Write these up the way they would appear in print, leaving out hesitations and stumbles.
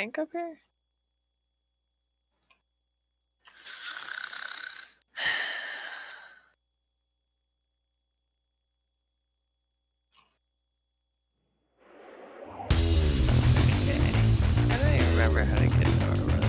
tank up here? Okay. I don't even remember how to get odorless.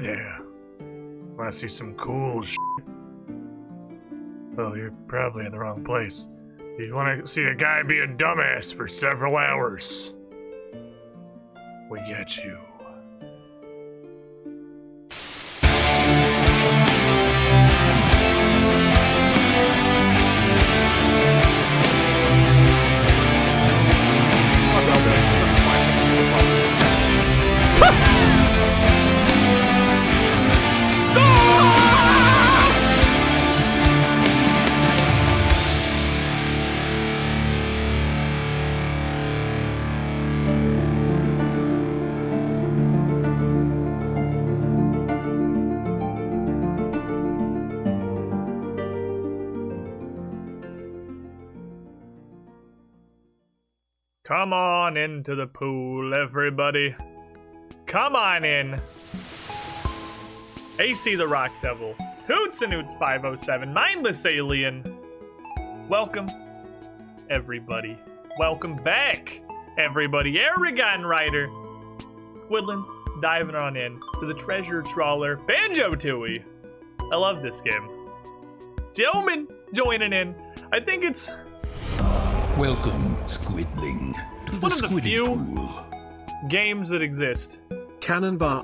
there. Want to see some cool shit? Well, you're probably in the wrong place. You want to see a guy be a dumbass for several hours. We get you. Come on into the pool, everybody. Come on in. AC the Rock Devil, Hoots and Hoots 507, Mindless Alien. Welcome, everybody. Welcome back, everybody. Aragon Rider. Squidlins diving on in to the treasure trawler Banjo-Tooie. I love this game. Yeoman joining in. I think it's... Welcome, Squidling. It's one of the few games that exist. Cannonbar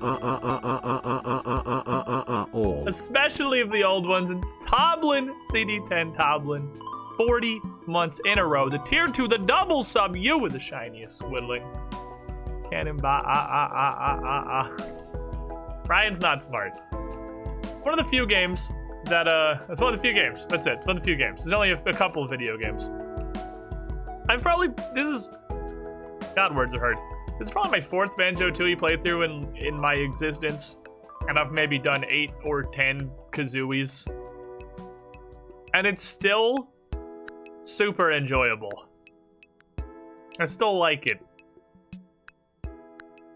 all. Especially of the old ones. And Toblin, CD10 Toblin. 40 months in a row. The tier 2, the double sub, you with the shiniest Squidling. Cannonbar Ryan's not smart. One of the few games that, it's one of the few games. That's it. One of the few games. There's only a couple of video games. God, words are hard. This is probably my 4th Banjo-Tooie playthrough in my existence. And I've maybe done 8 or 10 Kazooies. And it's still super enjoyable. I still like it.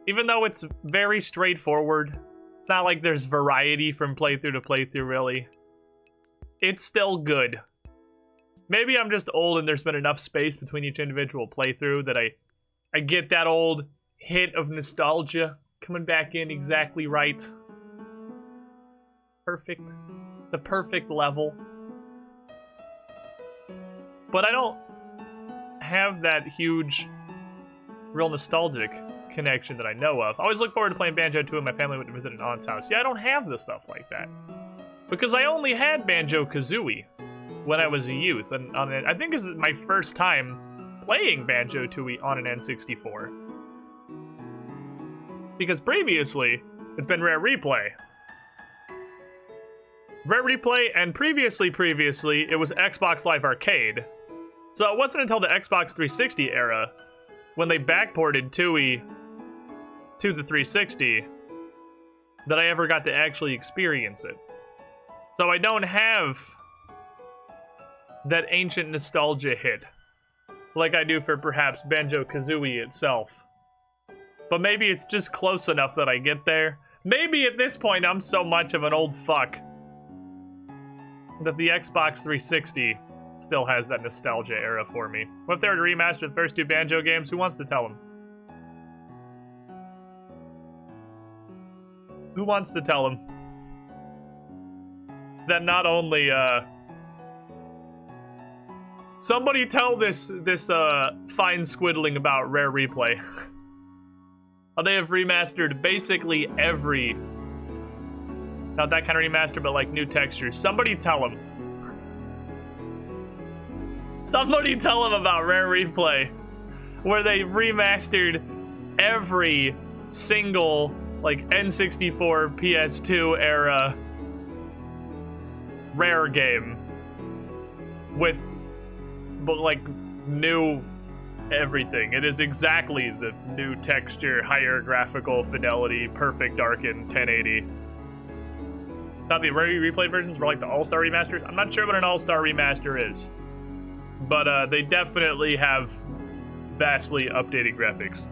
Even though it's very straightforward. It's not like there's variety from playthrough to playthrough, really. It's still good. Maybe I'm just old and there's been enough space between each individual playthrough that I get that old hit of nostalgia coming back in exactly right. Perfect. The perfect level. But I don't have that huge, real nostalgic connection that I know of. I always look forward to playing Banjo-Tooie when my family went to visit an aunt's house. Yeah, I don't have the stuff like that. Because I only had Banjo-Kazooie when I was a youth, and I think this is my first time playing Banjo-Tooie on an N64. Because previously, it's been Rare Replay. Rare Replay, and previously, it was Xbox Live Arcade. So it wasn't until the Xbox 360 era, when they backported Tooie to the 360, that I ever got to actually experience it. So I don't have that ancient nostalgia hit like I do for perhaps Banjo-Kazooie itself. But maybe it's just close enough that I get there. Maybe at this point I'm so much of an old fuck that the Xbox 360 still has that nostalgia era for me. What if they were to remaster the first 2 Banjo games? Who wants to tell them? Who wants to tell them that not only, somebody tell this fine Squidling about Rare Replay. They have remastered basically every, not that kind of remaster, but like new textures. Somebody tell them. Somebody tell them about Rare Replay, where they remastered every single like N64, PS2 era Rare game with like new everything. It is exactly the new texture, higher graphical fidelity, perfect darken 1080. Thought the Rare Replay versions were like the All-Star remasters. I'm not sure what an All-Star remaster is, but they definitely have vastly updated graphics.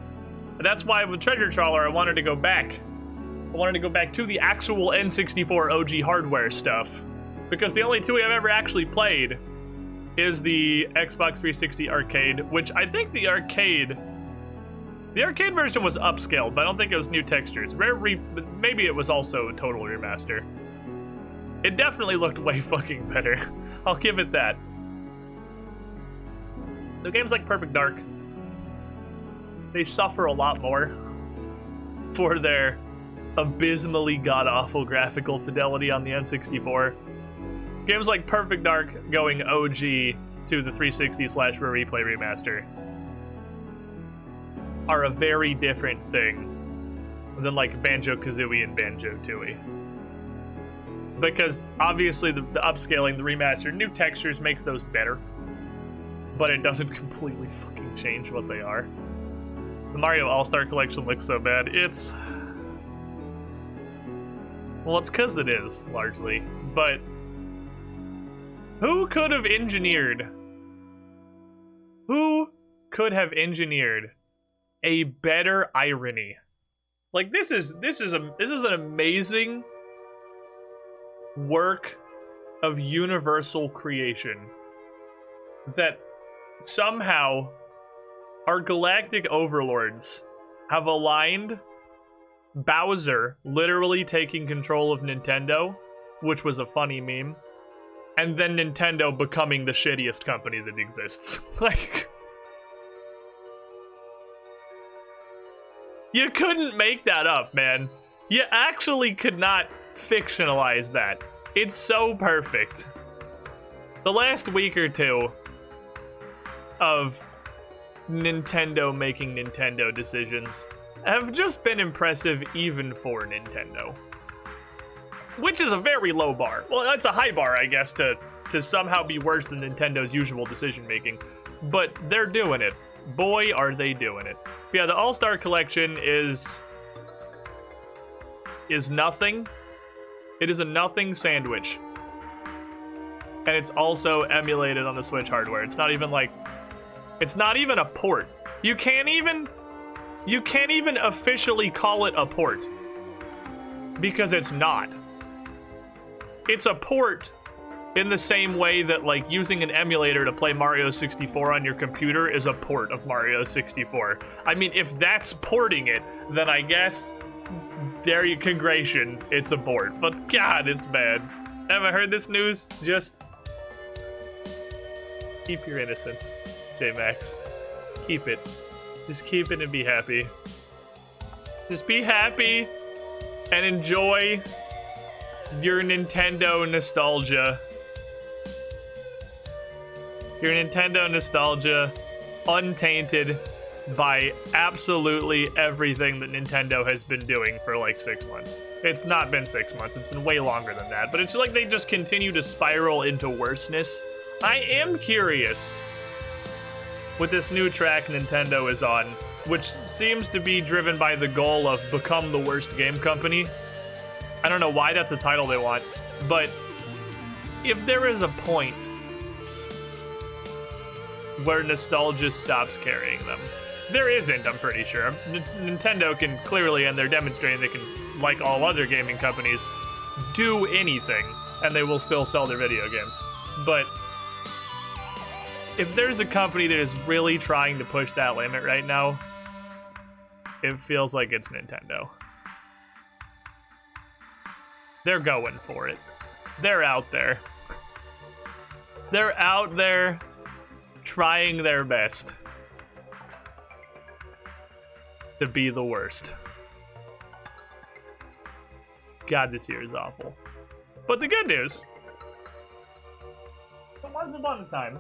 And that's why with Treasure Trawler, I wanted to go back. I wanted to go back to the actual N64 OG hardware stuff, because the only two I've ever actually played is the Xbox 360 arcade, which I think the arcade The arcade version was upscaled, but I don't think it was new textures. Maybe it was also a total remaster. It definitely looked way fucking better. I'll give it that. The games like Perfect Dark, they suffer a lot more for their abysmally god-awful graphical fidelity on the N64. Games like Perfect Dark going OG to the 360/Replay remaster are a very different thing than like Banjo-Kazooie and Banjo-Tooie. Because obviously the upscaling, the remaster, new textures makes those better, but it doesn't completely fucking change what they are. The Mario All-Star Collection looks so bad. Well, it's because it is, largely. But who could have engineered a better irony? Like, this is an amazing work of universal creation that somehow our galactic overlords have aligned Bowser literally taking control of Nintendo, which was a funny meme, and then Nintendo becoming the shittiest company that exists. Like, you couldn't make that up, man. You actually could not fictionalize that. It's so perfect. The last week or two of Nintendo making Nintendo decisions have just been impressive even for Nintendo. Which is a very low bar. Well, that's a high bar, I guess, to somehow be worse than Nintendo's usual decision making. But they're doing it. Boy, are they doing it. Yeah, the All-Star Collection is nothing. It is a nothing sandwich. And it's also emulated on the Switch hardware. It's not even a port. You can't even officially call it a port. Because it's not. It's a port in the same way that, like, using an emulator to play Mario 64 on your computer is a port of Mario 64. I mean, if that's porting it, then I guess, it's a port. But God, it's bad. Haven't heard this news? Just keep your innocence, J-Max. Keep it. Just keep it and be happy. Just be happy and enjoy your Nintendo nostalgia. Your Nintendo nostalgia, untainted by absolutely everything that Nintendo has been doing for like 6 months. It's not been 6 months, it's been way longer than that, but it's like they just continue to spiral into worseness. I am curious with this new track Nintendo is on, which seems to be driven by the goal of become the worst game company. I don't know why that's a title they want, but if there is a point where nostalgia stops carrying them. There isn't, I'm pretty sure. Nintendo can clearly, and they're demonstrating they can, like all other gaming companies, do anything, and they will still sell their video games. But if there's a company that is really trying to push that limit right now, it feels like it's Nintendo. They're going for it. They're out there. They're out there trying their best to be the worst. God, this year is awful. But the good news, once upon a time,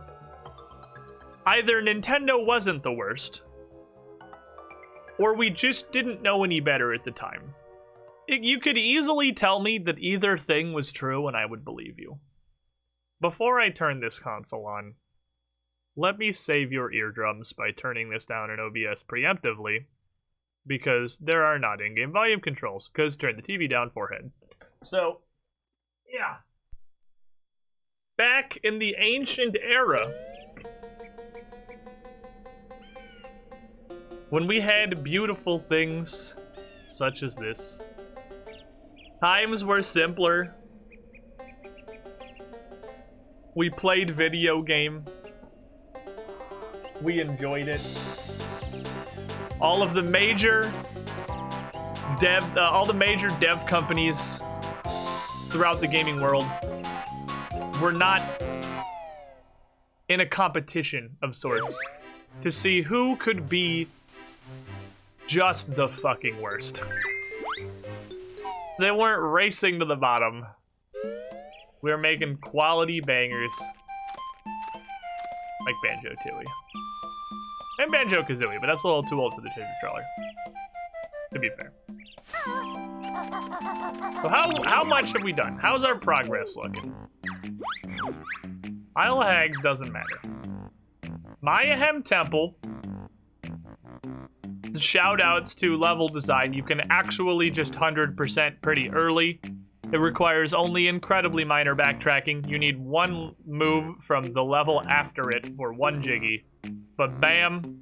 either Nintendo wasn't the worst, or we just didn't know any better at the time. You could easily tell me that either thing was true and I would believe you. Before I turn this console on, let me save your eardrums by turning this down in OBS preemptively, because there are not in-game volume controls, because turn the TV down, forehead. So, yeah. Back in the ancient era, when we had beautiful things such as this, times were simpler. We played video game. We enjoyed it. all of the major dev companies throughout the gaming world were not in a competition of sorts to see who could be just the fucking worst. They weren't racing to the bottom. We were making quality bangers like Banjo-Tooie. And Banjo-Kazooie, but that's a little too old for the Treasure Trawler, to be fair. So how much have we done? How's our progress looking? Isle of Hags doesn't matter. Mayahem Temple. Shoutouts to level design. You can actually just 100% pretty early. It requires only incredibly minor backtracking. You need one move from the level after it for one Jiggy. But bam,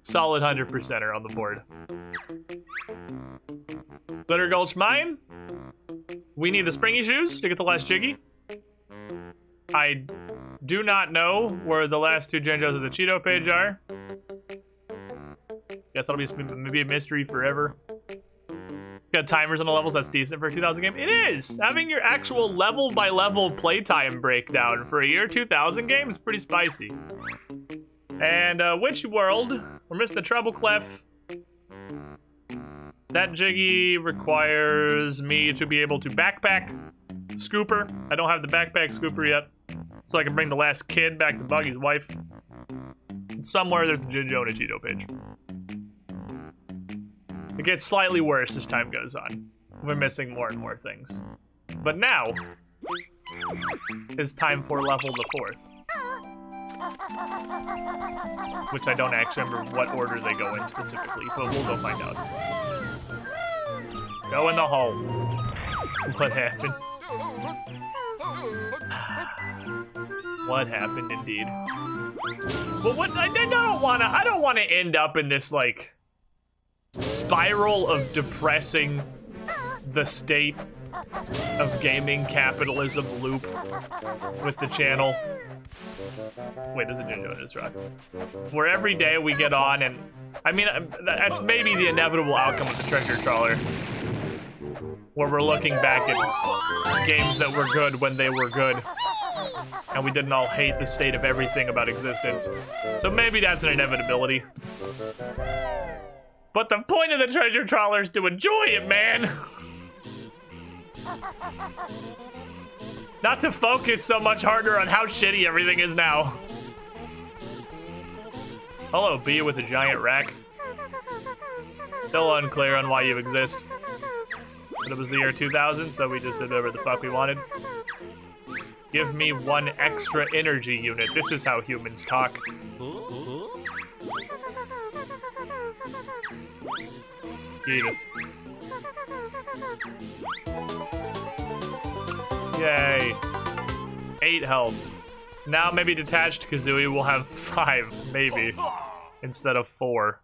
solid 100%er on the board. Glitter Gulch Mine. We need the springy shoes to get the last Jiggy. I do not know where the last two Jinjos of the Cheeto page are. Guess that'll be maybe a mystery forever. Got timers on the levels, that's decent for a 2000 game. It is! Having your actual level by level playtime breakdown for a year 2000 game is pretty spicy. And Witch World, we're missing the Treble Clef. That Jiggy requires me to be able to backpack Scooper. I don't have the backpack Scooper yet, so I can bring the last kid back to Buggy's wife. And somewhere there's a Jinjo and a Cheeto page. It gets slightly worse as time goes on. We're missing more and more things. But now is time for level the 4th. Which I don't actually remember what order they go in specifically, but we'll go find out. Go in the hole. What happened? What happened indeed? But what I don't wanna end up in this like spiral of depressing the state of gaming capitalism loop with the channel. Wait, there's a Jinjo in this rock. Where every day we get on and, I mean, that's maybe the inevitable outcome of the Treasure Trawler. Where we're looking back at games that were good when they were good. And we didn't all hate the state of everything about existence. So maybe that's an inevitability. But the point of the Treasure Trawler is to enjoy it, man! Not to focus so much harder on how shitty everything is now. Hello, bee with a giant rack. Still unclear on why you exist. But it was the year 2000, so we just did whatever the fuck we wanted. Give me one extra energy unit. This is how humans talk. Geetus. Yay. 8 health. Now maybe detached Kazooie will have 5, maybe, instead of 4.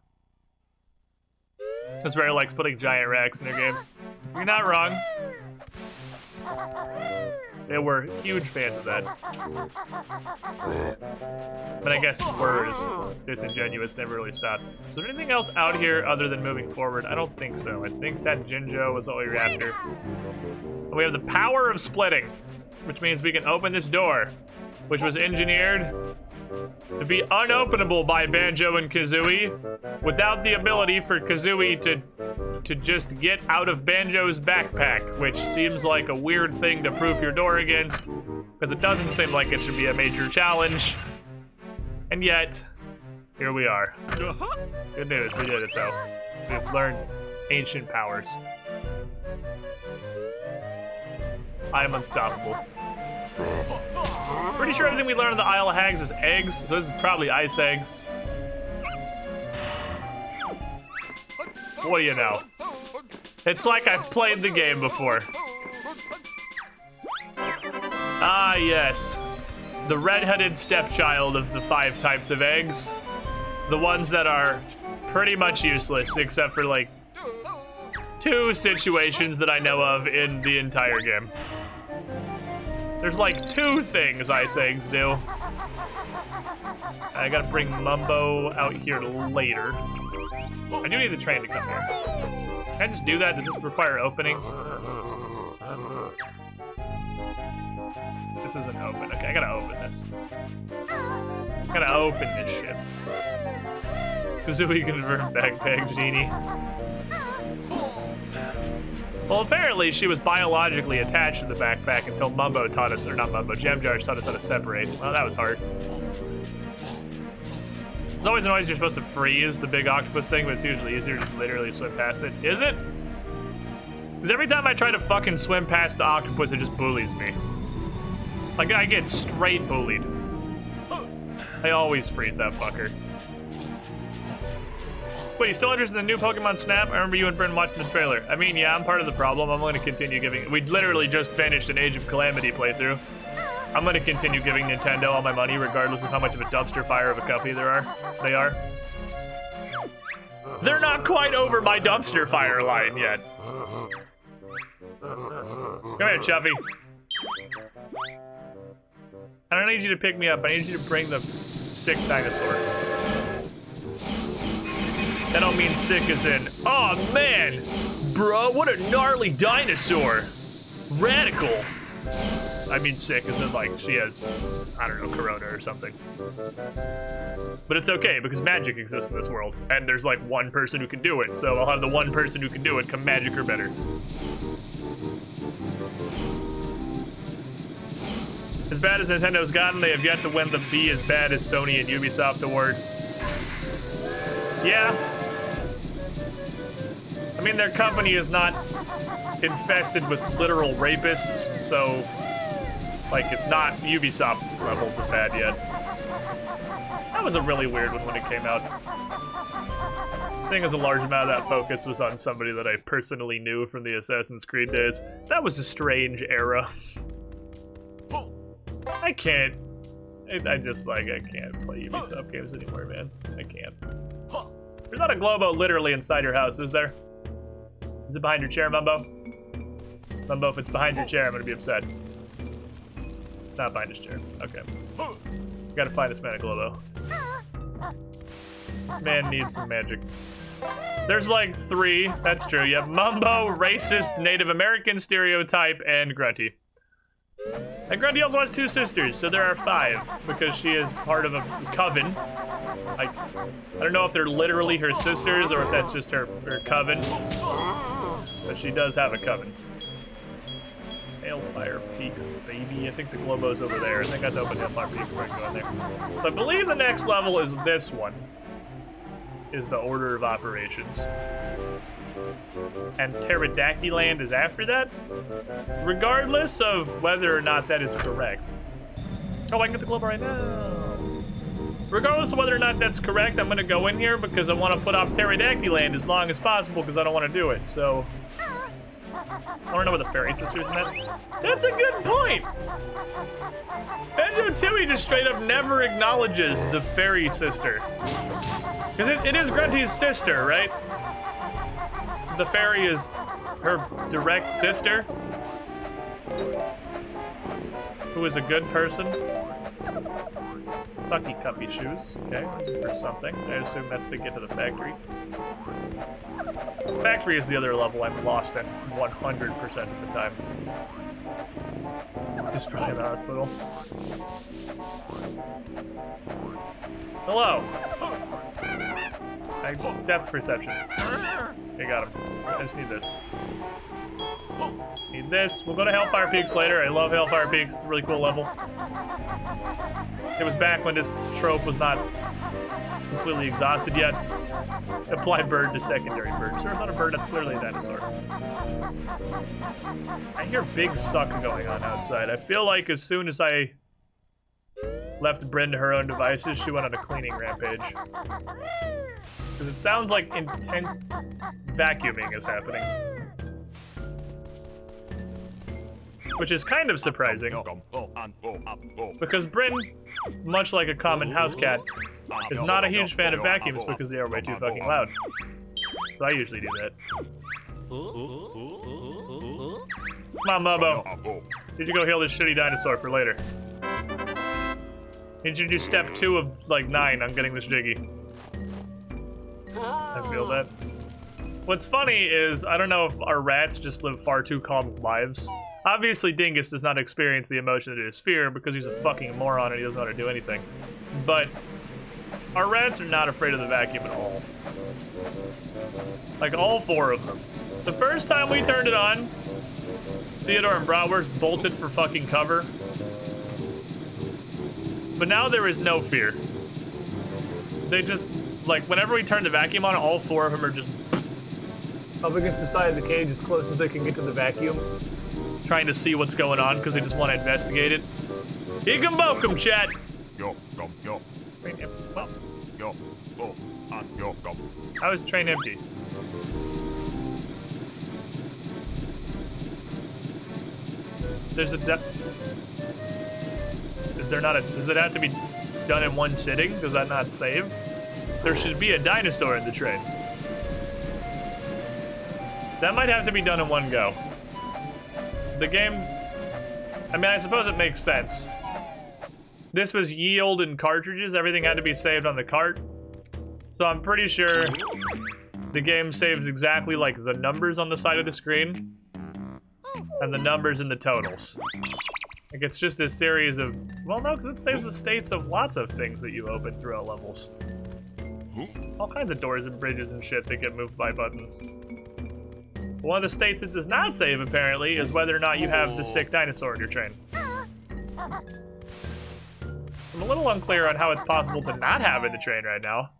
Because Rare likes putting giant racks in their games. You're not wrong. They were huge fans of that. But I guess word is disingenuous, never really stopped. Is there anything else out here other than moving forward? I don't think so. I think that Jinjo was all we were after. And we have the power of splitting, which means we can open this door, which was engineered to be unopenable by Banjo and Kazooie without the ability for Kazooie to just get out of Banjo's backpack, which seems like a weird thing to proof your door against, because it doesn't seem like it should be a major challenge. And yet, here we are. Good news, we did it though. We've learned ancient powers. I am unstoppable. Pretty sure everything we learned in the Isle of Hags is eggs, so this is probably ice eggs. What do you know? It's like I've played the game before. Ah, yes. The red-headed stepchild of the 5 types of eggs. The ones that are pretty much useless, except for like 2 situations that I know of in the entire game. There's like 2 things ice eggs do. I gotta bring Mumbo out here later. I do need the train to come here. Can I just do that? Does this require opening? This isn't open. Okay, I gotta open this. I gotta open this shit. Kazooie confirmed backpack genie. Well, apparently she was biologically attached to the backpack until Mumbo taught us, or not Mumbo, Jam Jars taught us how to separate. Well, that was hard. It's always annoying you're supposed to freeze the big octopus thing, but it's usually easier to just literally swim past it. Is it? Because every time I try to fucking swim past the octopus, it just bullies me. Like, I get straight bullied. I always freeze that fucker. Wait, you still interested in the new Pokemon Snap? I remember you and Bryn watching the trailer. I mean, yeah, I'm part of the problem. I'm going to continue giving... We literally just finished an Age of Calamity playthrough. I'm going to continue giving Nintendo all my money, regardless of how much of a dumpster fire of a company they are. They're not quite over my dumpster fire line yet. Come here, Chuffy. I don't need you to pick me up. I need you to bring the sick dinosaur. That don't mean sick as in, oh man, bro, what a gnarly dinosaur. Radical. I mean sick as in like she has, I don't know, corona or something. But it's okay because magic exists in this world and there's like one person who can do it. So I'll have the one person who can do it come magic or better. As bad as Nintendo's gotten, they have yet to win the be as bad as Sony and Ubisoft award. Yeah. I mean, their company is not infested with literal rapists, so, like, it's not Ubisoft levels of bad yet. That was a really weird one when it came out. I think as a large amount of that focus was on somebody that I personally knew from the Assassin's Creed days. That was a strange era. I can't. I just, like, I can't play Ubisoft games anymore, man. I can't. There's not a Globo literally inside your house, is there? Is it behind your chair, Mumbo? Mumbo, if it's behind your chair, I'm gonna be upset. It's not behind his chair. Okay. Gotta find this man a Globo. This man needs some magic. There's like 3. That's true. You have Mumbo, racist, Native American stereotype, and Grunty. And Grunty also has 2 sisters, so there are 5 because she is part of a coven. I don't know if they're literally her sisters or if that's just her coven, but she does have a coven. Hailfire Peaks, baby. I think the Globo's over there. I think I have to open Hailfire Peaks before I can go in there. So I believe the next level is this one, is the order of operations. And Pterodactyl Land is after that, regardless of whether or not that is correct. Oh, I can get the Globo right now. Regardless of whether or not that's correct, I'm gonna go in here because I want to put off Pterodactyl Land as long as possible because I don't want to do it. So I don't know where the fairy sisters met. That's a good point. Banjo-Tooie just straight up never acknowledges the fairy sister because it is Grunty's sister, right? The fairy is her direct sister, who is a good person. Sucky cuppy shoes, okay, or something. I assume that's to get to the factory. Factory is the other level I'm lost at 100% of the time. Just probably in the hospital. Hello. Depth perception. Okay, got him. I just need this. Need this. We'll go to Hellfire Peaks later. I love Hellfire Peaks. It's a really cool level. It was back when this trope was not completely exhausted yet. Apply bird to secondary bird. So there's not a bird, that's clearly a dinosaur. I hear big suck going on outside. I feel like as soon as I left Bryn to her own devices, she went on a cleaning rampage. Because it sounds like intense vacuuming is happening. Which is kind of surprising. Because Bryn, much like a common house cat, is not a huge fan of vacuums because they are way too fucking loud. So I usually do that. Come on, Mobo. Need to go heal this shitty dinosaur for later. Need you to do step 2 of like 9 on getting this jiggy. I feel that. What's funny is, I don't know if our rats just live far too calm lives. Obviously, Dingus does not experience the emotion that is fear because he's a fucking moron and he doesn't know how to do anything. But our rats are not afraid of the vacuum at all. Like, all 4 of them. The first time we turned it on, Theodore and Bratwurst bolted for fucking cover. But now there is no fear. They just, like, whenever we turn the vacuum on, all 4 of them are just up against the side of the cage as close as they can get to the vacuum, trying to see what's going on because they just want to investigate it. Ekumbokum, chat! Yo, go, yo. Train empty. Well, Yo, go, and yo, go. how is train empty? There's a Is there not a, does it have to be done in one sitting? Does that not save? There should be a dinosaur in the train. That might have to be done in one go. The game, I mean, I suppose it makes sense. This was yield and cartridges. Everything had to be saved on the cart. So I'm pretty sure the game saves exactly like the numbers on the side of the screen and the numbers in the totals. Like it's just a series of, well no, because it saves the states of lots of things that you open throughout levels. All kinds of doors and bridges and shit that get moved by buttons. One of the states it does not save, apparently, is whether or not you have the sick dinosaur in your train. I'm a little unclear on how it's possible to not have in the train right now.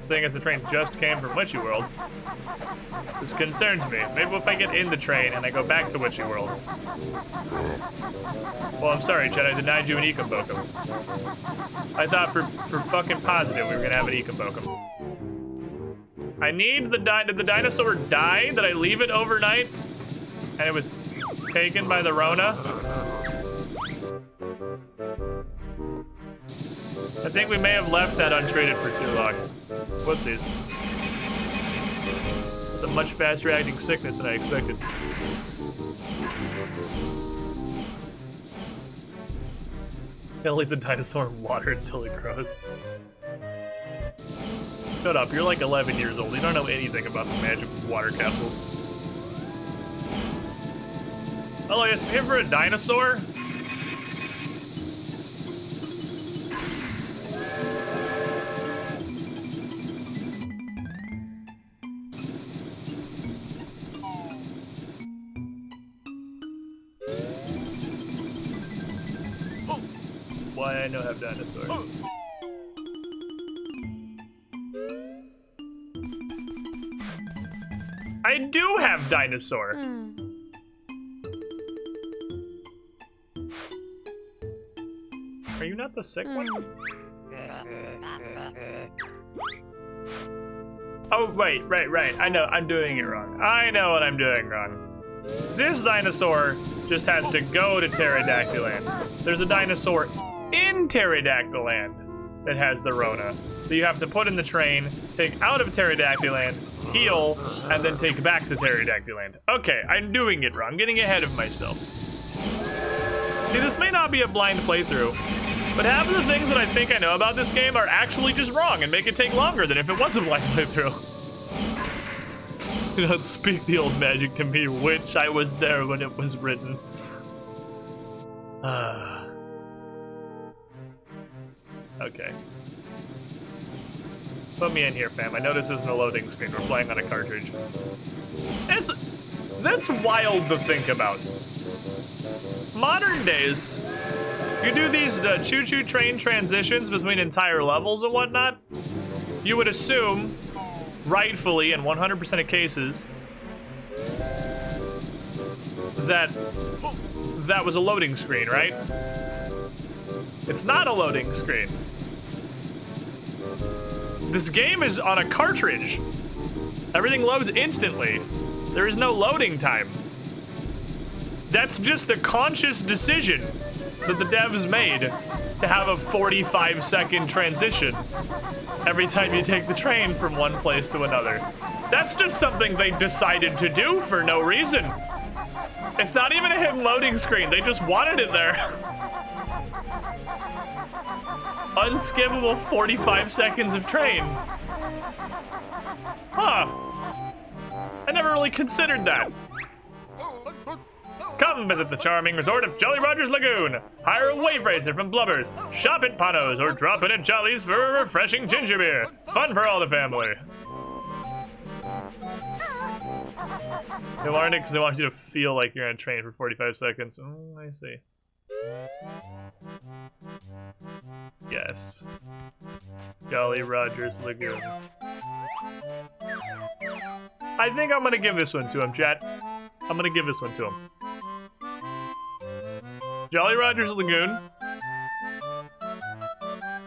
Thing is, the train just came from Witchy World. This concerns me. Maybe if I get in the train and I go back to Witchy World. Well, I'm sorry, Chet, I denied you an Ekumbokum. I thought for fucking positive we were gonna have an Ekumbokum. I need did the dinosaur die? Did I leave it overnight? And it was taken by the Rona? I think we may have left that untreated for too long. Whoopsies. It's a much faster acting sickness than I expected. Gotta leave the dinosaur in water until it grows. Shut up, you're like 11 years old. You don't know anything about the magic of water capsules. Hello, yes, I'm here for a dinosaur? Oh. Why I know have dinosaurs. Oh. I do have dinosaur. Are you not the sick one? Oh, wait, right. I know, I'm doing it wrong. I know what I'm doing wrong. This dinosaur just has to go to Pterodactyl Land. There's a dinosaur in Pterodactyl Land that has the Rona that you have to put in the train, take out of Pterodactyl Land, heal, and then take back to Pterodactyl Land. Okay, I'm doing it wrong. I'm getting ahead of myself. See, this may not be a blind playthrough, but half of the things that I think I know about this game are actually just wrong and make it take longer than if it was a blind playthrough. Do not speak the old magic to me, witch. I was there when it was written. Okay. Put me in here, fam. I know this isn't a loading screen. We're playing on a cartridge. That's wild to think about. Modern days, you do these choo-choo train transitions between entire levels and whatnot, you would assume, rightfully, in 100% of cases, that that was a loading screen, right? It's not a loading screen. This game is on a cartridge. Everything loads instantly. There is no loading time. That's just a conscious decision that the devs made to have a 45-second transition every time you take the train from one place to another. That's just something they decided to do for no reason. It's not even a hidden loading screen. They just wanted it there. Unskippable 45 seconds of train. Huh. I never really considered that. Come visit the charming resort of Jolly Rogers Lagoon. Hire a wave racer from Blubbers, shop at Panos, or drop in at Jolly's for a refreshing ginger beer. Fun for all the family. They learned it because they want you to feel like you're on a train for 45 seconds. Oh, I see. Yes. Jolly Rogers Lagoon. I think I'm gonna give this one to him, chat. I'm gonna give this one to him. Jolly Rogers Lagoon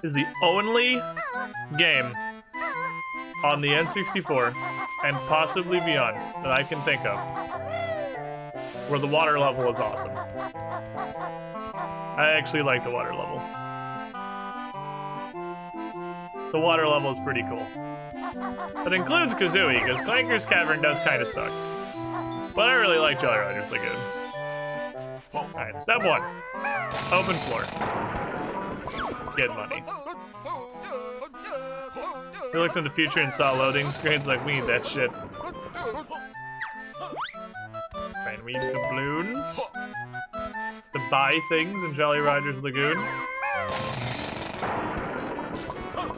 is the only game on the N64 and possibly beyond that I can think of where the water level is awesome. I actually like the water level. The water level is pretty cool. That includes Kazooie, because Clanker's Cavern does kind of suck. But I really like Jolly Rogers Lagoon. Alright, step 1. Open floor. Get money. We looked in the future and saw loading screens like, we need that shit. Right, we need doubloons to buy things in Jolly Rogers Lagoon.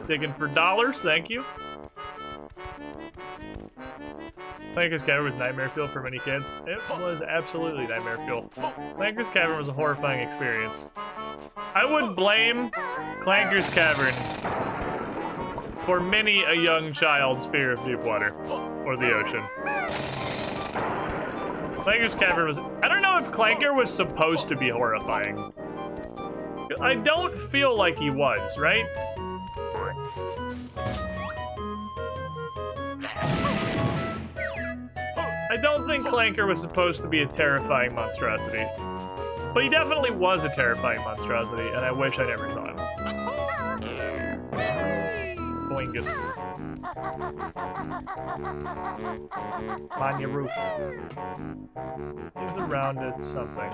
Digging for dollars, thank you. Clanker's Cavern was nightmare fuel for many kids. It was absolutely nightmare fuel. Clanker's Cavern was a horrifying experience. I would blame Clanker's Cavern for many a young child's fear of deep water or the ocean. Clanker's Cavern was... I don't know if Clanker was supposed to be horrifying. I don't feel like he was, right? I don't think Clanker was supposed to be a terrifying monstrosity. But he definitely was a terrifying monstrosity, and I wish I never saw him. Boingus. On your roof. Is around it something.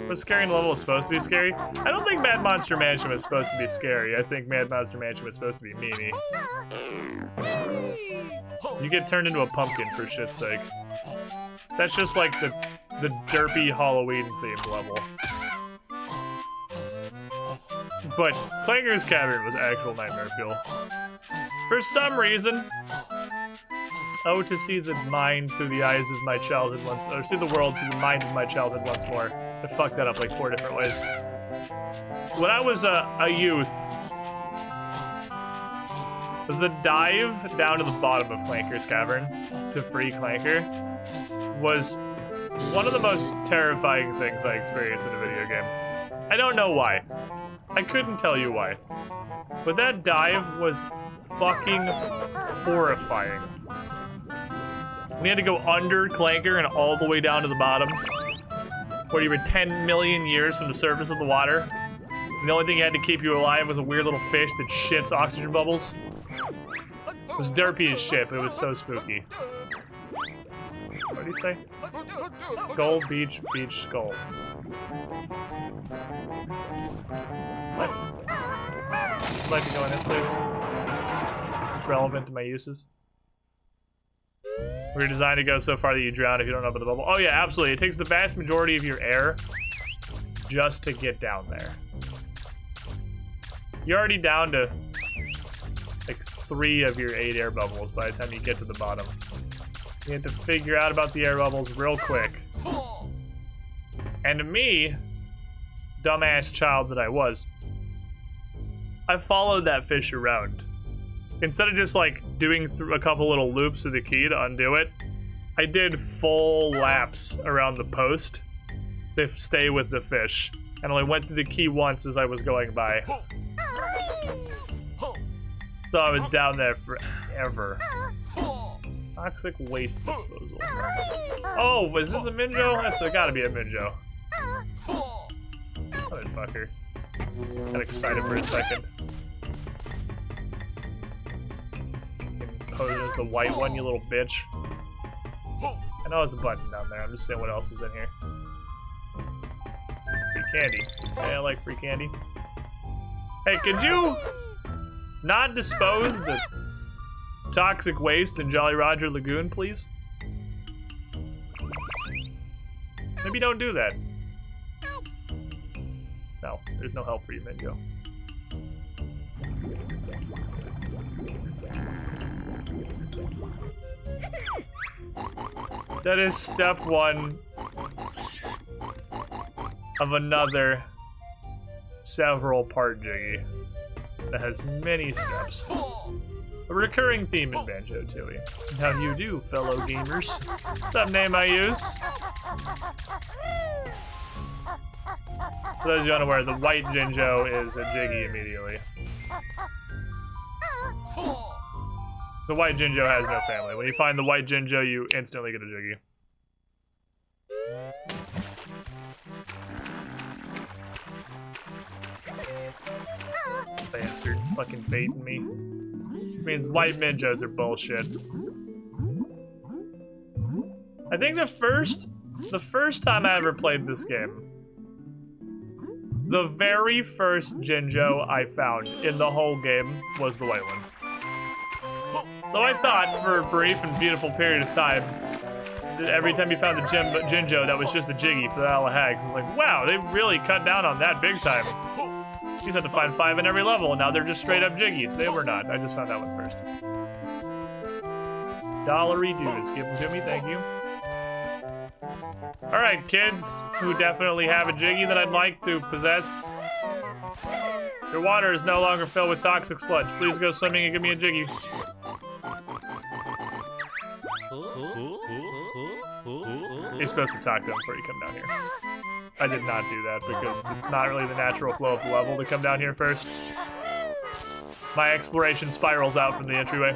Was scary in the level was supposed to be scary? I don't think Mad Monster Mansion was supposed to be scary. I think Mad Monster Mansion was supposed to be meanie. You get turned into a pumpkin for shit's sake. That's just like the derpy Halloween themed level. But Clanker's Cavern was actual nightmare fuel. For some reason, oh, to see the mind through the eyes of my childhood once, or see the world through the mind of my childhood once more. I fucked that up like 4 different ways. When I was a youth, the dive down to the bottom of Clanker's Cavern to free Clanker was one of the most terrifying things I experienced in a video game. I don't know why. I couldn't tell you why. But that dive was fucking horrifying. We had to go under Clanker and all the way down to the bottom, where you were 10 million years from the surface of the water. And the only thing you had to keep you alive was a weird little fish that shits oxygen bubbles. It was derpy as shit, but it was so spooky. What do you say? Skull, beach, beach, skull. What? I'd like to go in this place. Relevant to my uses. We're designed to go so far that you drown if you don't open the bubble. Oh yeah, absolutely. It takes the vast majority of your air just to get down there. You're already down to like 3 of your 8 air bubbles by the time you get to the bottom. You have to figure out about the air bubbles real quick. And to me, dumbass child that I was, I followed that fish around. Instead of just like doing a couple little loops of the key to undo it, I did full laps around the post to stay with the fish. And only went through the key once as I was going by. So I was down there forever. Toxic waste disposal. Oh, is this a Minjo? That's gotta be a Minjo. Motherfucker. Got excited for a second. Posing as the white one, you little bitch. I know there's a button down there. I'm just saying what else is in here. Free candy. Hey, I like free candy. Hey, could you not dispose the toxic waste in Jolly Roger Lagoon, please? Maybe don't do that. No, there's no help for you, Minjo. That is step one of another several part jiggy that has many steps. A recurring theme in Banjo-Tooie. How do you do, fellow gamers? What's up, name I use? For those of you unaware, the white Jinjo is a jiggy immediately. The white Jinjo has no family. When you find the white Jinjo, you instantly get a jiggy. Bastard, fucking baiting me. Which means white Minjos are bullshit. I think the first time I ever played this game, the very first Jinjo I found in the whole game was the white one. Though I thought for a brief and beautiful period of time, that every time you found a Jinjo, that was just a jiggy for the Isle of Hags. I was like, wow, they really cut down on that big time. You just had to find 5 in every level, and now they're just straight up jiggies. They were not. I just found that one first. $1 dues. Give them to me, thank you. Alright, kids who definitely have a jiggy that I'd like to possess. Your water is no longer filled with toxic sludge. Please go swimming and give me a jiggy. You're supposed to talk to them before you come down here. I did not do that because it's not really the natural flow of the level to come down here first. My exploration spirals out from the entryway.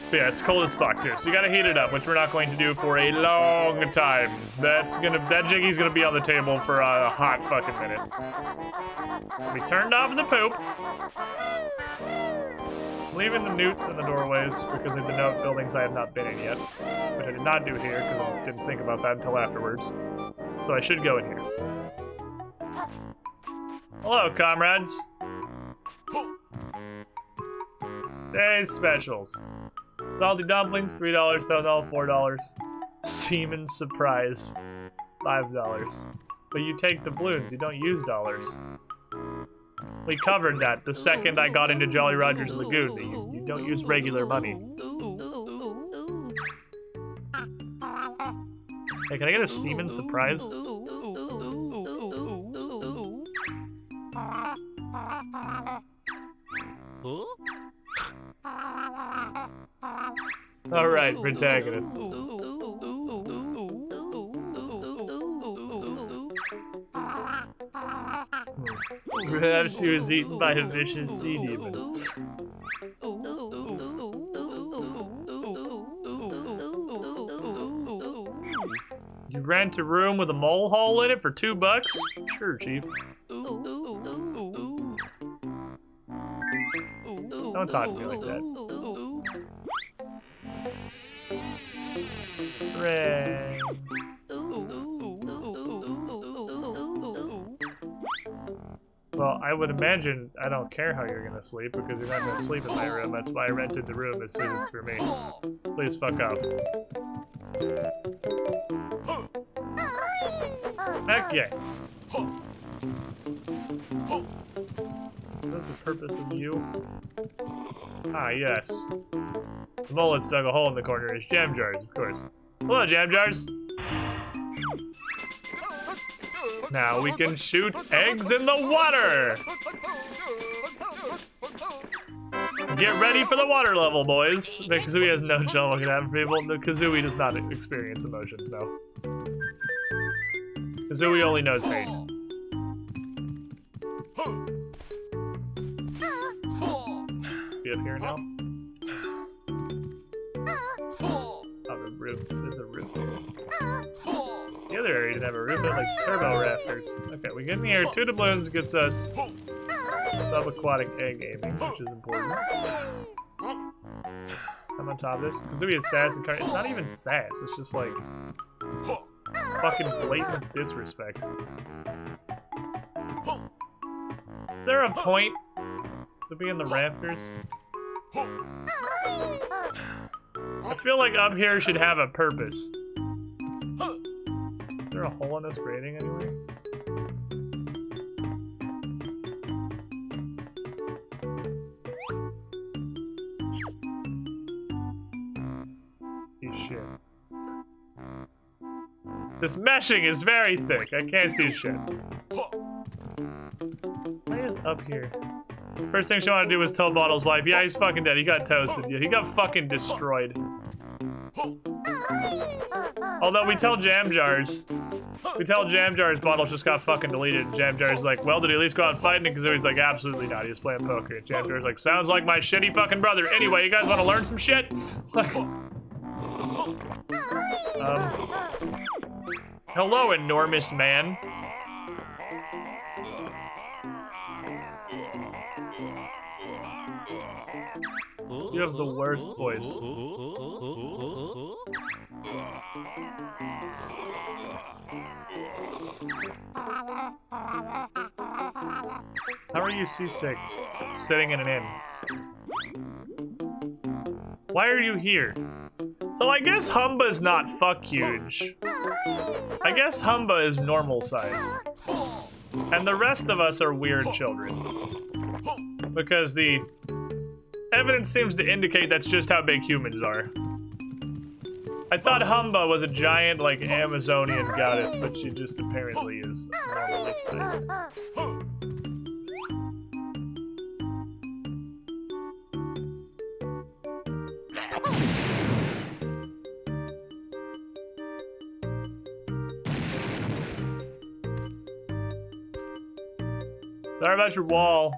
But yeah, it's cold as fuck too, so you gotta heat it up, which we're not going to do for a long time. That jiggy's gonna be on the table for a hot fucking minute. We turned off the poop. Leaving the newts in the doorways because they denote buildings I have not been in yet. Which I did not do here because I didn't think about that until afterwards. So I should go in here. Hello, comrades. Today's specials. Salty dumplings, $3, stone all, $4. Seaman surprise, $5. But you take the balloons, you don't use dollars. We covered that the second I got into Jolly Roger's Lagoon. You don't use regular money. Hey, can I get a seaman surprise? Alright, protagonist. Perhaps she was eaten by a vicious sea demon. You rent a room with a mole hole in it for $2? Sure, chief. Don't talk to me like that. Hooray. Well, I would imagine I don't care how you're gonna sleep because you're not gonna sleep in my room. That's why I rented the room as soon as it's for me. Please fuck off. Heck yeah. What's the purpose of you? Ah, yes. The mullet's dug a hole in the corner. It's jam jars, of course. Hello, jam jars. Now we can shoot eggs in the water! Get ready for the water level, boys. The Kazooie has no trouble looking at people. The Kazooie does not experience emotions, no. Kazooie only knows hate. Be up here now? Oh, the roof. There's a roof here. The other area didn't have a roof, it had like turbo rafters. Okay, we get in here. 2 doubloons gets us subaquatic egg aiming, which is important. I'm on top of this. Kazooie is sass and it's not even sass. It's just like fucking blatant disrespect. Is there a point to be in the rafters? I feel like up here should have a purpose. Is there a hole in this grating anywhere? Shit. This meshing is very thick. I can't see shit. Why is up here? First thing she wanted to do was tell Bottle's wife, yeah, he's fucking dead. He got toasted. Yeah, he got fucking destroyed. Although we tell Jam Jars Bottles just got fucking deleted. Jam Jars like, well, did he at least go out fighting? Because he's like, absolutely not. He was playing poker. Jam Jars like, sounds like my shitty fucking brother. Anyway, you guys want to learn some shit? Hello, enormous man. You have the worst voice. How are you seasick, sitting in an inn? Why are you here? So I guess Humba's not fuck huge. I guess Humba is normal sized. And the rest of us are weird children. Because the evidence seems to indicate that's just how big humans are. I thought Humba was a giant, like, Amazonian goddess, but she just apparently is normally sized. Sorry about your wall.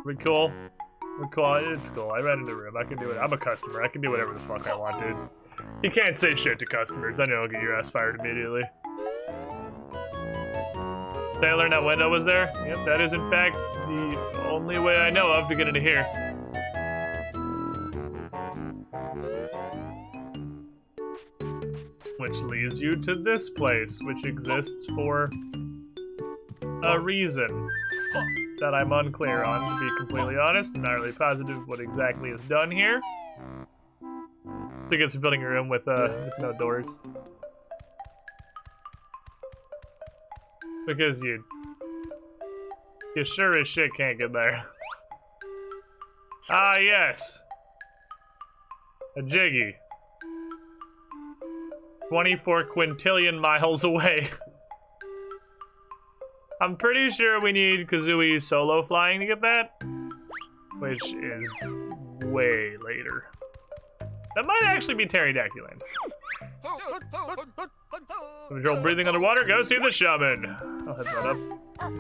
We cool? We're cool. It's cool. I ran into the room. I can do it. I'm a customer. I can do whatever the fuck I want, dude. You can't say shit to customers. I know I'll get your ass fired immediately. Did I learn that window was there? Yep, that is in fact the only way I know of to get into here. Which leads you to this place, which exists for a reason that I'm unclear on, to be completely honest. I'm not really positive what exactly is done here. I think it's building a room with no doors. Because you sure as shit can't get there. Ah, yes. A Jiggy. 24 quintillion miles away. I'm pretty sure we need Kazooie solo flying to get that, which is way later. That might actually be Pterodactyland. Control breathing underwater, go see the shaman. I'll head that up.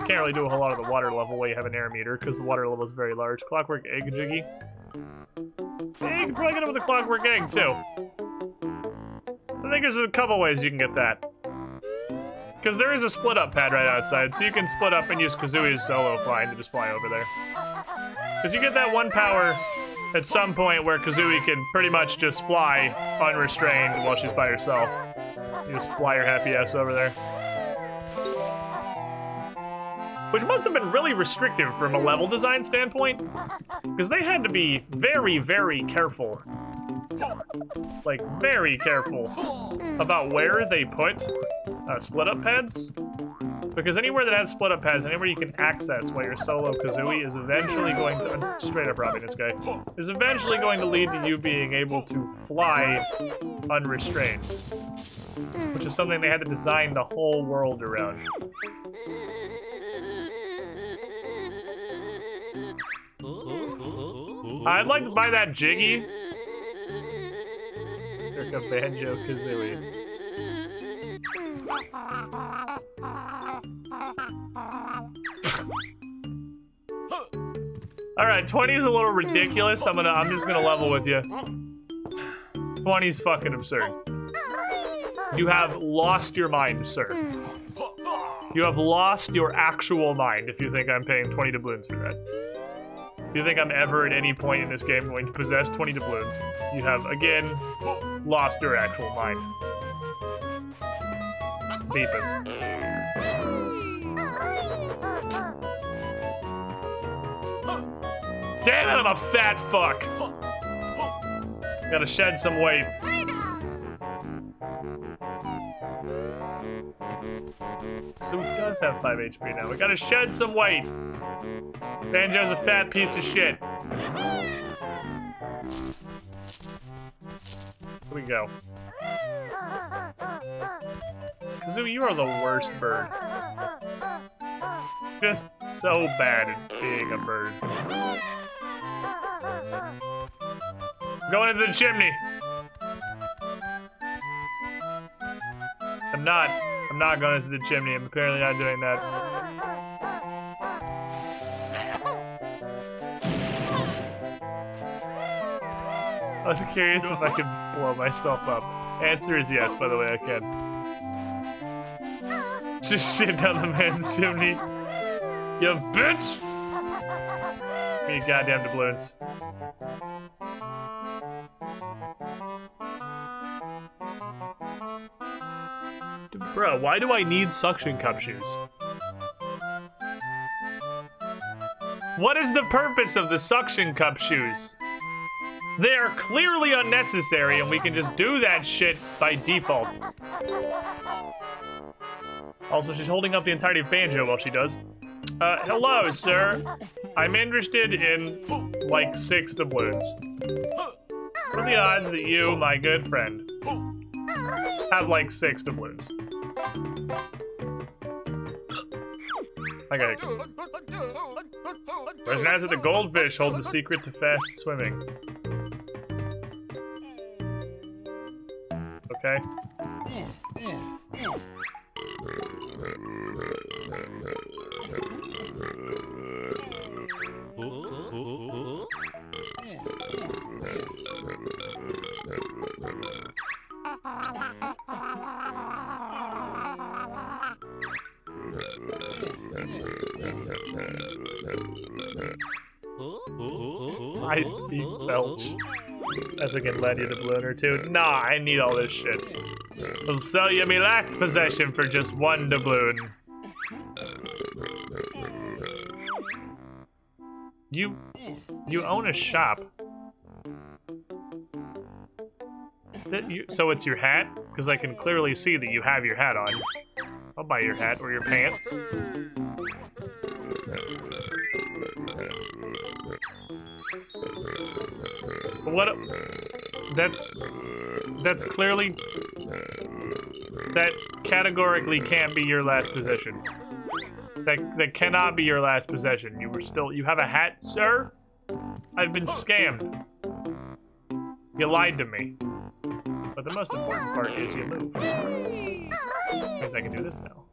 Can't really do a whole lot of the water level while you have an air meter, because the water level is very large. Clockwork egg, Jiggy. Yeah, you can probably get it with a clockwork egg, too. I think there's a couple ways you can get that. Because there is a split-up pad right outside, so you can split up and use Kazooie's solo flying to just fly over there. Because you get that one power at some point where Kazooie can pretty much just fly unrestrained while she's by herself. You just fly your happy ass over there. Which must have been really restrictive from a level design standpoint, because they had to be very, very careful. Like, very careful about where they put split-up pads. Because anywhere that has split-up pads, anywhere you can access while you're solo Kazooie is eventually going to, I'm straight up robbing this guy, is eventually going to lead to you being able to fly unrestrained. Which is something they had to design the whole world around. I'd like to buy that Jiggy. Circa Banjo-Kazooie. Alright, 20 is a little ridiculous. I'm just gonna level with you. 20 is fucking absurd. You have lost your mind, sir. You have lost your actual mind if you think I'm paying 20 doubloons for that. Do you think I'm ever at any point in this game going to possess 20 doubloons? You have, again, lost your actual mind. Beepus. Damn it, I'm a fat fuck! Gotta shed some weight. So he does have 5 HP now. We gotta shed some weight. Banjo's a fat piece of shit. Here we go. Kazoo, you are the worst bird. Just so bad at being a bird. Going into the chimney. I'm not going into the chimney. I'm apparently not doing that. I was curious if I could just blow myself up. Answer is yes, by the way, I can. Just shit down the man's chimney. You bitch! Give me goddamn doubloons. Bro, why do I need suction cup shoes? What is the purpose of the suction cup shoes? They are clearly unnecessary and we can just do that shit by default. Also, she's holding up the entirety of Banjo while she does. Hello, sir. I'm interested in, like, 6 doubloons. What are the odds that you, my good friend, have, like, 6 doubloons? Okay. Legend has it the goldfish hold the secret to fast swimming. Okay. I speak Belch. I think I can lend you the balloon or two. Nah, I need all this shit. I'll sell you my last possession for just 1 doubloon. You own a shop. So it's your hat? Because I can clearly see that you have your hat on. I'll buy your hat or your pants. What? That's clearly... That categorically can't be your last possession. That cannot be your last possession. You have a hat, sir? I've been scammed. You lied to me. But the most important part is you moved. Means I can do this now.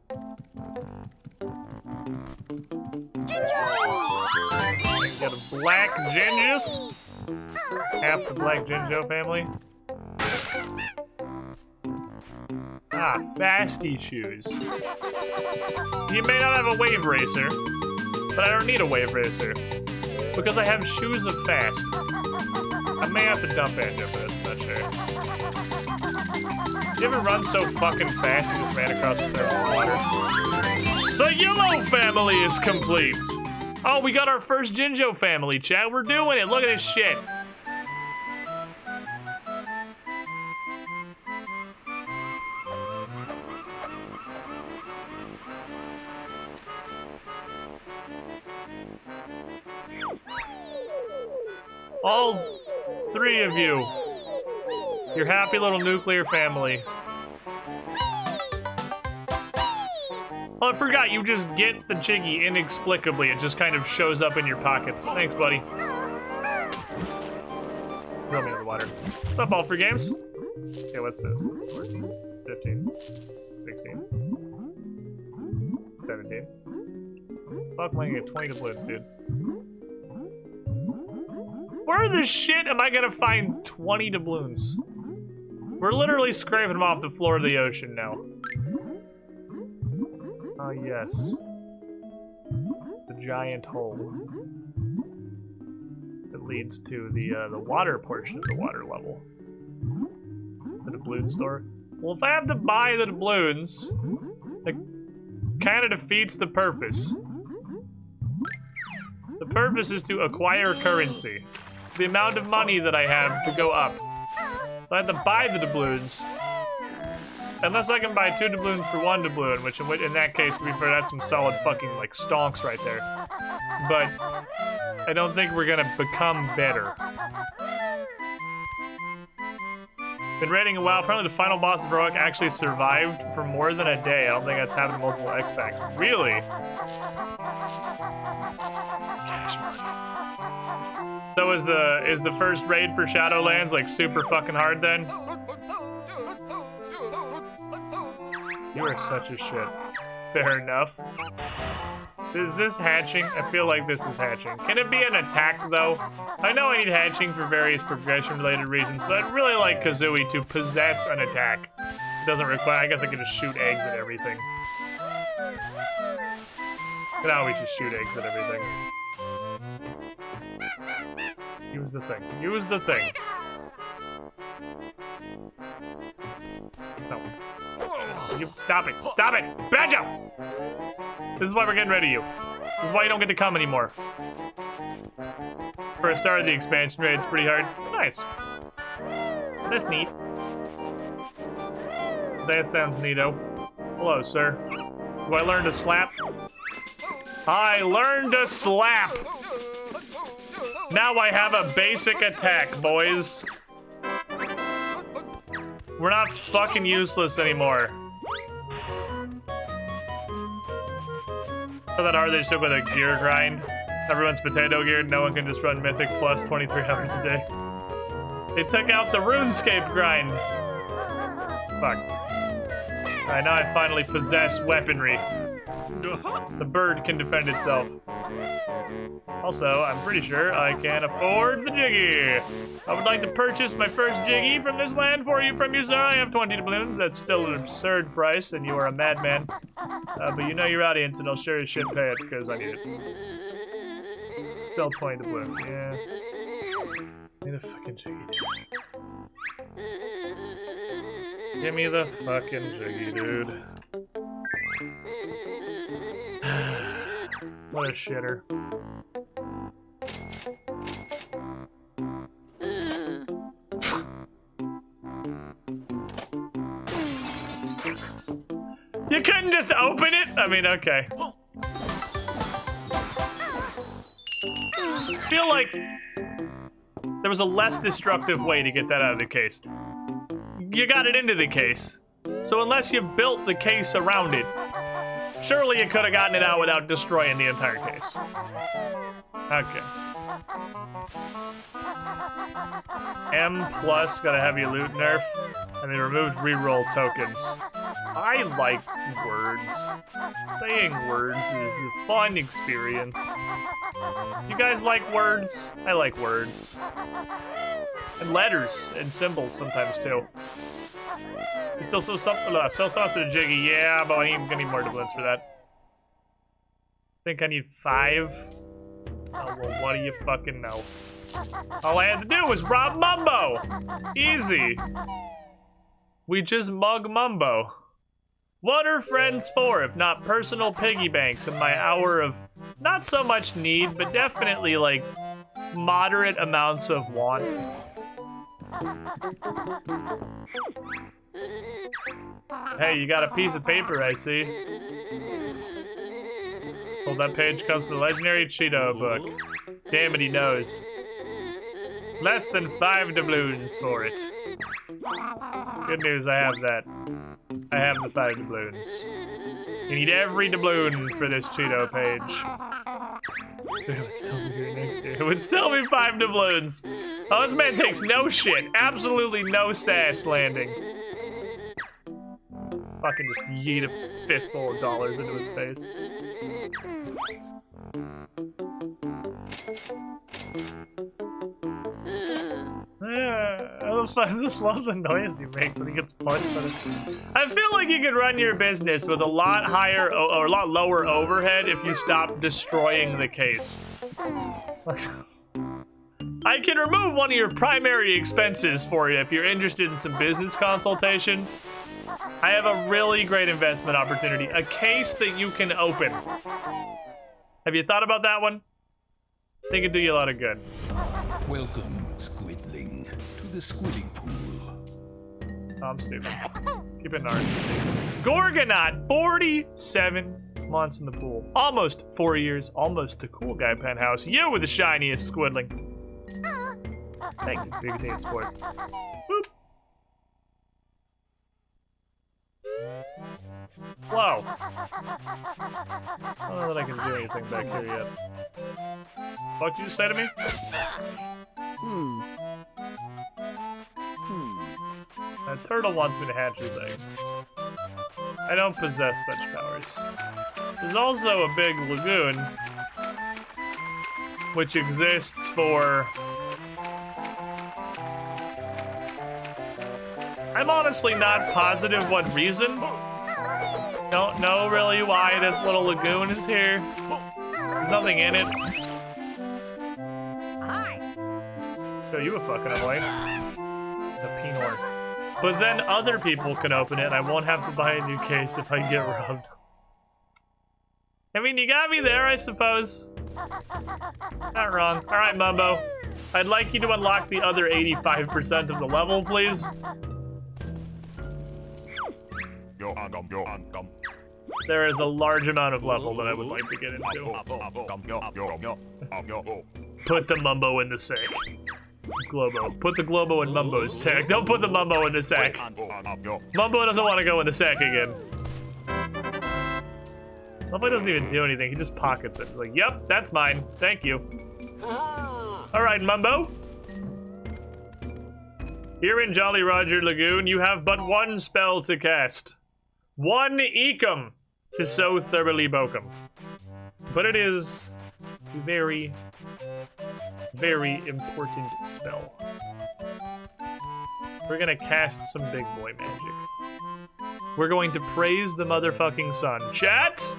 Got a black Gingis. Half the black Jinjo family. Ah, fasty shoes. You may not have a wave racer, but I don't need a wave racer. Because I have shoes of fast. I may have to dump Banjo for this, not sure. You ever run so fucking fast you just ran across the surface of water? The Yellow family is complete! Oh, we got our first Jinjo family, chat. We're doing it. Look at this shit. All 3 of you. Your happy little nuclear family. Oh, I forgot, you just get the Jiggy inexplicably. It just kind of shows up in your pockets. Thanks, buddy. Throw me in the water. What's up, all 3 games? Okay, what's this? 15. 16. 17. Fuck, I'm gonna get 20 doubloons, dude. Where the shit am I gonna find 20 doubloons? We're literally scraping them off the floor of the ocean now. Oh, yes. The giant hole. that leads to the water portion of the water level. The doubloon store. Well, if I have to buy the doubloons, it kind of defeats the purpose. The purpose is to acquire currency. The amount of money that I have to go up. So I have to buy the doubloons. Unless I can buy 2 doubloons for 1 doubloon, which in that case, to be fair, that's some solid fucking, like, stonks right there. But I don't think we're gonna become better. Been raiding a while. Apparently the final boss of Heroic actually survived for more than a day. I don't think that's happened in multiple X packs. Really? Cash money. So is the first raid for Shadowlands like super fucking hard then? You are such a shit. Fair enough. Is this hatching? I feel like this is hatching. Can it be an attack, though? I know I need hatching for various progression-related reasons, but I'd really like Kazooie to possess an attack. It doesn't require... I guess I can just shoot eggs at everything. You can always just shoot eggs at everything. Use the thing. Use the thing. No. You, stop it! Stop it! Banjo! This is why we're getting rid of you. This is why you don't get to come anymore. For a start of the expansion raid, it's pretty hard. Nice. That's neat. That sounds neato. Hello, sir. Do I learn to slap? I learned to slap! Now I have a basic attack, boys. We're not fucking useless anymore. For that hard, they still got a gear grind. Everyone's potato geared, no one can just run Mythic plus 23 hours a day. They took out the RuneScape grind. Fuck. Alright, now I finally possess weaponry. The bird can defend itself. Also, I'm pretty sure I can afford the Jiggy. I would like to purchase my first Jiggy from this land for you, from you, sir. I have 20 doubloons. That's still an absurd price, and you are a madman. But you know your audience, and I'll sure as shit pay it, because I need it. Still 20 doubloons, yeah. Give me the fucking Jiggy. Give me the fucking Jiggy, dude. What a shitter. You couldn't just open it? I mean, okay. I feel like there was a less destructive way to get that out of the case. You got it into the case. So unless you built the case around it, surely you could have gotten it out without destroying the entire case. Okay. M plus got a heavy loot nerf, and they removed reroll tokens. I like words. Saying words is a fun experience. You guys like words? I like words. And letters and symbols sometimes too. You still sell something to Jiggy, yeah, but I'm gonna need more doubloons for that. Think I need 5? Oh, well, what do you fucking know? All I had to do was rob Mumbo! Easy. We just mug Mumbo. What are friends for if not personal piggy banks in my hour of not so much need, but definitely like moderate amounts of want? Hey, you got a piece of paper, I see. Well, that page comes from the legendary Cheeto book. Damn it, he knows. Less than 5 doubloons for it. Good news, I have that. I have the 5 doubloons. You need every doubloon for this Cheeto page. It would still be here next year. It would still be 5 doubloons. Oh, this man takes no shit. Absolutely no sass landing. Fucking just yeet a fistful of dollars into his face. I just love the noise he makes when he gets punched. I feel like you could run your business with a lot higher or a lot lower overhead if you stop destroying the case. I can remove one of your primary expenses for you if you're interested in some business consultation. I have a really great investment opportunity. A case that you can open. Have you thought about that one? I think it'd do you a lot of good. Welcome, Squidling, to the Squidding Pool. Oh, I'm stupid. Keep it in ours. Gorgonaut, 47 months in the pool. Almost 4 years. Almost the cool guy penthouse. You were the shiniest Squidling. Thank you, big date sport. Boop. Whoa. I don't know that I can do anything back here yet. What did you say to me? That turtle wants me to hatch his egg. I don't possess such powers. There's also a big lagoon, which exists for... I'm honestly not positive what reason. Don't know really why this little lagoon is here. There's nothing in it. Show you a fucking away. The Pinor. But then other people can open it and I won't have to buy a new case if I get robbed. I mean, you got me there, I suppose. Not wrong. Alright, Mumbo. I'd like you to unlock the other 85% of the level, please. There is a large amount of level that I would like to get into. Put the Mumbo in the sack. Globo. Put the Globo in Mumbo's sack. Don't put the Mumbo in the sack. Mumbo doesn't want to go in the sack again. Mumbo doesn't even do anything. He just pockets it. He's like, yep, that's mine. Thank you. Alright, Mumbo. Here in Jolly Roger Lagoon, you have but one spell to cast. One Ecum to so thoroughly bokum. But it is a very, very important spell. We're gonna cast some big boy magic. We're going to praise the motherfucking sun. Chat!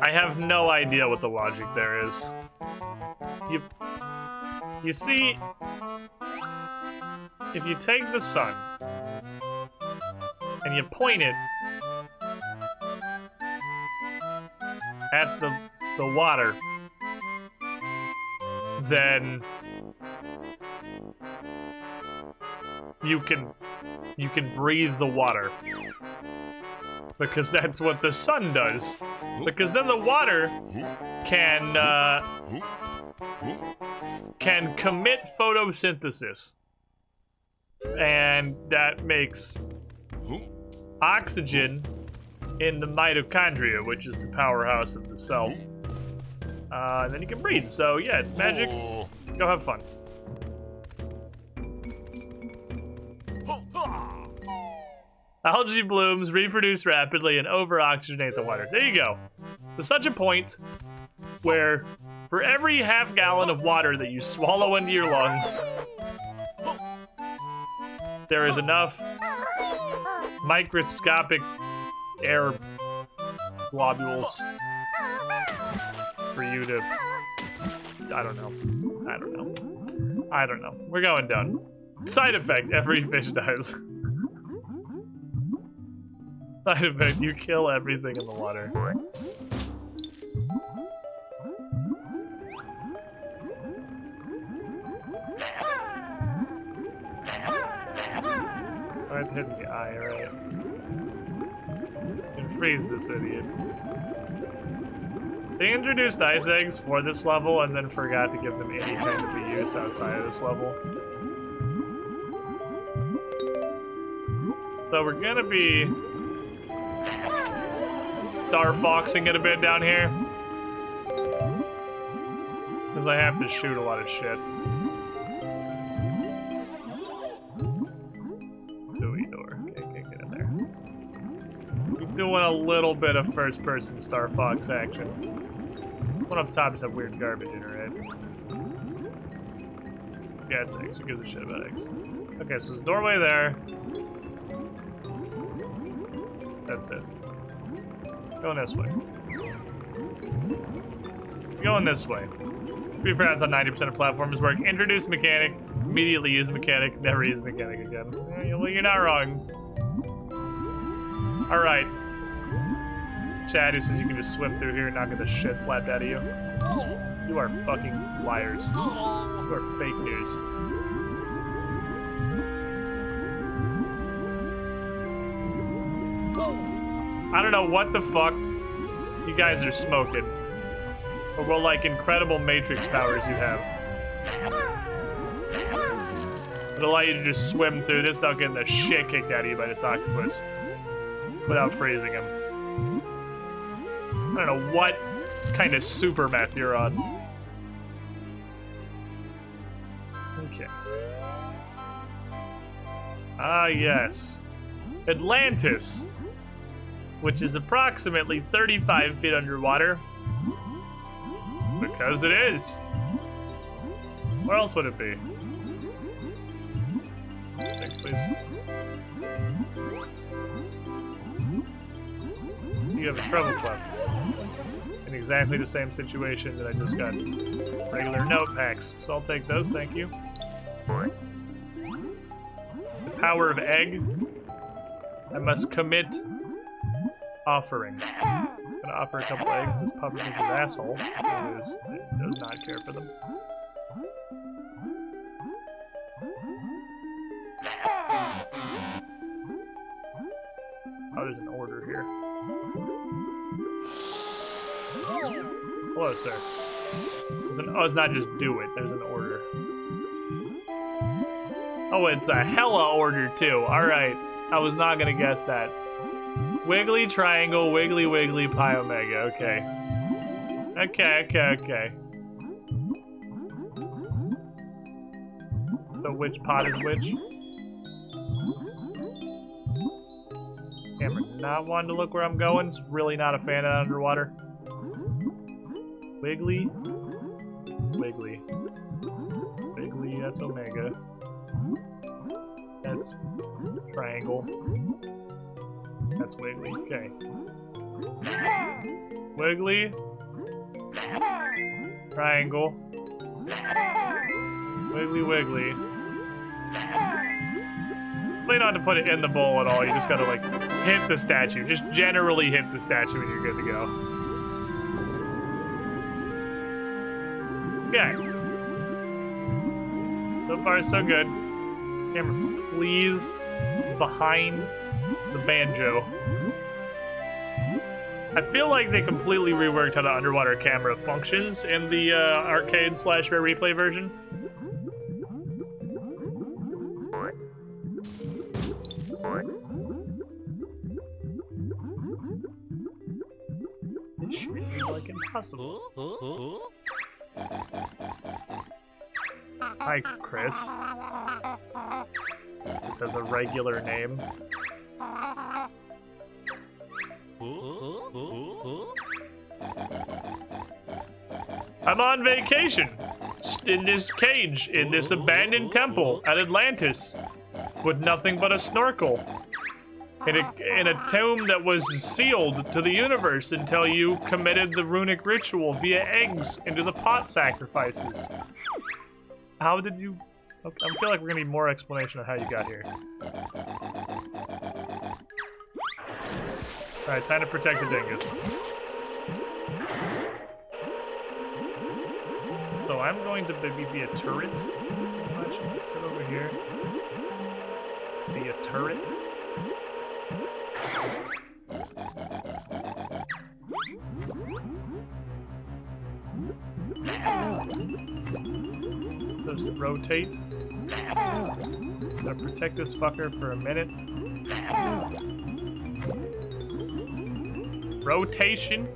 I have no idea what the logic there is. You see, if you take the sun and you point it at the water, then you can breathe the water. Because that's what the sun does. Because then the water can commit photosynthesis. And that makes oxygen in the mitochondria, which is the powerhouse of the cell. And then you can breathe. So yeah, it's magic. Go have fun. Algae blooms reproduce rapidly and over-oxygenate the water. There you go. There's such a point where for every half gallon of water that you swallow into your lungs, there is enough microscopic air globules for you to... I don't know. We're going down. Side effect, every fish dies. Side effect, you kill everything in the water. I've hit the eye, right? And freeze this idiot. They introduced ice eggs for this level and then forgot to give them any kind of a use outside of this level. So we're gonna be Star Foxing it a bit down here. Because I have to shoot a lot of shit. Dewey door. Okay, can't get in there. We're doing a little bit of first-person Star Fox action. One up top is that weird garbage in it, right? Yeah, it's eggs. Who gives a shit about eggs? Okay, so there's a doorway there. That's it. Going this way. Going this way. To be fair, that's how 90% of platforms work. Introduce mechanic, immediately use mechanic, never use mechanic again. Well, you're not wrong. Alright. Chad, who says you can just swim through here and not get the shit slapped out of you. You are fucking liars. You are fake news. I don't know what the fuck you guys are smoking. Or what, like, incredible matrix powers you have. It'll allow you to just swim through this without getting the shit kicked out of you by this octopus. Without freezing him. I don't know what kind of super meth you're on. Okay. Ah, yes. Atlantis. Which is approximately 35 feet underwater. Because it is. Where else would it be? Thanks, please. You have a treble clef. In exactly the same situation that I just got regular note packs. So I'll take those, thank you. The power of egg. I must commit offering. I'm gonna offer a couple eggs to this pufferfish asshole, who does not care for them. Oh, there's an order here. Hello, sir. Oh, it's not just do it, there's an order. Oh, it's a hella order, too. Alright, I was not gonna guess that. Wiggly triangle, wiggly wiggly, pi omega. Okay. Okay. So which pot is which? Camera not wanting to look where I'm going. It's really not a fan of underwater. Wiggly. Wiggly. Wiggly, that's omega. That's triangle. That's wiggly. Okay. Wiggly. Triangle. Wiggly wiggly. You don't have to put it in the bowl at all. You just gotta, like, hit the statue. Just generally hit the statue and you're good to go. Okay. So far, so good. Camera, please. Behind the banjo. I feel like they completely reworked how the underwater camera functions in the arcade/rare replay version. This shit is like impossible. Hi, Chris. This has a regular name. I'm on vacation in this cage in this abandoned temple at Atlantis with nothing but a snorkel in a tomb that was sealed to the universe until you committed the runic ritual via eggs into the pot sacrifices. How did you... Okay, I feel like we're gonna need more explanation on how you got here. Alright, time to protect the dingus. So I'm going to maybe be a turret. I should sit over here. Be a turret. to rotate. Gotta protect this fucker for a minute. Rotation.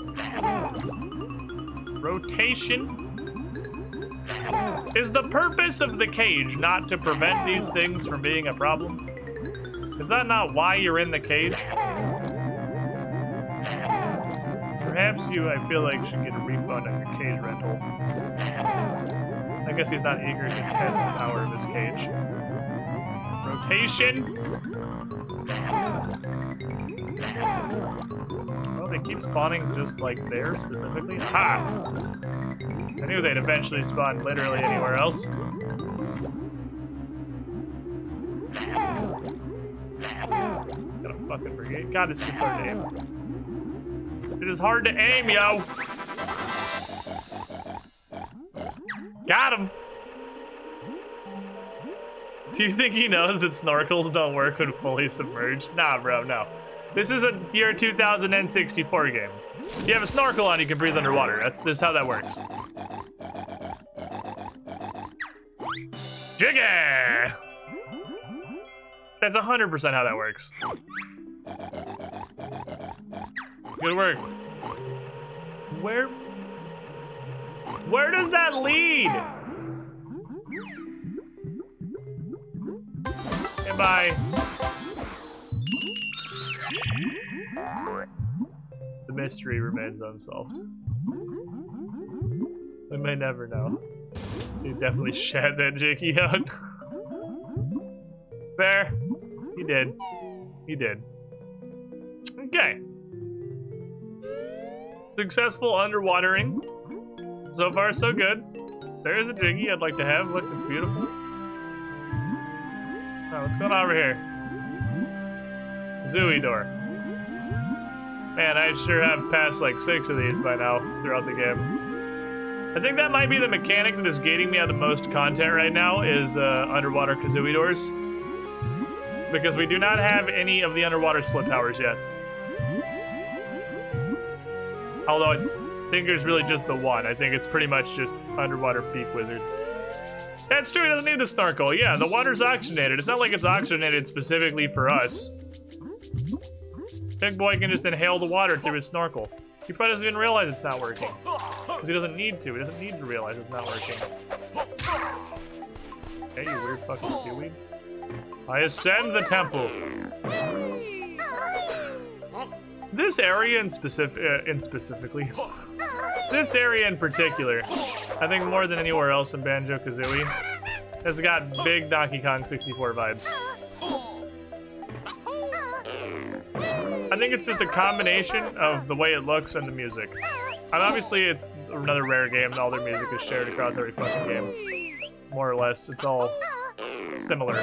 Rotation. Is the purpose of the cage not to prevent these things from being a problem? Is that not why you're in the cage? Perhaps you, I feel like, should get a refund on your cage rental. I guess he's not eager to test the power of his cage. Rotation. Well, they keep spawning just like there specifically. Ha! I knew they'd eventually spawn literally anywhere else. Gotta fucking forget. God, this shit's hard to aim. It is hard to aim, yo! Got him! Do you think he knows that snorkels don't work when fully submerged? Nah, bro, no. This is a year 2000 N64 game. If you have a snorkel on, you can breathe underwater. That's just how that works. Jiggy! That's 100% how that works. Good work. Where does that lead? Goodbye. The mystery remains unsolved. We may never know. He definitely shat that Jakey out. Fair. He did. He did. Okay. Successful underwatering. So far, so good. There's a Jiggy I'd like to have. Look, it's beautiful. Oh, what's going on over here? Zooey door. Man, I sure have passed like 6 of these by now throughout the game. I think that might be the mechanic that is gating me out the most content right now is underwater Kazooie doors. Because we do not have any of the underwater split towers yet. Although I think there's really just the one. I think it's pretty much just underwater peak wizard. That's true, it doesn't need the snorkel. Yeah, the water's oxygenated. It's not like it's oxygenated specifically for us. Big boy can just inhale the water through his snorkel. He probably doesn't even realize it's not working. Because he doesn't need to. He doesn't need to realize it's not working. Hey, you weird fucking seaweed. I ascend the temple. This area specifically, this area in particular, I think more than anywhere else in Banjo-Kazooie, has got big Donkey Kong 64 vibes. I think it's just a combination of the way it looks and the music. And obviously it's another rare game and all their music is shared across every fucking game. More or less, it's all similar.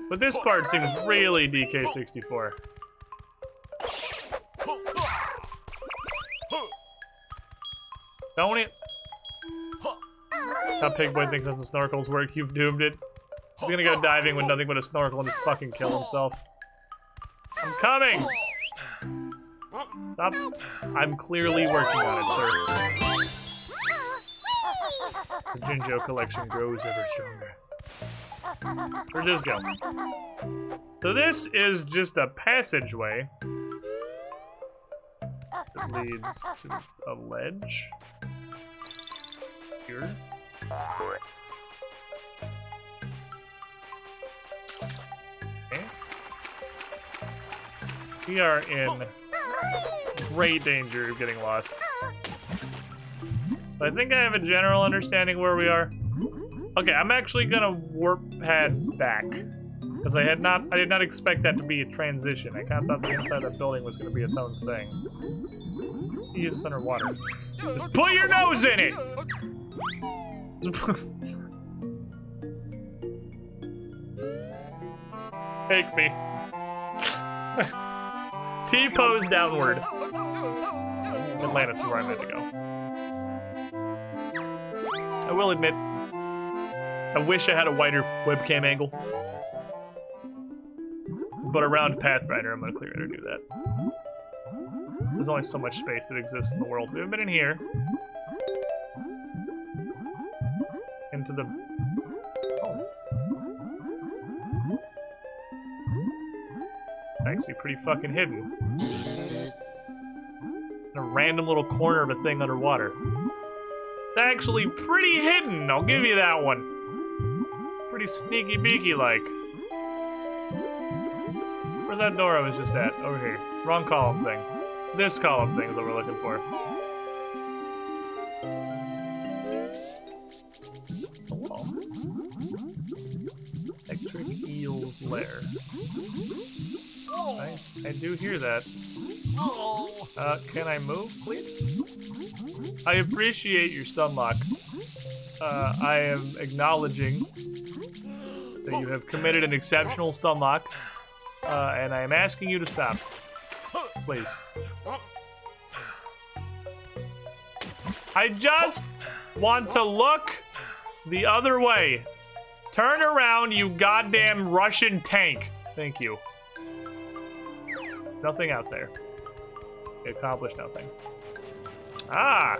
But this part seems really DK64. Don't it? How Pig Boy thinks that's the snorkel's work, you've doomed it. He's gonna go diving with nothing but a snorkel and just fucking kill himself. I'm coming! Stop. I'm clearly working on it, sir. The Jinjo collection grows ever stronger. Where'd this go? So this is just a passageway that leads to a ledge. Here. Okay. We are in great danger of getting lost. But I think I have a general understanding where we are. Okay, I'm actually gonna warp pad back. Because I did not expect that to be a transition. I kinda thought the inside of the building was gonna be its own thing. Use this underwater. Just put your nose in it! Take me. T-pose downward. Atlantis is where I meant to go. I will admit, I wish I had a wider webcam angle. But around Pathfinder, I'm gonna clear it or do that. There's only so much space that exists in the world. We haven't been in here. Into the actually pretty fucking hidden. In a random little corner of a thing underwater. It's actually pretty hidden, I'll give you that one. Pretty sneaky beaky like. Where's that door I was just at? Over here. Wrong column thing. This column thing is what we're looking for. Oh. Electric eel's lair. I do hear that. Can I move, please? I appreciate your stunlock. I am acknowledging that you have committed an exceptional stunlock, and I am asking you to stop. Please. I just want to look the other way. Turn around, you goddamn Russian tank. Thank you. Nothing out there. It accomplished nothing. Ah!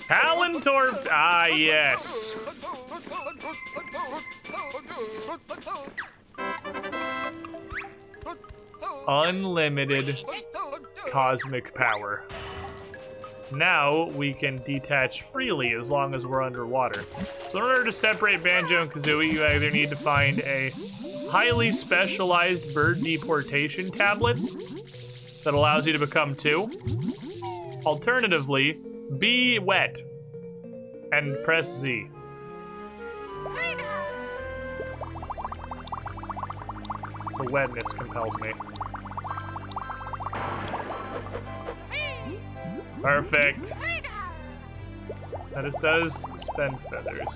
Hallentorp. Ah, yes. Unlimited cosmic power. Now we can detach freely as long as we're underwater. So in order to separate Banjo and Kazooie, you either need to find a highly specialized bird deportation tablet that allows you to become two. Alternatively, be wet and press Z. The wetness compels me. Perfect. That just does spend feathers.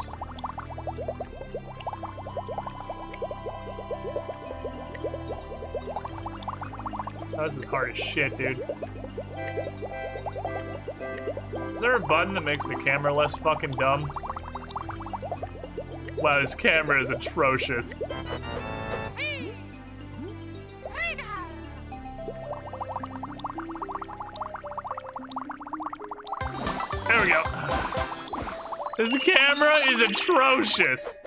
Oh, this is hard as shit, dude. Is there a button that makes the camera less fucking dumb? Wow, this camera is atrocious. There we go. This camera is atrocious.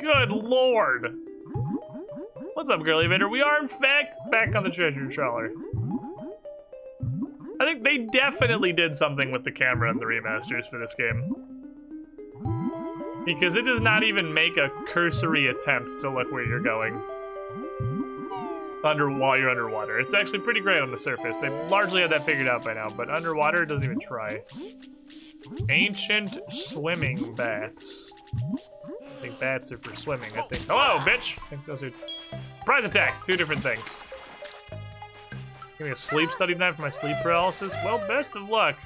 Good lord. What's up, Girly Vader? We are, in fact, back on the treasure trawler. I think they definitely did something with the camera in the remasters for this game. Because it does not even make a cursory attempt to look where you're going while you're underwater. It's actually pretty great on the surface. They largely had that figured out by now, but underwater, it doesn't even try. Ancient swimming baths. I think bats are for swimming, I think. Hello, bitch! I think those are... Surprise attack! Two different things. Give me a sleep study tonight for my sleep paralysis? Well, best of luck.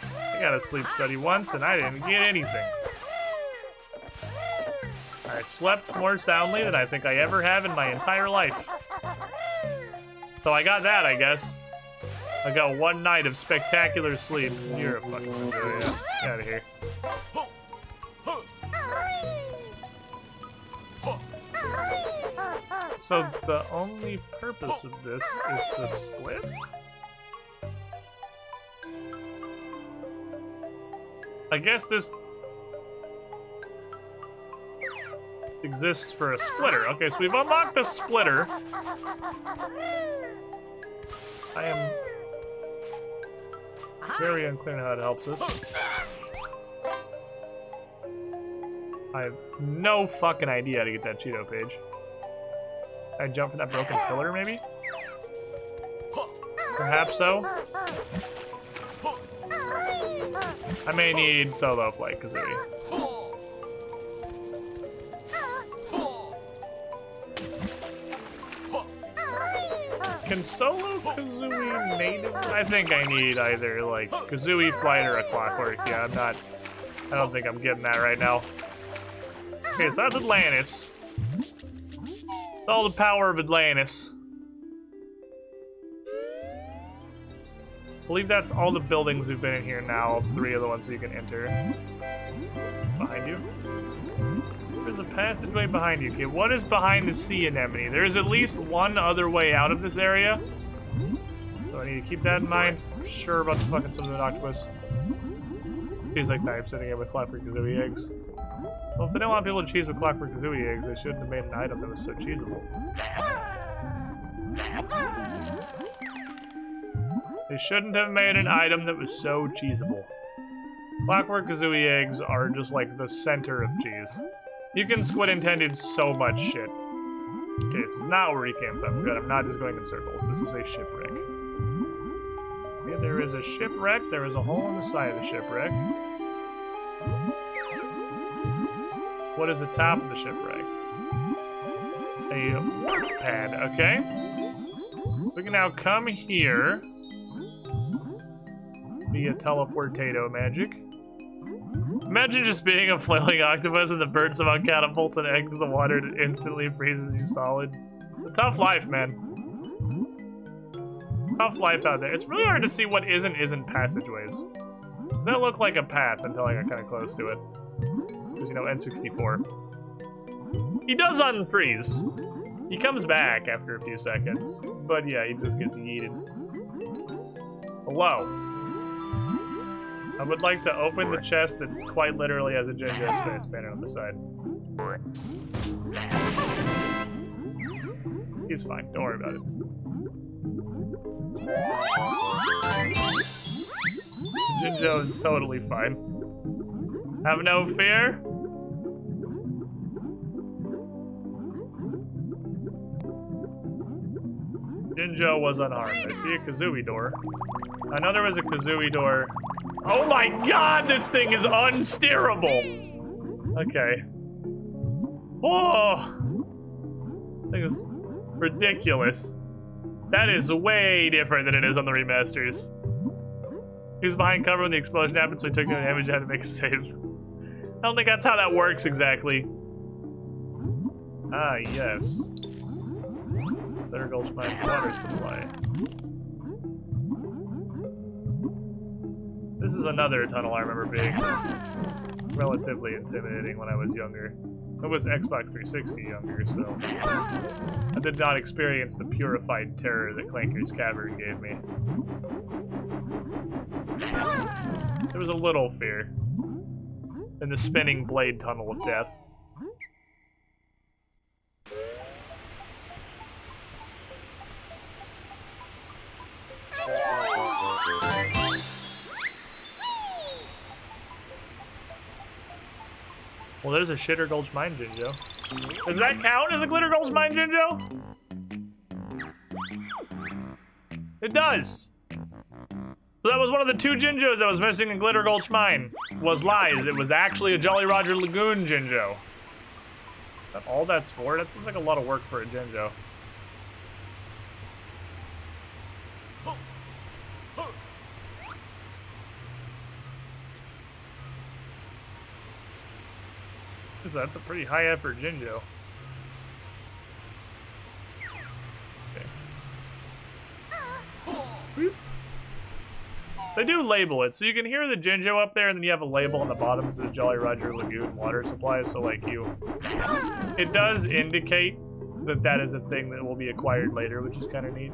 I got a sleep study once, and I didn't get anything. I slept more soundly than I think I ever have in my entire life. So I got that, I guess. I got one night of spectacular sleep. You're a fucking Banjo, yeah. Get out of here. So the only purpose of this is to split? I guess this exists for a splitter. Okay, so we've unlocked the splitter. I am very unclear on how it helps us. I have no fucking idea how to get that Cheeto page. I jump for that broken pillar, maybe? Perhaps so. I may need solo flight Kazooie. Can solo Kazooie native? I think I need either like Kazooie flight or a clockwork. Yeah, I don't think I'm getting that right now. Okay, so that's Atlantis. All the power of Atlantis. I believe that's all the buildings we've been in here now. 3 of the ones you can enter. Behind you. There's a passageway behind you. Okay, what is behind the sea anemone? There is at least one other way out of this area. So I need to keep that in mind. I'm sure about the fucking Swimming Octopus. He's like, I'm sitting here with Clapper Kazooie eggs. Well, if they didn't want people to cheese with Clockwork Kazooie eggs, they shouldn't have made an item that was so cheesable. They shouldn't have made an item that was so cheesable. Clockwork Kazooie eggs are just like the center of cheese. You can squid intended so much shit. Okay, this is not where he came from. Good, I'm not just going in circles. This is a shipwreck. Okay, there is a shipwreck. There is a hole in the side of the shipwreck. What is the top of the shipwreck? A warp pad, okay. We can now come here via teleportato magic. Imagine just being a flailing octopus and the bird somehow catapults an egg to the water and it instantly freezes you solid. It's a tough life, man. Tough life out there. It's really hard to see what isn't passageways. That looked like a path until I got kind of close to it. Because, you know, N64. He does unfreeze. He comes back after a few seconds. But yeah, he just gets yeeted. Hello. I would like to open the chest that quite literally has a Jinjo's face painted on the side. He's fine, don't worry about it. Jinjo is totally fine. Have no fear. Jinjo was unharmed. I see a Kazooie door. I know there was a Kazooie door. Oh my god, this thing is unsteerable! Okay. Oh! This thing is ridiculous. That is way different than it is on the remasters. He was behind cover when the explosion happened, so he took no damage and had to make a save. I don't think that's how that works exactly. Ah, yes. There goes my water supply. This is another tunnel I remember being relatively intimidating when I was younger. I was Xbox 360 younger, so I did not experience the purified terror that Clanker's Cavern gave me. There was a little fear in the spinning blade tunnel of death. Well, there's a Shitter Gulch Mine Jinjo. Does that count as a Glitter Gulch Mine Jinjo? It does! So that was one of the two Jinjos that was missing in Glitter Gulch Mine. Was lies. It was actually a Jolly Roger Lagoon Jinjo. Is that all that's for? That seems like a lot of work for a Jinjo. That's a pretty high effort Jinjo. Okay. Whoop. They do label it, so you can hear the Jinjo up there, and then you have a label on the bottom that says Jolly Roger Lagoon water supply. So, like, it does indicate that that is a thing that will be acquired later, which is kind of neat.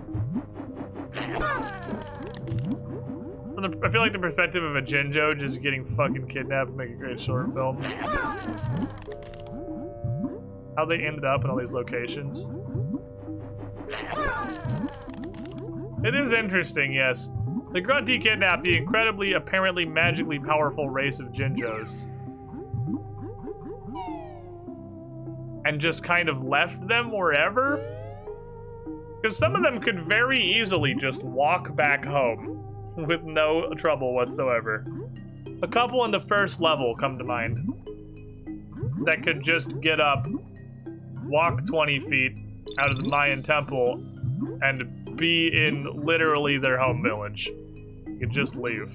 I feel like the perspective of a Jinjo just getting fucking kidnapped would make a great short film. How they ended up in all these locations. It is interesting, yes. The Grunty kidnapped the incredibly, apparently magically powerful race of Jinjos. And just kind of left them wherever? Because some of them could very easily just walk back home with no trouble whatsoever. A couple in the first level come to mind that could just get up, walk 20 feet out of the Mayan temple, and be in literally their home village. You could just leave.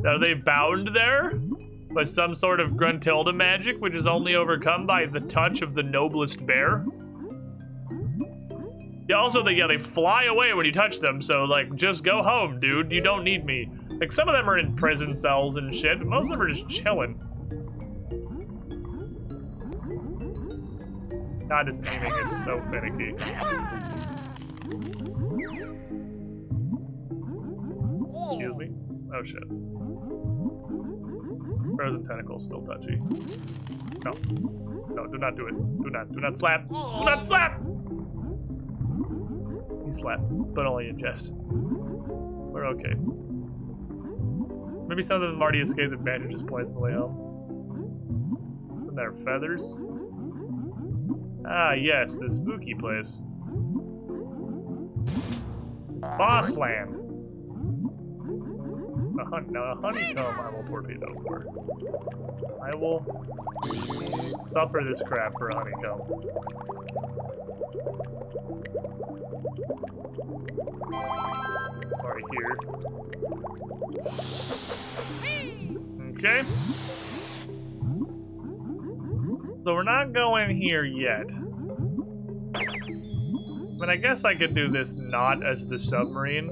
Are they bound there by some sort of Gruntilda magic, which is only overcome by the touch of the noblest bear? Yeah, also, they fly away when you touch them, so, like, just go home, dude. You don't need me. Like, some of them are in prison cells and shit, but most of them are just chilling. God, this aiming is so finicky. Excuse me? Oh, shit. Frozen tentacles still touchy. No. No, do not do it. Do not slap. Do not slap! He slapped, but only in jest. We're okay. Maybe some of them already escaped and Banjo just points on the way home. And their feathers. Ah, yes, the spooky place. Boss land. Now, a honeycomb I will torpedo for. I will suffer this crap for a honeycomb. Right here. Okay. So we're not going here yet. But I guess I could do this not as the submarine.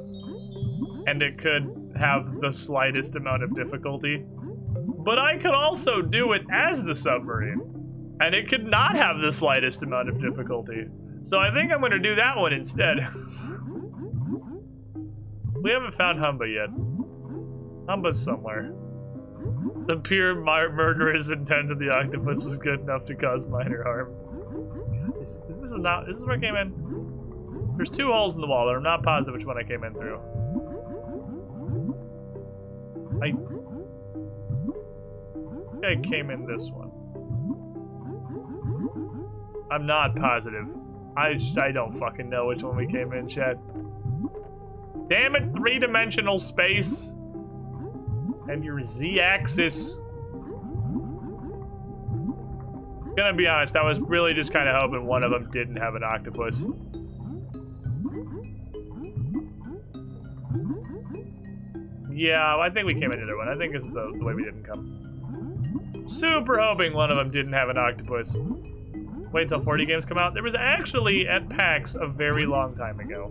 And it could have the slightest amount of difficulty. But I could also do it as the submarine. And it could not have the slightest amount of difficulty. So I think I'm going to do that one instead. We haven't found Humba yet. Humba's somewhere. The pure murderous intent of the octopus was good enough to cause minor harm. This is where I came in. There's 2 holes in the wall, and I'm not positive which one I came in through. I think I came in this one. I'm not positive. I don't fucking know which one we came in, chat. Damn it, 3-dimensional space. And your Z-axis. Gonna be honest, I was really just kind of hoping one of them didn't have an octopus. Yeah, I think we came in the other one. I think it's the way we didn't come. Super hoping one of them didn't have an octopus. Wait until 40 games come out. There was actually at PAX a very long time ago.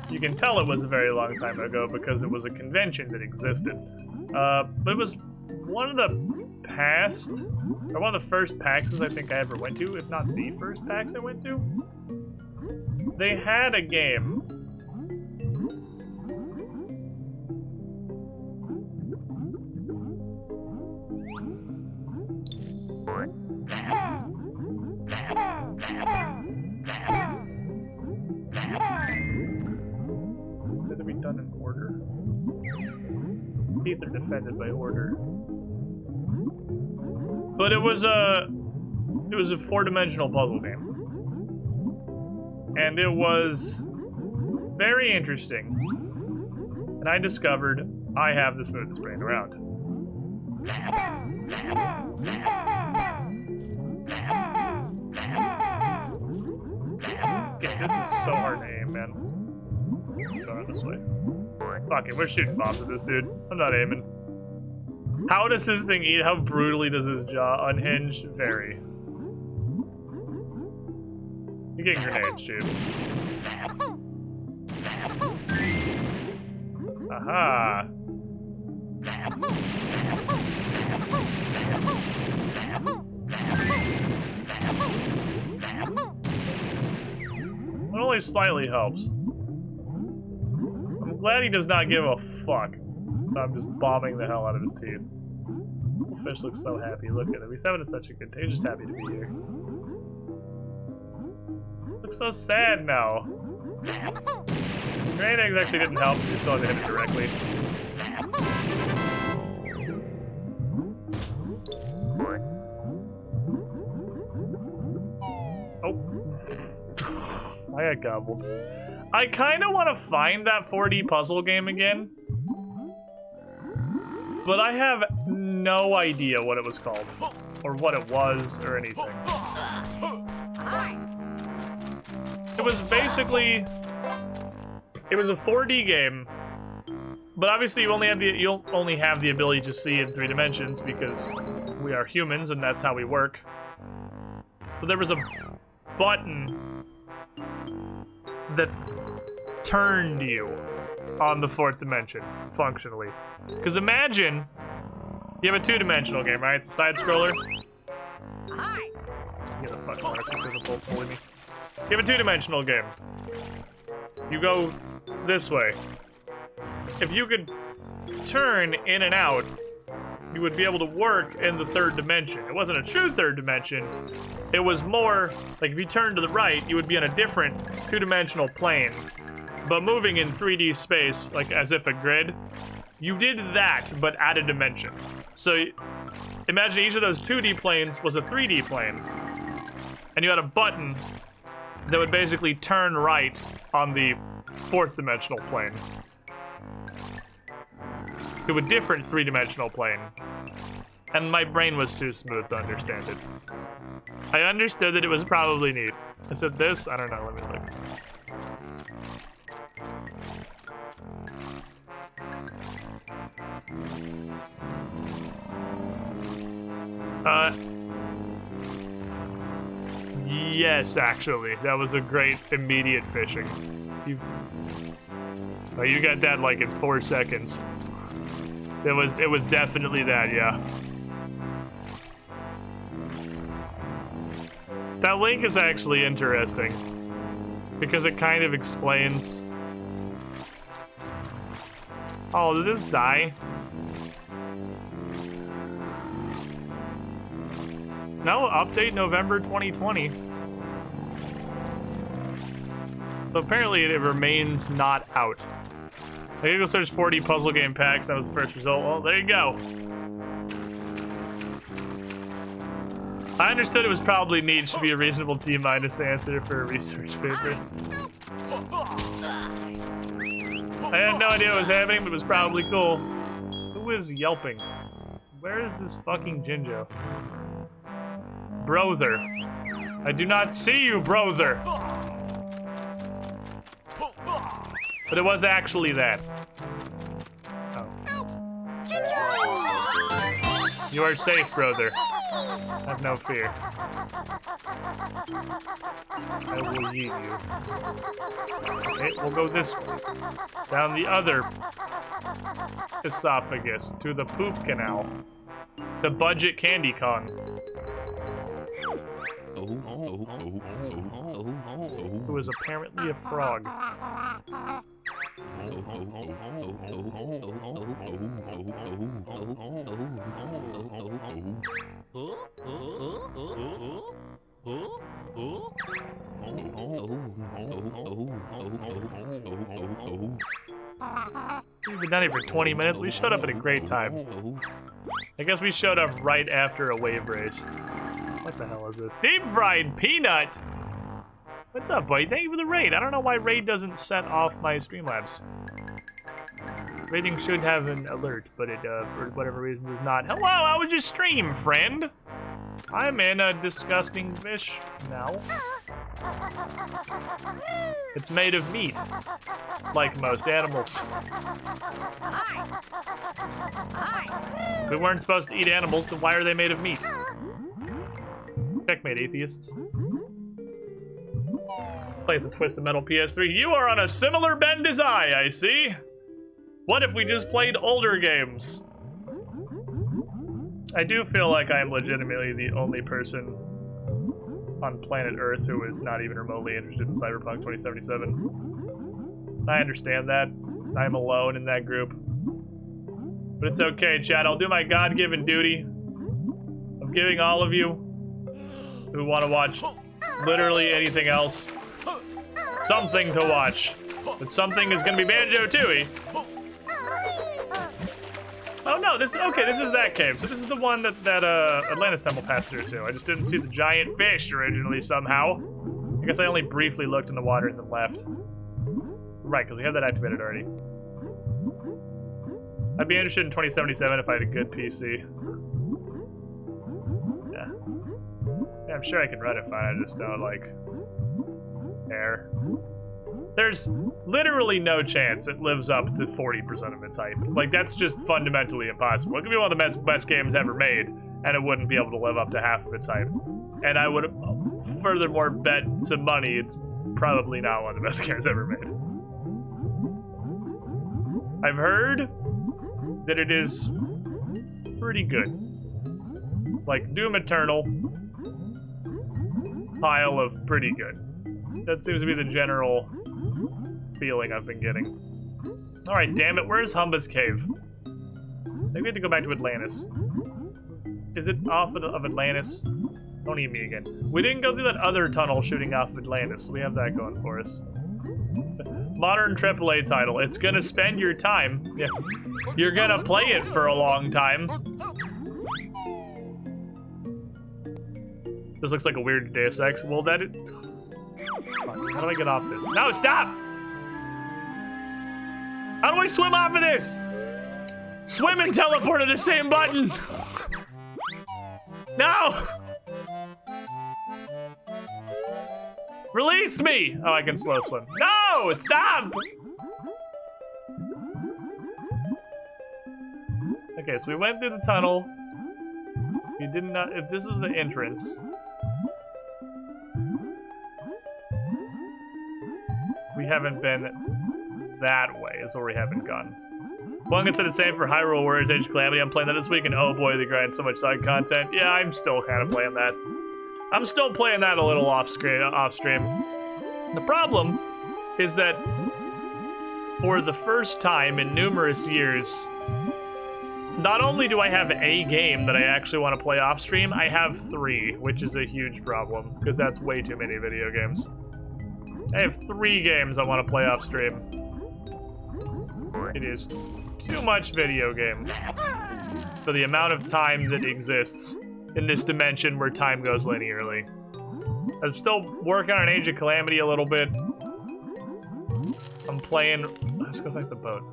You can tell it was a very long time ago because it was a convention that existed. But it was one of the past, or one of the first PAXs I think I ever went to, if not the first PAX I went to. They had a game. Could be done in order. Teeth are defended by order. But it was a 4-dimensional puzzle game. And it was very interesting. And I discovered I have the smoothest brain around. Okay, this is so hard to aim, man. Going this way. Fuck it, we're shooting bombs at this dude. I'm not aiming. How does this thing eat? How brutally does his jaw unhinge? Very. You're getting grenades, dude. Aha! It only slightly helps. I'm glad he does not give a fuck. I'm just bombing the hell out of his teeth. The fish looks so happy. Look at him. He's having such a good day. He's just happy to be here. Looks so sad now. Grenade eggs actually didn't help. You still had to hit it directly. Oh. I got gobbled. I kind of want to find that 4D puzzle game again. But I have no idea what it was called. Or what it was, or anything. It was basically... It was a 4D game. But obviously you'll only have the ability to see in 3 dimensions because we are humans and that's how we work. So there was a button that turned you on the 4th dimension, functionally. Because imagine you have a 2-dimensional game, right? It's a side-scroller. Get the fuck out of here, bully me. You have a 2-dimensional game. You go this way. If you could turn in and out, you would be able to work in the third dimension. It wasn't a true third dimension. It was more like if you turned to the right, you would be on a different two-dimensional plane. But moving in 3D space, like as if a grid, you did that, but add a dimension. So imagine each of those 2D planes was a 3D plane. And you had a button that would basically turn right on the fourth dimensional plane to a different three-dimensional plane. And my brain was too smooth to understand it. I understood that it was probably neat. I said this? I don't know, let me look. Yes, actually. That was a great immediate fishing. You got that like in 4 seconds. It was definitely that, yeah. That link is actually interesting because it kind of explains. Oh, did this die? No, update November 2020. So apparently it remains not out. I gotta go search 40 puzzle game packs. That was the first result. Well, there you go. I understood it was probably neat. Should be a reasonable D- answer for a research paper. I had no idea what was happening, but it was probably cool. Who is yelping? Where is this fucking Jinjo? Brother. I do not see you, brother. But it was actually that. Oh. You are safe, brother. Have no fear. I will eat you. Okay, we'll go this way. Down the other esophagus to the poop canal. The budget candy con. Who is apparently a frog. We've been down here for 20 minutes. We showed up at a great time. I guess we showed up right after a wave race. What the hell is this? Deep fried peanut! What's up, buddy? Thank you for the raid. I don't know why raid doesn't set off my Streamlabs. Raiding should have an alert, but it, for whatever reason, does not. Hello, how was your stream, friend? I'm in a disgusting fish now. It's made of meat, like most animals. If we weren't supposed to eat animals, then why are they made of meat? Checkmate, atheists. Plays a Twisted Metal PS3. You are on a similar bend as I see. What if we just played older games? I do feel like I am legitimately the only person on planet Earth who is not even remotely interested in Cyberpunk 2077. I understand that. I'm alone in that group. But it's okay, chat. I'll do my God-given duty of giving all of you who want to watch literally anything else something to watch. But something is going to be Banjo-Tooie. Oh no, this is that cave. So this is the one that Atlantis Temple passed through too. I just didn't see the giant fish originally somehow. I guess I only briefly looked in the water and then left. Right, because we have that activated already. I'd be interested in 2077 if I had a good PC. Yeah. Yeah, I'm sure I can run it fine, I just don't, like, care. There's literally no chance it lives up to 40% of its hype. Like, that's just fundamentally impossible. It could be one of the best games ever made, and it wouldn't be able to live up to half of its hype. And I would furthermore bet some money it's probably not one of the best games ever made. I've heard that it is pretty good. Like, Doom Eternal, pile of pretty good. That seems to be the general feeling I've been getting. Alright, damn it, where's Humba's cave? think we have to go back to Atlantis. Is it off of Atlantis? Don't eat me again. We didn't go through that other tunnel shooting off of Atlantis, so we have that going for us. Modern AAA title. It's gonna spend your time. Yeah. You're gonna play it for a long time. This looks like a weird Deus Ex. Well, that it. How do I get off this? No, stop! How do I swim off of this? Swim and teleport to the same button. No! Release me! Oh, I can slow swim. No! Stop! Okay, so we went through the tunnel. We did not. If this was the entrance. We haven't been that way, is where we haven't gone. One can say the same for Hyrule Warriors Age of Calamity. I'm playing that this week, and oh boy, they grind so much side content. Yeah, I'm still kind of playing that. I'm still playing that a little off stream. The problem is that for the first time in numerous years, not only do I have a game that I actually want to play off stream, I have 3, which is a huge problem, because that's way too many video games. I have 3 games I want to play off stream. It is too much video game for the amount of time that exists in this dimension where time goes linearly. I'm still working on Age of Calamity a little bit. I'm playing... Let's go back to the boat.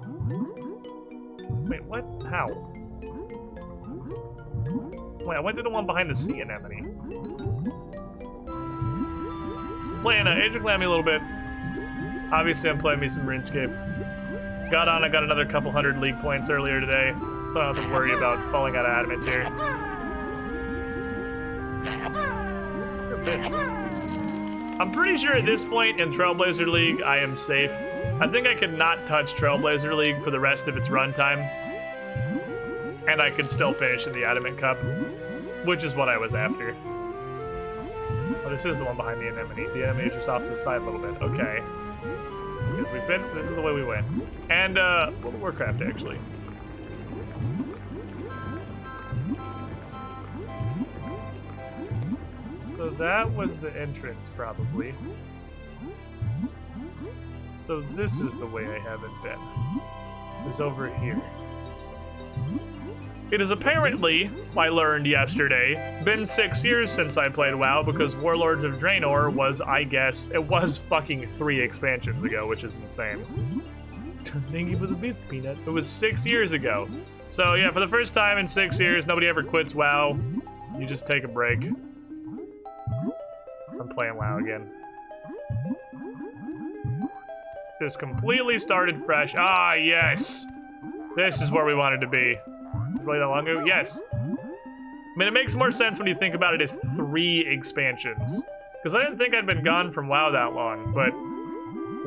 Wait, what? How? Wait, I went to the one behind the sea anemone. Playing Age of Calamity a little bit. Obviously, I'm playing me some RuneScape. Got on, I got another couple hundred league points earlier today, so I don't have to worry about falling out of adamant here. I'm pretty sure at this point in Trailblazer League, I am safe. I think I could not touch Trailblazer League for the rest of its runtime. And I could still finish in the Adamant Cup, which is what I was after. Oh, this is the one behind the anemone. The anemone is just off to the side a little bit. Okay. Because we've been, this is the way we went. And, World of Warcraft, actually. So that was the entrance, probably. So this is the way I haven't been. It's over here. It is apparently, I learned yesterday, been 6 years since I played WoW because Warlords of Draenor was, I guess, it was fucking 3 expansions ago, which is insane. Thank you for the beef, Peanut. It was 6 years ago. So yeah, for the first time in 6 years, nobody ever quits WoW. You just take a break. I'm playing WoW again. Just completely started fresh. Ah, yes! This is where we wanted to be. Really that long ago? Yes. I mean, it makes more sense when you think about it as 3 expansions. Because I didn't think I'd been gone from WoW that long, but...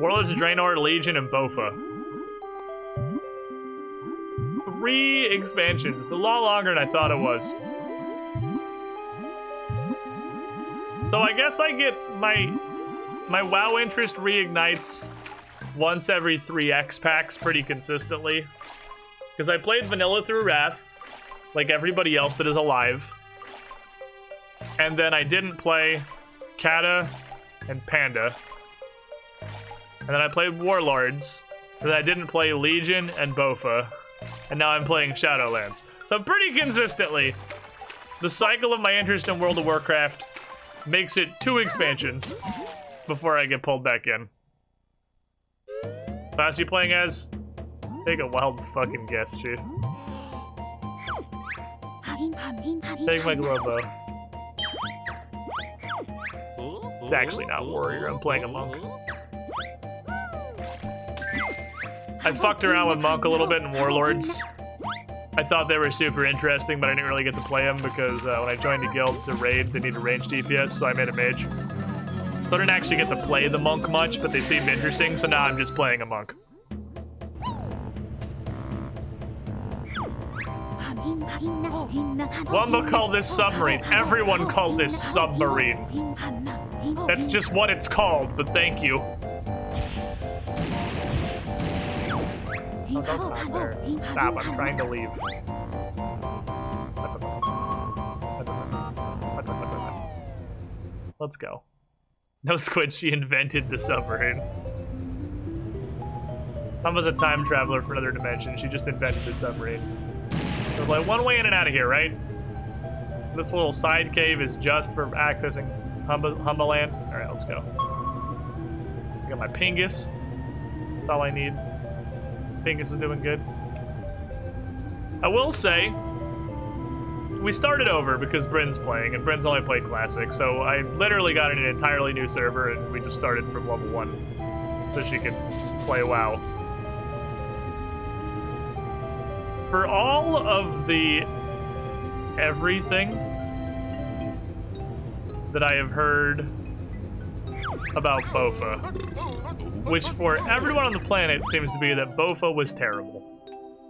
Warlords of Draenor, Legion, and Bofa. 3 expansions. It's a lot longer than I thought it was. So I guess I get my WoW interest reignites once every 3 X packs pretty consistently. Because I played Vanilla through Wrath, like everybody else that is alive. And then I didn't play Kata and Panda. And then I played Warlords. And then I didn't play Legion and Bofa. And now I'm playing Shadowlands. So pretty consistently, the cycle of my interest in World of Warcraft makes it 2 expansions before I get pulled back in. Class you playing as? Take a wild fucking guess, dude. Take my glow bow. It's actually not warrior, I'm playing a monk. I fucked around with monk a little bit in Warlords. I thought they were super interesting, but I didn't really get to play them because when I joined the guild to raid, they need a range DPS, so I made a mage. So I didn't actually get to play the monk much, but they seemed interesting, so now I'm just playing a monk. Wumba called this submarine. Everyone called this submarine. That's just what it's called, but thank you. Oh, don't stop there. Stop, I'm trying to leave. Let's go. No squid, she invented the submarine. Humba's a time traveler from another dimension. She just invented the submarine. There's like one way in and out of here, right? This little side cave is just for accessing Humba land. All right, let's go. I got my Pingus. That's all I need. Pingus is doing good. I will say, we started over because Bryn's playing, and Bryn's only played Classic, so I literally got in an entirely new server, and we just started from level 1 so she could play WoW. For all of the everything that I have heard about Bofa, which for everyone on the planet seems to be that Bofa was terrible,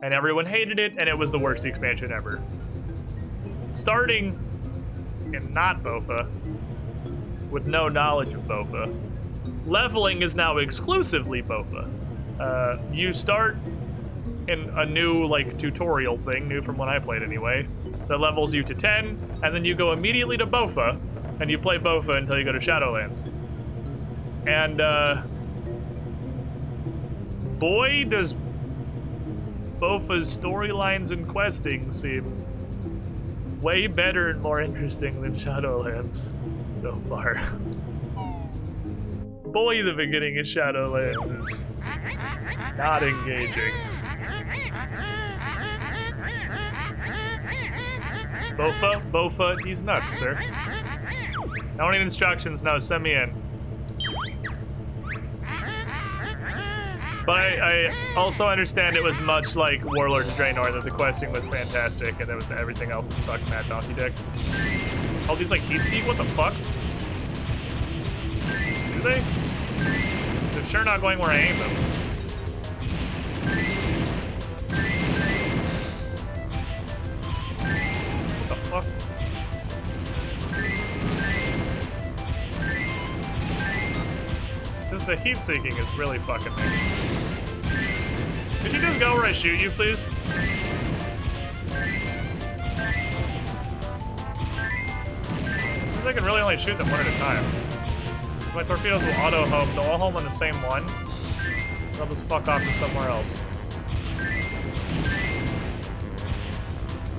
and everyone hated it, and it was the worst expansion ever. Starting in not Bofa, with no knowledge of Bofa, leveling is now exclusively Bofa. You start in a new, like, tutorial thing, new from when I played anyway, that levels you to 10, and then you go immediately to Bofa, and you play Bofa until you go to Shadowlands. And, boy, does Bofa's storylines and questing seem way better and more interesting than Shadowlands so far. Boy, the beginning of Shadowlands is not engaging. Bofa, he's nuts, sir. I don't need instructions, no, send me in. But I also understand it was much like Warlords of Draenor, that the questing was fantastic, and there was everything else that sucked Mad Donkey Dick. All these, like, heat seek? What the fuck? Do they? They're sure not going where I aimed them. What the fuck? The heat seeking is really fucking me. Could you just go where I shoot you, please? I can really only shoot them one at a time. My torpedoes will auto home. They'll all home on the same one. They'll just fuck off to somewhere else.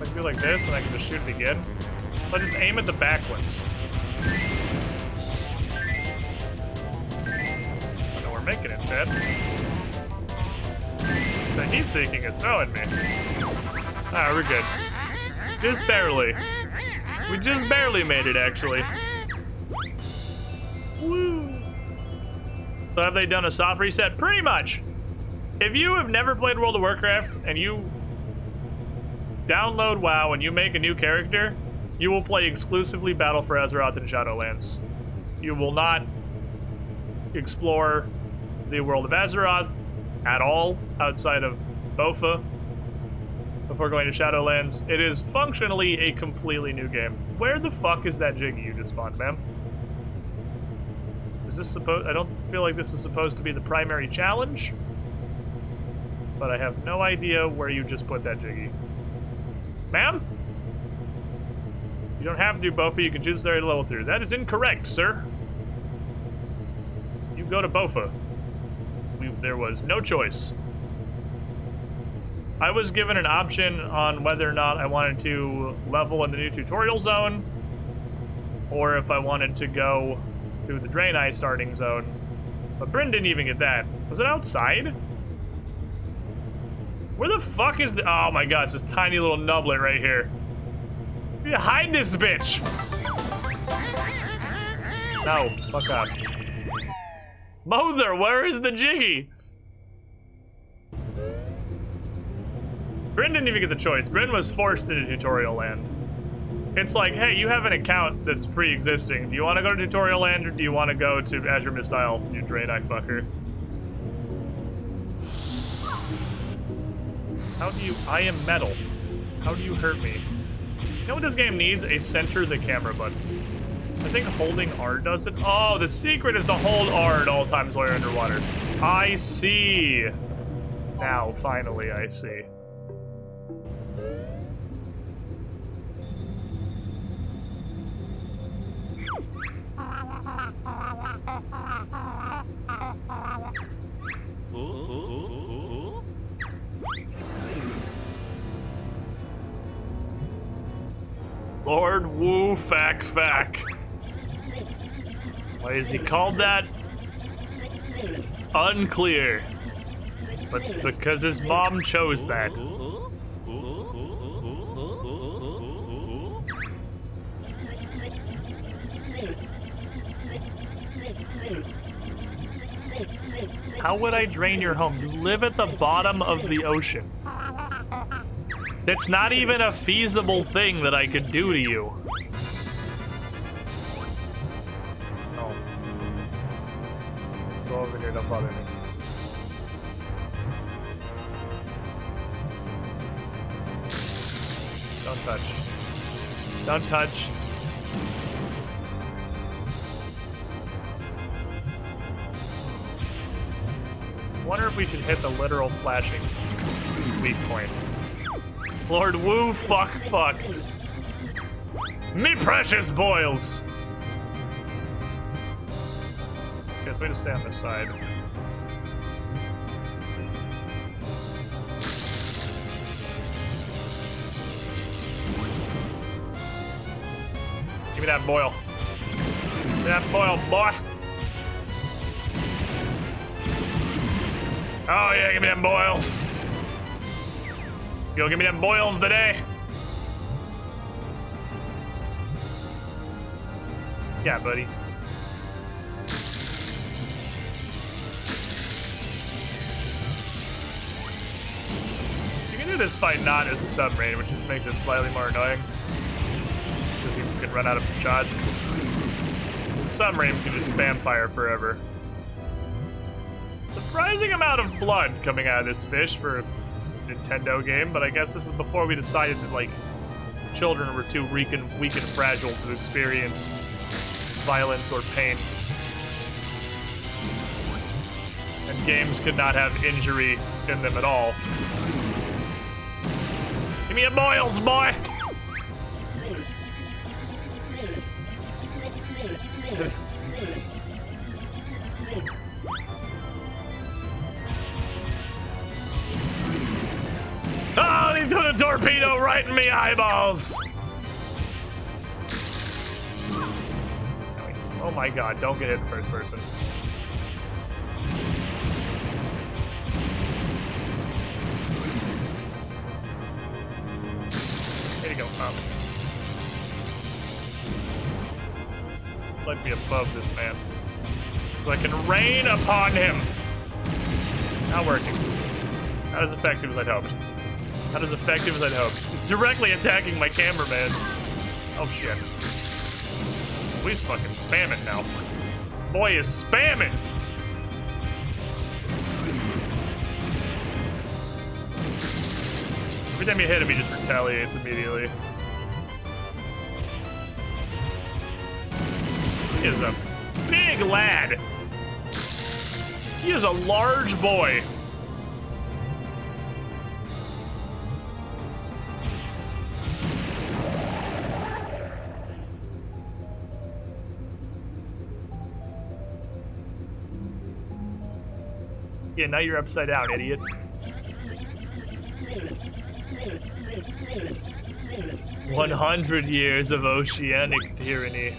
I can do like this, and I can just shoot it again. I'll just aim at the back ones. Making it, Chad. The heat seeking is throwing me. Ah, we're good. Just barely. We just barely made it, actually. Woo. So have they done a soft reset? Pretty much. If you have never played World of Warcraft and you download WoW and you make a new character, you will play exclusively Battle for Azeroth and Shadowlands. You will not explore the world of Azeroth at all outside of Bofa before going to Shadowlands. It is functionally a completely new game. Where the fuck is that Jiggy you just spawned, ma'am? Is this supposed? I don't feel like this is supposed to be the primary challenge, but I have no idea where you just put that Jiggy. Ma'am? You don't have to do Bofa, you can choose there to level through. That is incorrect, sir. You go to Bofa. There was no choice. I was given an option on whether or not I wanted to level in the new tutorial zone, or if I wanted to go to the Draenei starting zone. But Bryn didn't even get that. Was it outside? Where the fuck is the... Oh my god, it's this tiny little nublet right here. You hide this bitch! No, fuck off. Mother, where is the Jiggy? Bryn didn't even get the choice. Bryn was forced into tutorial land. It's like, hey, you have an account that's pre-existing. Do you want to go to tutorial land, or do you want to go to Azure Mistile, you Draenei fucker? How do you... I am metal. How do you hurt me? You know what this game needs? A center the camera button. I think holding R does it. Oh, the secret is to hold R at all times while you're underwater. I see. Now, finally, I see. Lord Woo Fack Fack. Why is he called that? Unclear. But because his mom chose that. How would I drain your home? You live at the bottom of the ocean. It's not even a feasible thing that I could do to you. No. Go over here, don't bother me. Don't touch. Don't touch. I wonder if we should hit the literal flashing weak point. Lord Woo fuck fuck. Me precious boils! Okay, so we just stay on this side. Give me that boil. Give me that boil, boy! Oh yeah, give me them boils. Yo, give me them boils today. Yeah, buddy. You can do this fight not as a submarine, which just makes it slightly more annoying. Because you can run out of shots. The submarine can just spam fire forever. Surprising amount of blood coming out of this fish for a Nintendo game, but I guess this is before we decided that, like, children were too weak and fragile to experience violence or pain. And games could not have injury in them at all. Give me a boils, boy! Oh, he threw the torpedo right in me eyeballs! Oh my god, don't get hit in first person. Here you go, up. Let me above this man. So I can rain upon him! Not working. Not as effective as I'd hoped. Not as effective as I'd hoped. It's directly attacking my cameraman. Oh shit. He's fucking spamming now. Boy is spamming! Every time you hit him, he just retaliates immediately. He is a big lad. He is a large boy. Yeah, now you're upside down, idiot. "100 years of oceanic tyranny."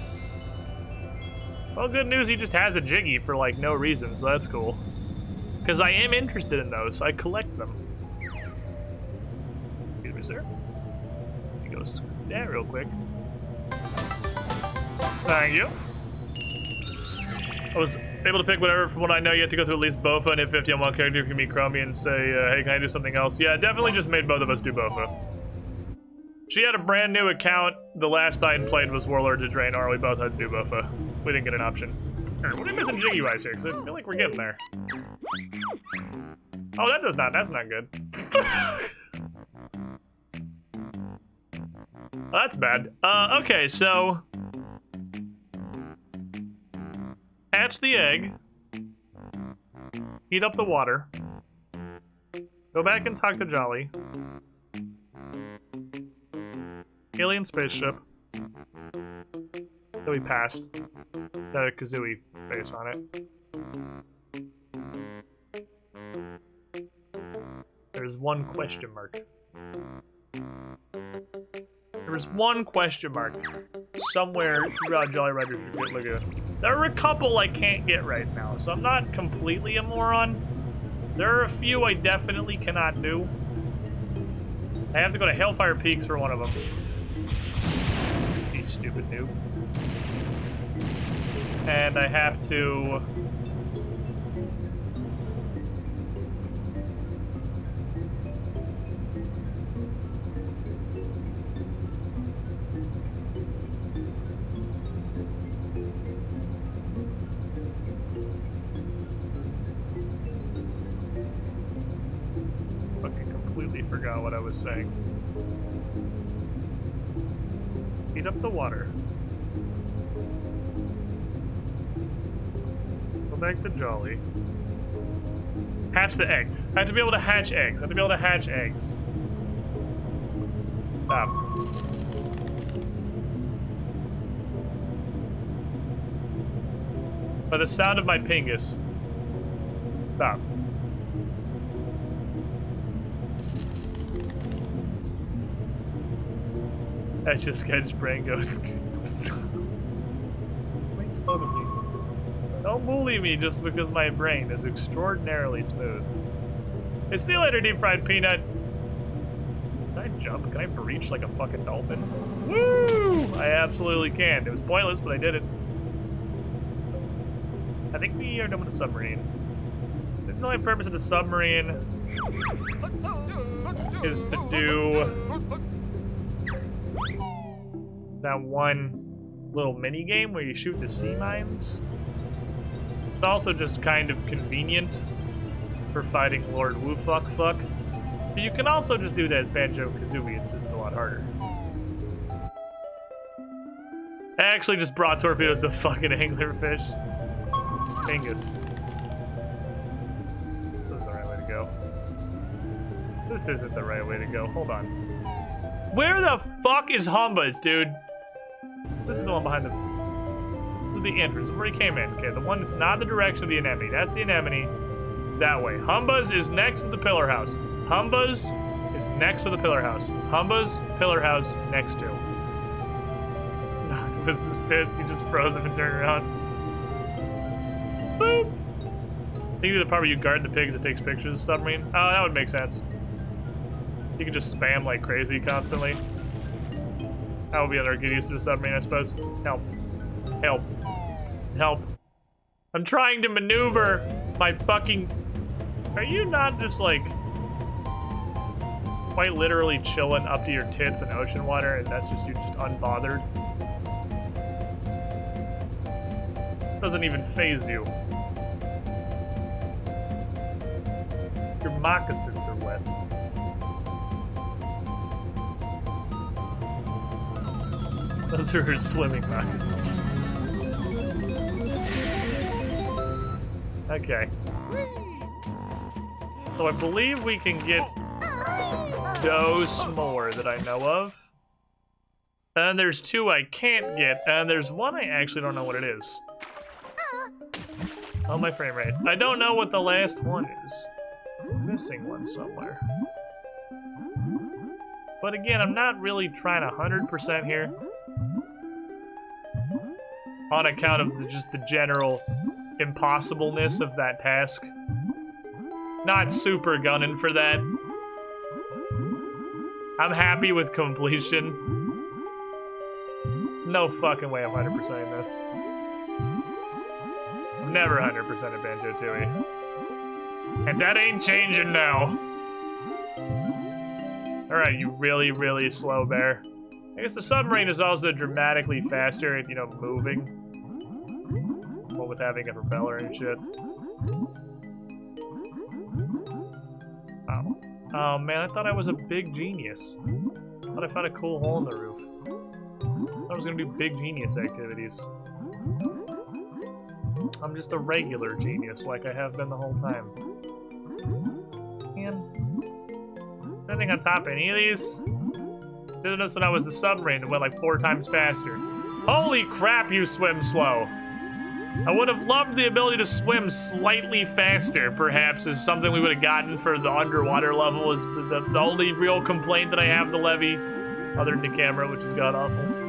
Well, good news, he just has a Jiggy for, like, no reason, so that's cool. Because I am interested in those, so I collect them. Excuse me, sir. Let me go scoot that real quick. Thank you. I was able to pick whatever from what I know. You have to go through at least Bofa and hit 50 on one character. You can meet Chromie and say, hey, can I do something else? Yeah, definitely just made both of us do Bofa. She had a brand new account. The last I played was Warlords of Draenor. We both had to do Bofa. We didn't get an option. What are we missing Jiggy-wise here? Because I feel like we're getting there. Oh, that does not. That's not good. Well, that's bad. Okay, so... hatch the egg. Heat up the water. Go back and talk to Jolly. Alien spaceship. That we passed. The Kazooie face on it. There's one question mark. There was one question mark somewhere throughout Jolly Roger's Lagoon. There are a couple I can't get right now, so I'm not completely a moron. There are a few I definitely cannot do. I have to go to Hellfire Peaks for one of them. You stupid noob. And I have to... Forgot what I was saying. Heat up the water. Go back to Jolly. Hatch the egg. I have to be able to hatch eggs. I have to be able to hatch eggs. Stop. By the sound of my pingus. Stop. That's just Sketch's brain goes. Make fun of me. Don't bully me just because my brain is extraordinarily smooth. Hey, see you later, deep fried peanut. Can I jump? Can I breach like a fucking dolphin? Woo! I absolutely can. It was pointless, but I did it. I think we are done with the submarine. The only purpose of the submarine is to do that one little mini game where you shoot the sea mines. It's also just kind of convenient for fighting Lord Woofuck. But you can also just do that as Banjo-Kazooie. It's just a lot harder. I actually just brought torpedoes to fucking anglerfish. Angus. This isn't the right way to go. This isn't the right way to go. Hold on. Where the fuck is Humbas, dude? This is the one behind the... This is the entrance. Where he came in. Okay, the one that's not the direction of the anemone. That's the anemone. That way. Humbas is next to the pillar house. Humbas is next to the pillar house. Humbas, pillar house, next to. This is pissed. He just froze him and turned around. Boop! I think the part where you guard the pig that takes pictures of the submarine. Oh, that would make sense. You can just spam like crazy constantly. That would be another good use of the submarine, I suppose. Help. Help. Help. I'm trying to maneuver my fucking... Are you not just like... quite literally chilling up to your tits in ocean water and that's just you just unbothered? Doesn't even faze you. Your moccasins are wet. Those are her swimming moccasins. Okay. So I believe we can get those more that I know of. And there's two I can't get, and there's one I actually don't know what it is. Oh, my frame rate. I don't know what the last one is. I'm missing one somewhere. But again, I'm not really trying 100% here. On account of just the general impossibleness of that task. Not super gunning for that. I'm happy with completion. No fucking way I'm 100%ing this. I'm never 100% at Banjo-Tooie. And that ain't changing now. Alright, you really, really slow bear. I guess the submarine is also dramatically faster at, you know, moving. What with having a propeller and shit. Oh. Oh man, I thought I was a big genius. I thought I found a cool hole in the roof. I was gonna do big genius activities. I'm just a regular genius like I have been the whole time. Man. Anything on top of any of these? Did this when I was the submarine and went like 4 times faster. Holy crap, you swim slow. I would have loved the ability to swim slightly faster, perhaps, is something we would have gotten for the underwater level is the only real complaint that I have to levy. other than the camera, which is god-awful.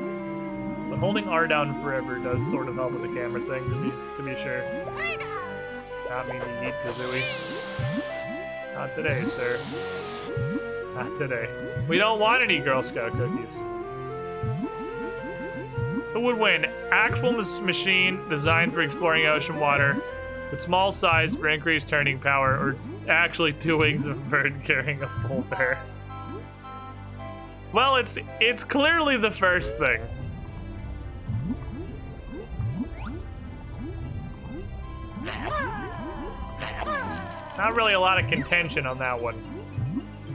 But holding R down forever does sort of help with the camera thing, to be sure. Not mean to eat Kazooie. Not today, sir. Not today. We don't want any Girl Scout cookies. Who would win? Actual machine designed for exploring ocean water, with small size for increased turning power, or actually 2 wings of a bird carrying a full bear? Well, it's clearly the first thing. Not really a lot of contention on that one.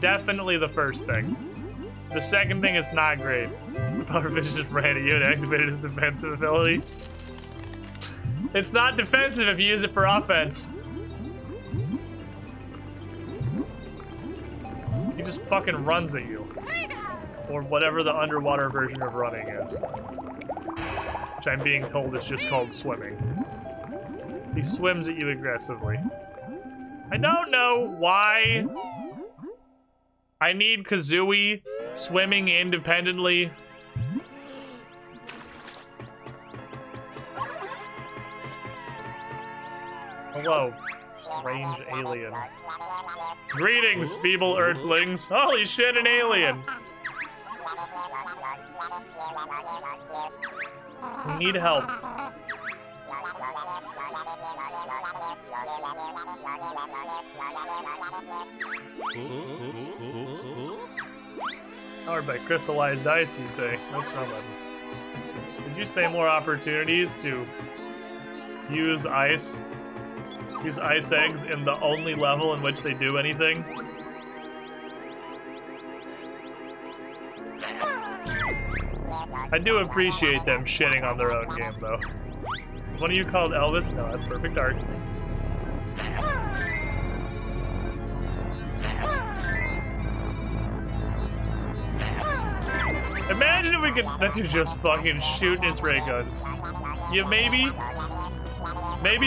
Definitely the first thing. The second thing is not great. The pufferfish just ran at you and activated his defensive ability. It's not defensive if you use it for offense. He just fucking runs at you. Or whatever the underwater version of running is. Which I'm being told is just called swimming. He swims at you aggressively. I don't know why I need Kazooie swimming independently. Hello, strange alien. Greetings, feeble earthlings. Holy shit, an alien! We need help. Powered by crystallized ice, you say? No problem. Did you say more opportunities to use ice eggs in the only level in which they do anything? I do appreciate them shitting on their own game, though. Is one of you called Elvis? No, that's Perfect Dark. Imagine if we could let you just fucking shoot his ray guns. You maybe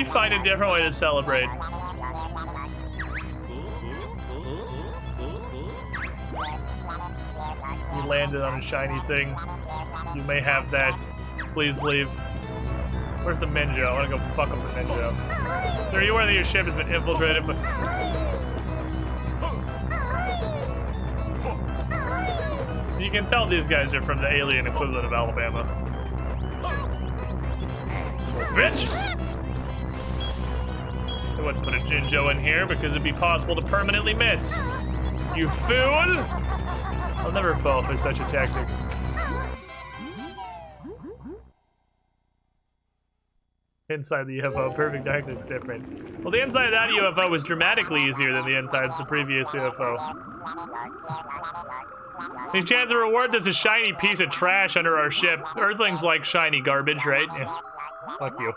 find a different way to celebrate. You landed on a shiny thing. You may have that. Please leave. Where's the Minjo? I wanna go fuck up the Minjo. Sir, you aware that your ship has been infiltrated, but... You can tell these guys are from the alien equivalent of Alabama. Bitch! I wouldn't put a Jinjo in here because it'd be possible to permanently miss. You fool! I'll never fall for such a tactic. Inside the UFO, Perfect Dark looks different. Well, the inside of that UFO was dramatically easier than the insides of the previous UFO. Any chance of reward that's a shiny piece of trash under our ship? Earthlings like shiny garbage, right? Yeah. Fuck you.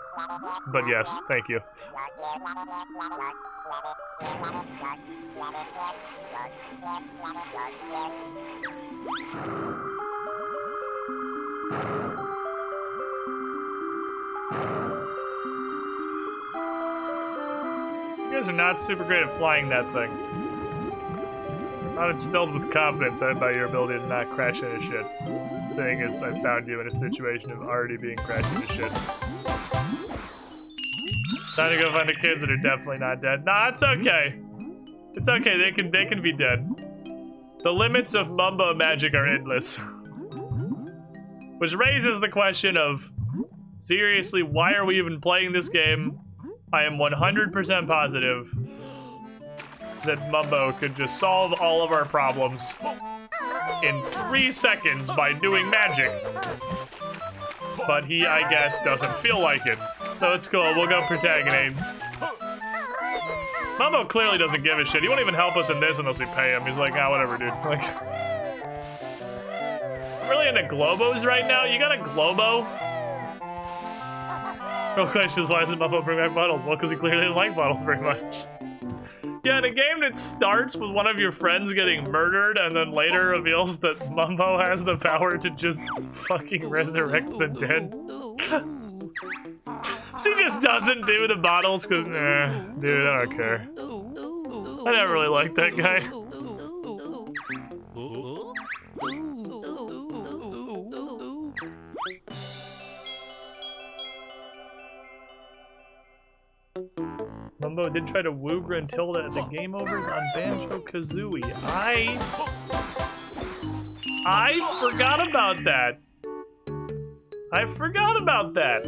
But yes, thank you. You guys are not super great at flying that thing. Not instilled with confidence about your ability to not crash into shit. Saying is, I found you in a situation of already being crashed into shit. Time to go find the kids that are definitely not dead. Nah, it's okay. It's okay, they can be dead. The limits of Mumbo magic are endless. Which raises the question of, seriously, why are we even playing this game? I am 100% positive that Mumbo could just solve all of our problems in 3 seconds by doing magic. But he, I guess, doesn't feel like it. So it's cool, we'll go protagonate. Mumbo clearly doesn't give a shit. He won't even help us in this unless we pay him. He's like, ah, whatever, dude. Like, I'm really into Globos right now. You got a Globo? Real question is, why doesn't Mumbo bring back bottles? Well, because he clearly didn't like bottles very much. Yeah, in a game that starts with one of your friends getting murdered and then later reveals that Mumbo has the power to just fucking resurrect the dead. She just doesn't do the bottles because, dude, I don't care. I never really liked that guy. Mumbo did try to woo Gruntilda at the game overs on Banjo-Kazooie. I forgot about that. I forgot about that.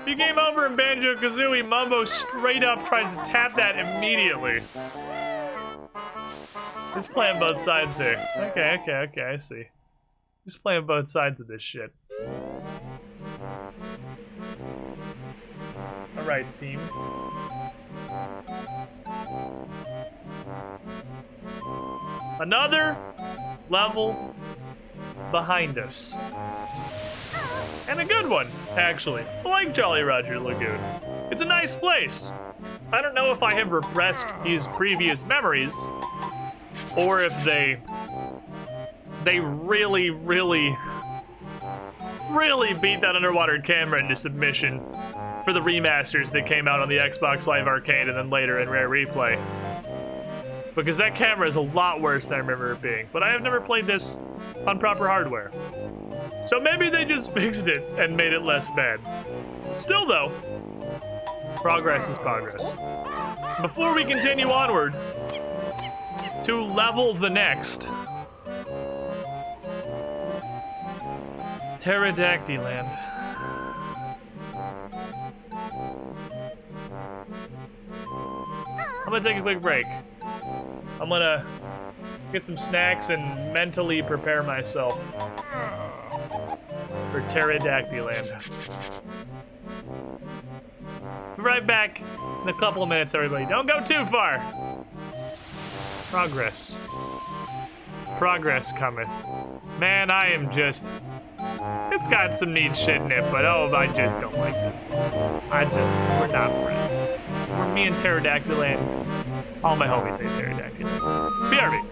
The game over in Banjo-Kazooie, Mumbo straight up tries to tap that immediately. He's playing both sides here. Okay, I see. He's playing both sides of this shit. Alright, team. Another level behind us. And a good one, actually. I like Jolly Roger Lagoon. It's a nice place. I don't know if I have repressed these previous memories, or if they really beat that underwater camera into submission for the remasters that came out on the Xbox Live Arcade and then later in Rare Replay. Because that camera is a lot worse than I remember it being. But I have never played this on proper hardware. So maybe they just fixed it and made it less bad. Still though, progress is progress. Before we continue onward to level the next, Pterodactyland. I'm gonna take a quick break. I'm gonna get some snacks and mentally prepare myself for Pterodactyland. Be right back in a couple of minutes, everybody. Don't go too far. Progress. Progress cometh. Man, I am just... It's got some neat shit in it, but oh, I just don't like this. We're not friends. We're me and Pterodactyland. All my homies say Pterodactyland. BRB.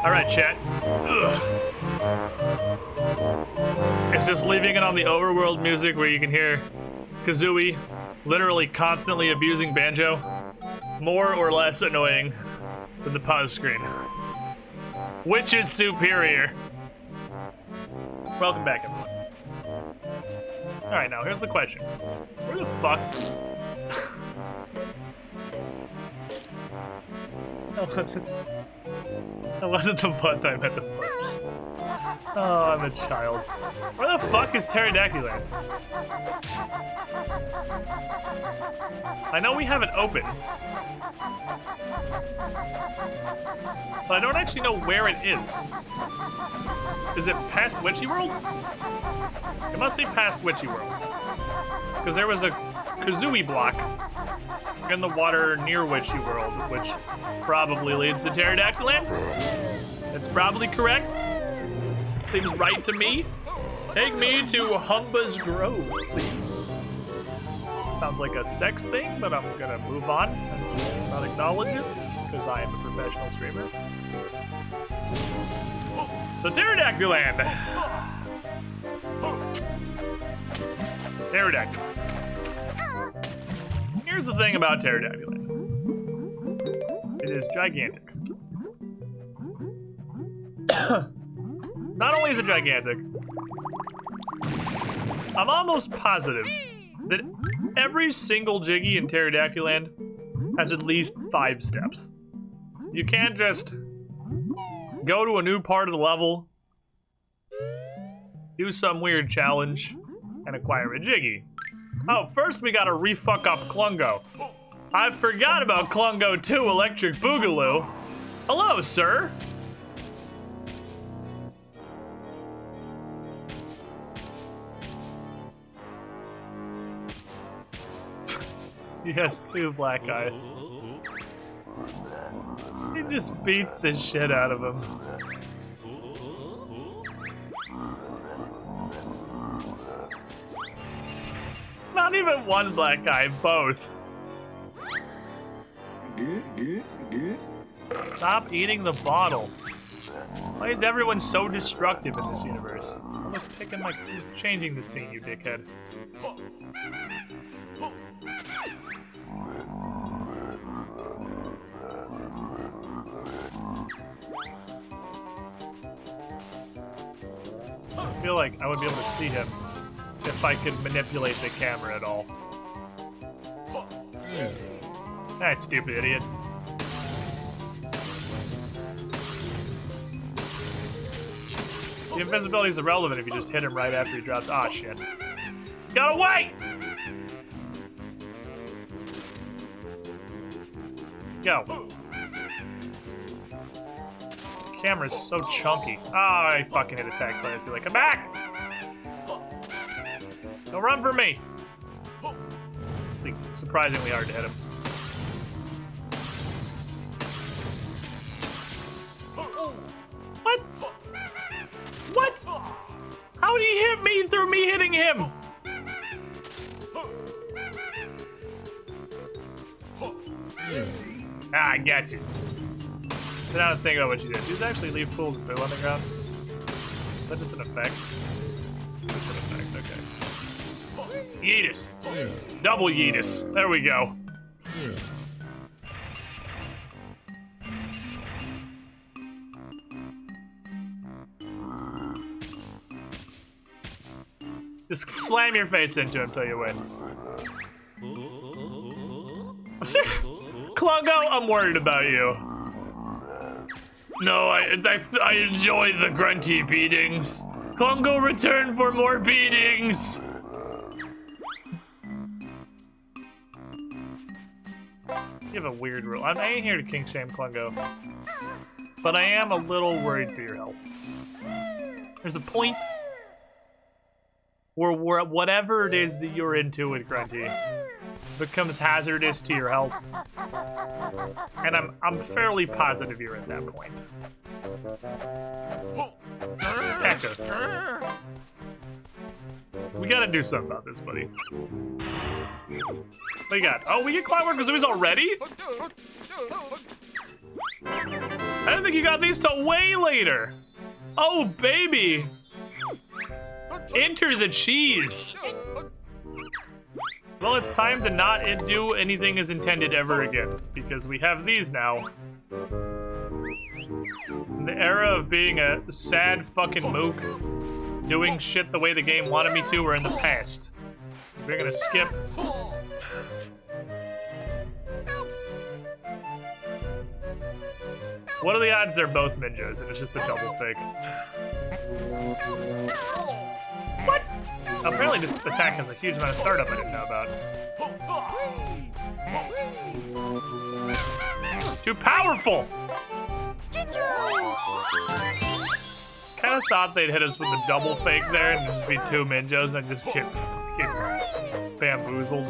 Alright, chat. Ugh. It's just leaving it on the overworld music where you can hear Kazooie literally constantly abusing Banjo. More or less annoying than the pause screen. Which is superior? Welcome back, everyone. Alright, now here's the question. Where the fuck? That wasn't the button I meant to push. Oh, I'm a child. Where the fuck is Pterodactyland? I know we have it open. But I don't actually know where it is. Is it past Witchy World? It must be past Witchy World. Because there was a Kazooie block in the water near Witchy World, which probably leads to Pterodactyland. That's probably correct. Seems right to me. Take me to Humba's Grove, please. Sounds like a sex thing, but I'm gonna move on and just not acknowledge it, because I am a professional streamer. So Pterodactyland. Pterodactyland. Here's the thing about Pterodactyland. It is gigantic. Not only is it gigantic, I'm almost positive that every single Jiggy in Pterodactyland has at least 5 steps. You can't just go to a new part of the level, do some weird challenge, and acquire a Jiggy. Oh, first we gotta refuck up Klungo. I forgot about Klungo 2 Electric Boogaloo. Hello, sir. He has 2 black eyes. He just beats the shit out of him. Not even one black eye, both. Stop eating the bottle. Why is everyone so destructive in this universe? I'm just picking like changing the scene, you dickhead. feel like I would be able to see him if I could manipulate the camera at all. Ah, stupid idiot. The invisibility is irrelevant if you just hit him right after he drops. Ah, shit. Got away! Go. The camera's so chunky. Oh, I fucking hit attack, so I have to be like, come back! Don't run for me! It's like surprisingly hard to hit him. What? What? How did he hit me through me hitting him? Ah, I got you. Sit down and think about what you did. Did you actually leave pools of poo on the ground? Is that just an effect? Just an effect, okay. Yeetus. Double yeetus. There we go. Just slam your face into him till you win. Klungo, I'm worried about you. No, I enjoy the grunty beatings. Klungo, return for more beatings. You have a weird rule. I ain't here to king shame Klungo, but I am a little worried for your health. There's a point where whatever it is that you're into with grunty becomes hazardous to your health, and I'm fairly positive you're at that point. Echo. We gotta do something about this, buddy. What do you got? Oh, we get Clockwork Kazooies already? I didn't think you got these till way later. Oh, baby. Enter the cheese. Well, it's time to not do anything as intended ever again, because we have these now. In the era of being a sad fucking mook, doing shit the way the game wanted me to, we're in the past. We're gonna skip. What are the odds they're both ninjas and it's just a double fake? What? Apparently this attack has a huge amount of startup I didn't know about. Too powerful! Kind of thought they'd hit us with a double fake there and just be two ninjas and just get fucking bamboozled.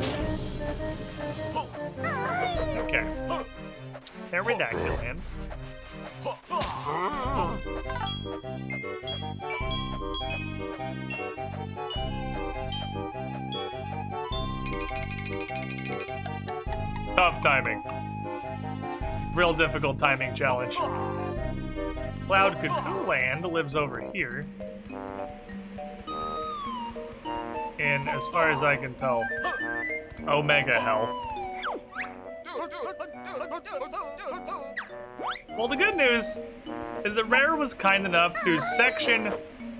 Okay. Pterodactyl land. Tough timing. Real difficult timing challenge. Cloud Cuckoo Land lives over here. And as far as I can tell, Omega Hell. Well, the good news is that Rare was kind enough to section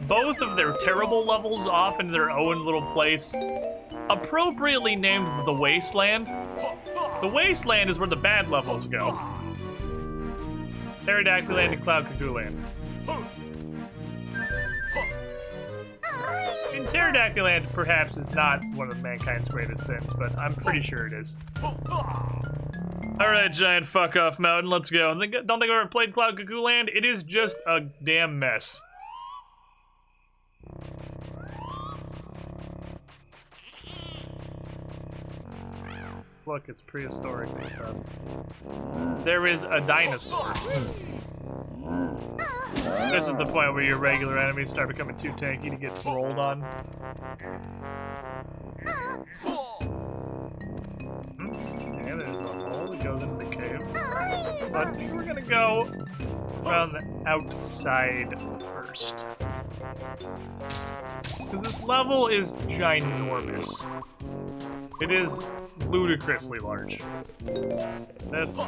both of their terrible levels off into their own little place, appropriately named the Wasteland. The Wasteland is where the bad levels go. Pterodactyl Land and Cloud Cuckoo Land. And Pterodactyl Land perhaps is not one of mankind's greatest sins, but I'm pretty sure it is. Alright, giant fuck off mountain, let's go. Don't think I've ever played Cloud Cuckoo Land. It is just a damn mess. Look, it's prehistoric and stuff. There is a dinosaur. This is the point where your regular enemies start becoming too tanky to get rolled on. And there's a hole that goes into the cave. But we're gonna go around the outside first. Because this level is ginormous. It is ludicrously large. This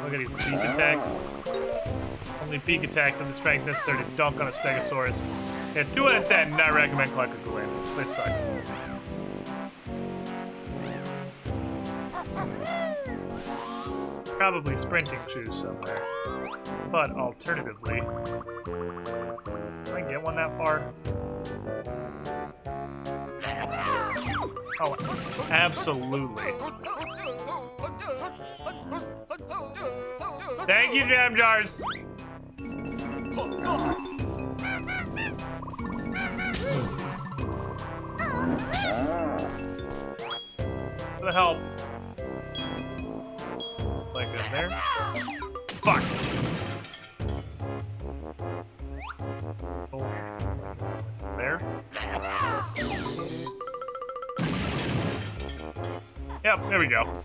Look at these peak attacks. Only peak attacks have the strength necessary to dunk on a Stegosaurus. Yeah, 2 out of 10. Not recommend Clucker Glen. This sucks. Probably sprinting shoes somewhere. But alternatively, can I get one that far? Oh, absolutely. Thank you, Jam Jars. For the help. Like in there. Fuck. Oh. There. Yep, there we go.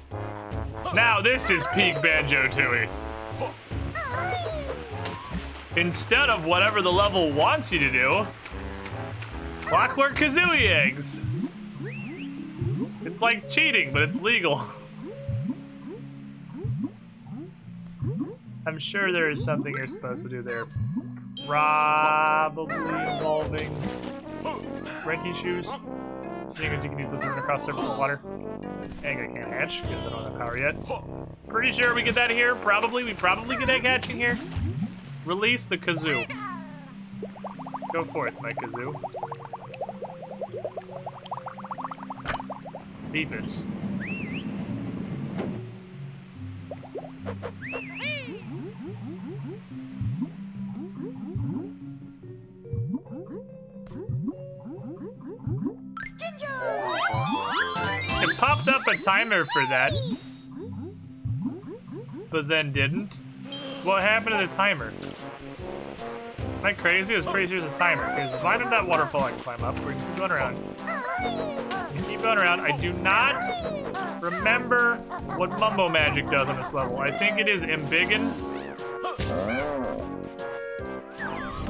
Now this is peak Banjo-Tooie. Instead of whatever the level wants you to do, Clockwork Kazooie eggs. It's like cheating, but it's legal. I'm sure there is something you're supposed to do there. Probably involving Reiki shoes. Because you can use those to run across surface of water. Egg I can't hatch because I don't have power yet. Pretty sure we get that here. Probably. We probably get egg hatching here. Release the kazoo. Go forth, my kazoo. Beavis. It popped up a timer for that, but then didn't. What happened to the timer? Am I crazy? I was pretty sure there's a timer. Because if I'm in that waterfall, I can climb up. We're gonna keep going around. Keep going around. I do not remember what Mumbo Magic does on this level. I think it is Embiggen.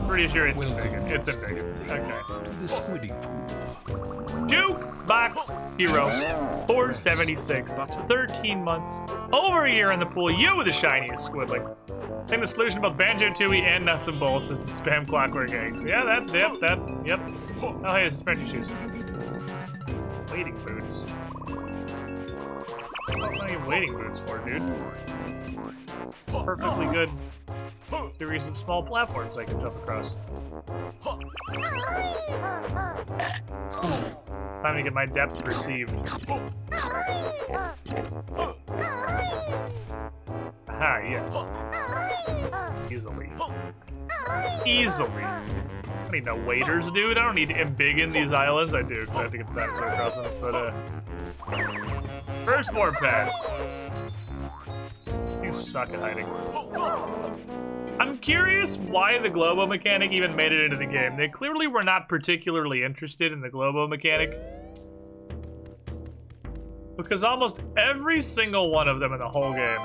Pretty sure it's Embiggen. It's Embiggen. Okay. The squiddy pool. Jukebox Hero 476. 13 months. Over a year in the pool. You the shiniest squidling. Think the solution to both Banjo-Tooie and Nuts and Bolts is to spam Clockwork eggs. Yeah, yep. Oh, hey, suspension shoes. Wading boots. What am I need wading boots for, dude? Perfectly good series of small platforms I can jump across. Time to get my depth perceived. Aha, yes. Easily. Easily. I don't need no waiters, dude. I don't need Embiggen these islands. I do, because I have to get the dinosaur across them. But, first warp pad. You suck at hiding. I'm curious why the Globo mechanic even made it into the game. They clearly were not particularly interested in the Globo mechanic. Because almost every single one of them in the whole game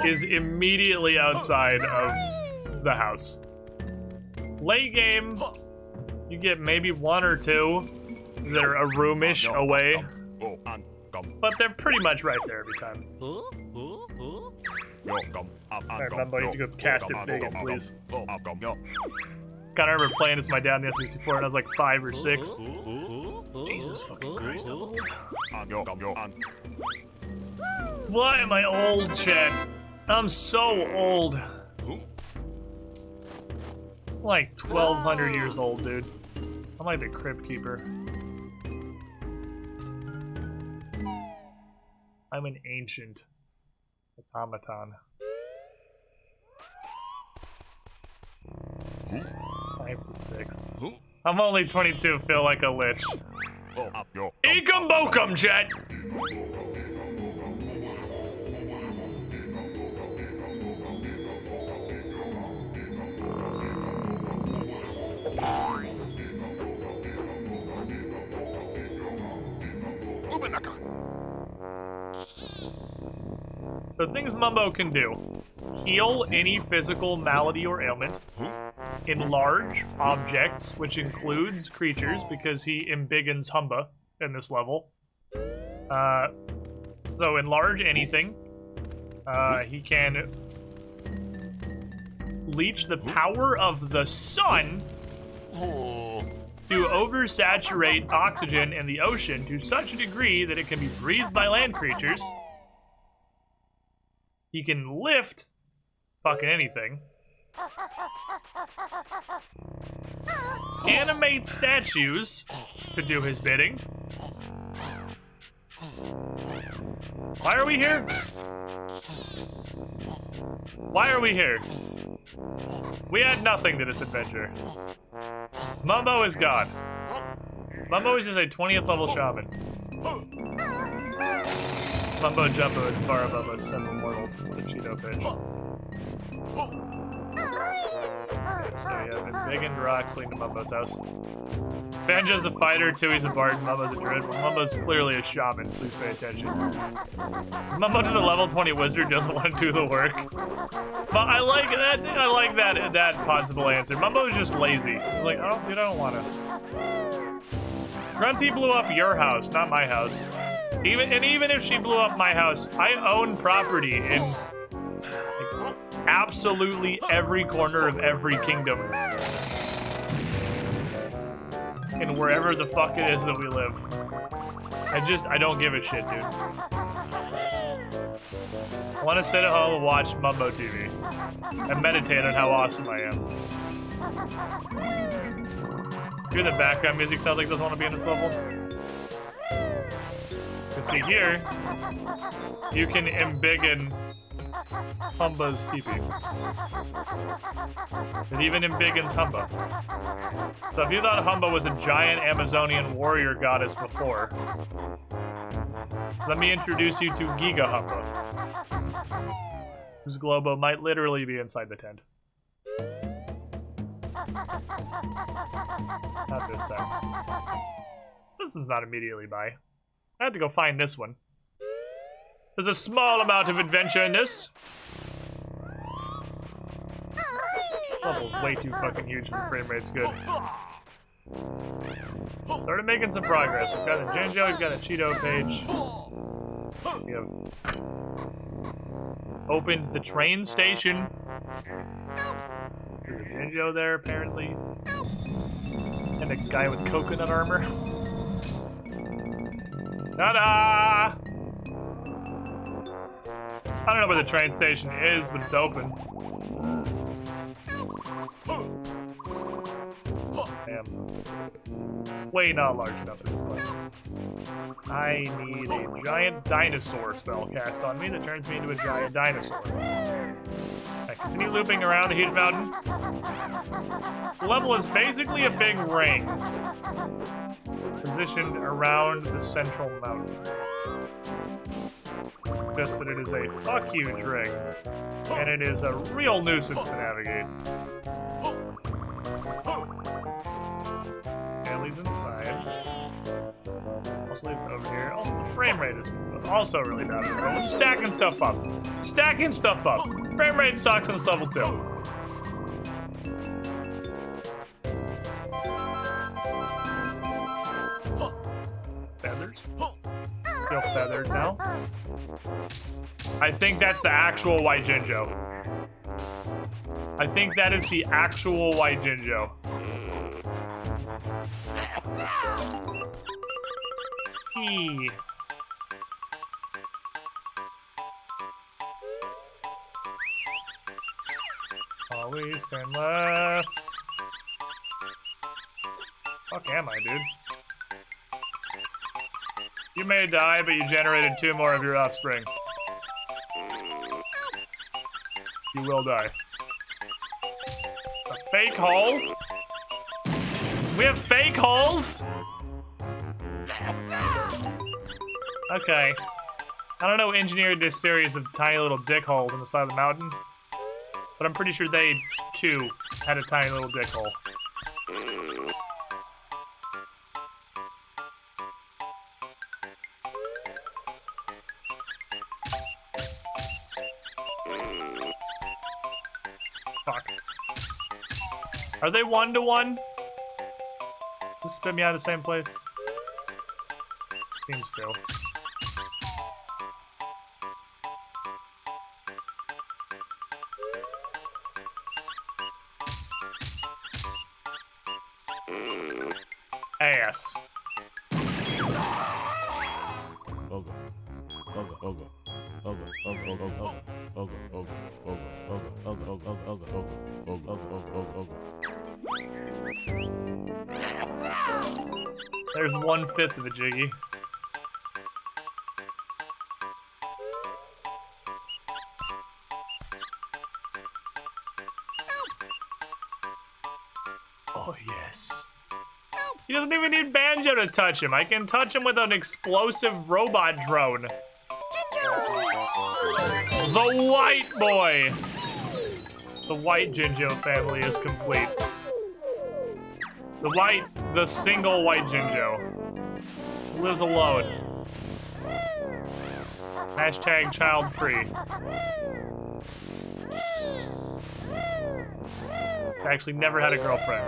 is immediately outside of the house. Late game, you get maybe 1 or 2 that are a roomish away, but they're pretty much right there every time. Alright, Mumbo, you need to go cast it big, please. Kinda remember playing this with my dad in the N64 and I was like 5 or 6. Jesus fucking Christ, I'm old. Why am I old, Chet? I'm so old. I'm like 1,200 years old, dude. I'm like the Crypt Keeper. I'm an ancient automaton. 5 to 6. I'm only 22, feel like a lich. Ekum bokum, Jet! So things Mumbo can do. Heal any physical malady or ailment. Enlarge objects, which includes creatures, because he embiggens Humba in this level. So enlarge anything. He can leech the power of the sun to oversaturate oxygen in the ocean to such a degree that it can be breathed by land creatures. He can lift fucking anything. Animate statues to do his bidding. Why are we here? Why are we here? We had nothing to this adventure. Mumbo is gone. Mumbo is just a 20th level shaman. Mumbo Jumbo is far above us simple mortals with a Cheeto fish. So yeah, big and rocks leading to Mumbo's house. Banjo's a fighter, Tooie's a bard, Mumbo's a druid. Well, Mumbo's clearly a shaman, please pay attention. Mumbo is a level 20 wizard, doesn't want to do the work. But I like that possible answer. Mumbo is just lazy. He's like, oh dude, I don't wanna. Grunty blew up your house, not my house. Even if she blew up my house, I own property in absolutely every corner of every kingdom. And wherever the fuck it is that we live. I don't give a shit, dude. I want to sit at home and watch Mumbo TV. And meditate on how awesome I am. Hear the background music sounds like it doesn't want to be in this level. You see here, you can embiggen Humba's teepee. It even embiggens Humba. So if you thought Humba was a giant Amazonian warrior goddess before, let me introduce you to Giga Humba, whose Globo might literally be inside the tent. Not this time. This one's not immediately by. I have to go find this one. There's a small amount of adventure in this. Level's way too fucking huge and the frame rate's good. Started making some progress. We've got a Jinjo, we've got a Cheeto page. We have opened the train station. There's a Jinjo there, apparently. And a guy with coconut armor. Ta-da! I don't know where the train station is, but it's open. Damn. Way not large enough at this point. I need a giant dinosaur spell cast on me that turns me into a giant dinosaur. I continue looping around the heated mountain. The level is basically a big ring positioned around the central mountain. Just that it is a fuck huge ring, and it is a real nuisance to navigate. Okay, it leads inside. Also leads over here. Also, the frame rate is also really bad. So I'm stacking stuff up. Stacking stuff up. Frame rate sucks on this level too. Feathers. Feel feathered now. I think that's the actual white Jinjo. I think that is the actual white Jinjo. Eee. Always turn left. Fuck am I, dude? You may die, but you generated 2 more of your offspring. You will die. A fake hole? We have fake holes? Okay. I don't know who engineered this series of tiny little dick holes on the side of the mountain, but I'm pretty sure they, too, had a tiny little dick hole. Fuck. Are they 1-to-1? Just spit me out of the same place? Seems to. Ass. There's 1/5 of a Jiggy. Oh, yes. He doesn't even need Banjo to touch him. I can touch him with an explosive robot drone. The white boy! The white Jinjo family is complete. The single white Jinjo. Lives alone. Hashtag child free. Actually never had a girlfriend.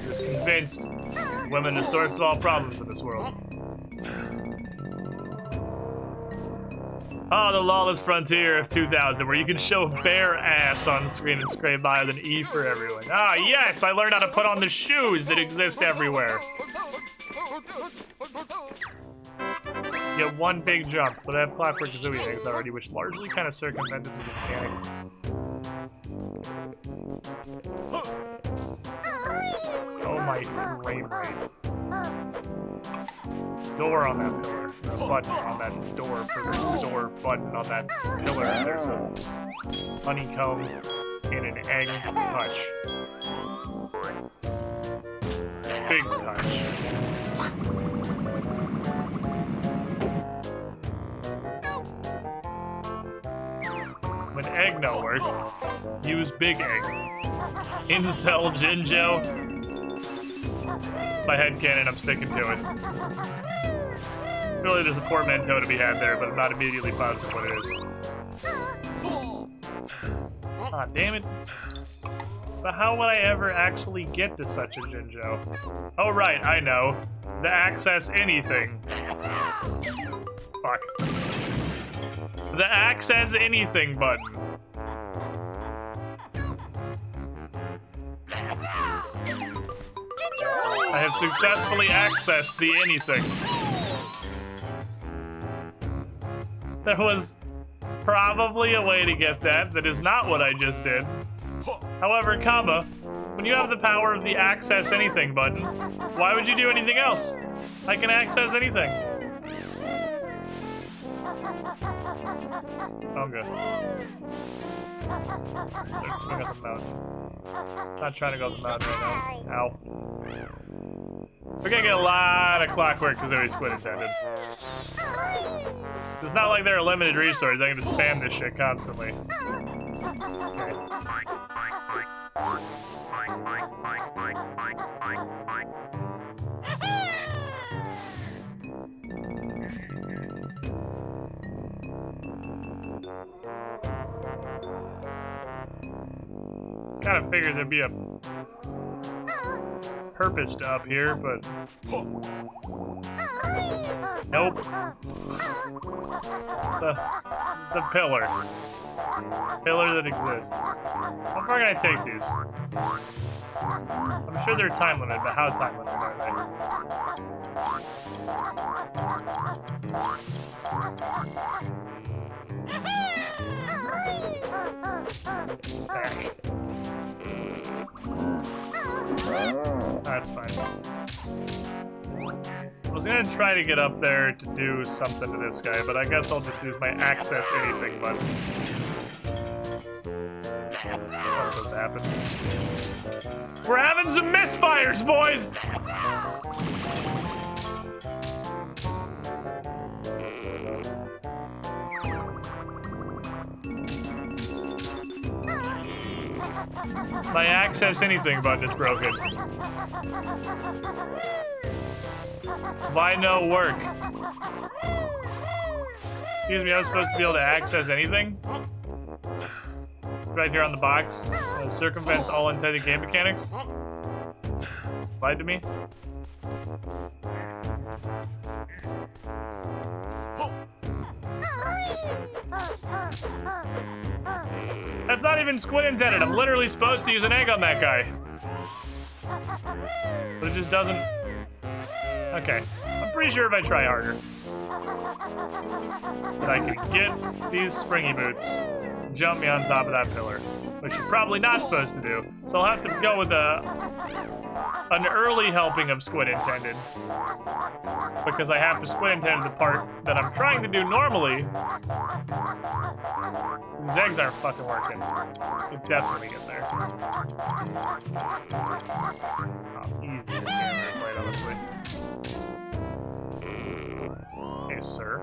Just convinced women are the source of all problems in this world. Oh, the lawless frontier of 2000, where you can show bare ass on screen and scrape by with an E for everyone. Ah, yes, I learned how to put on the shoes that exist everywhere. Get one big jump, but I have Clockwork Kazooie eggs already, which largely kind of circumvent this as a mechanic. Oh my frame rate. Door on that pillar. A button on that door for the door button on that pillar. There's a honeycomb and an egg touch. Big touch. When egg no work, use big egg. Incel Jinjo. My headcanon, I'm sticking to it. Really, there's a portmanteau to be had there, but I'm not immediately positive what it is. Ah, damn it. But how would I ever actually get to such a Jinjo? Oh, right, I know. The access anything. Fuck. The access anything button. I have successfully accessed the anything. There was probably a way to get that is not what I just did. However, comma, when you have the power of the access anything button, why would you do anything else? I can access anything. Oh, I'm good. Swing up the mountain. Not trying to go up the mountain right now. Ow. We're gonna get a lot of Clockwork Kazooie Squid intended. It's not like they're a limited resource. I can just spam this shit constantly. Okay. Kind of figured there'd be a purpose to up here, but nope. The pillar. Pillar that exists. How far can I take these? I'm sure they're time limited, but how time limited are they? That's fine. I was gonna try to get up there to do something to this guy, but I guess I'll just use my access anything button. What does happen? We're having some misfires, boys! My access anything button is broken. Why no work? Excuse me, I was supposed to be able to access anything? Right here on the box. Circumvents all intended game mechanics. Lied to me. That's not even squid intended. I'm literally supposed to use an egg on that guy. But it just doesn't... Okay. I'm pretty sure if I try harder that I can get these springy boots and jump me on top of that pillar, which you're probably not supposed to do. So I'll have to go with an early helping of squid intended, because I have to squid intended the part that I'm trying to do normally. These eggs aren't fucking working. It definitely get there. Oh, easy this game I played, honestly. Hey, sir.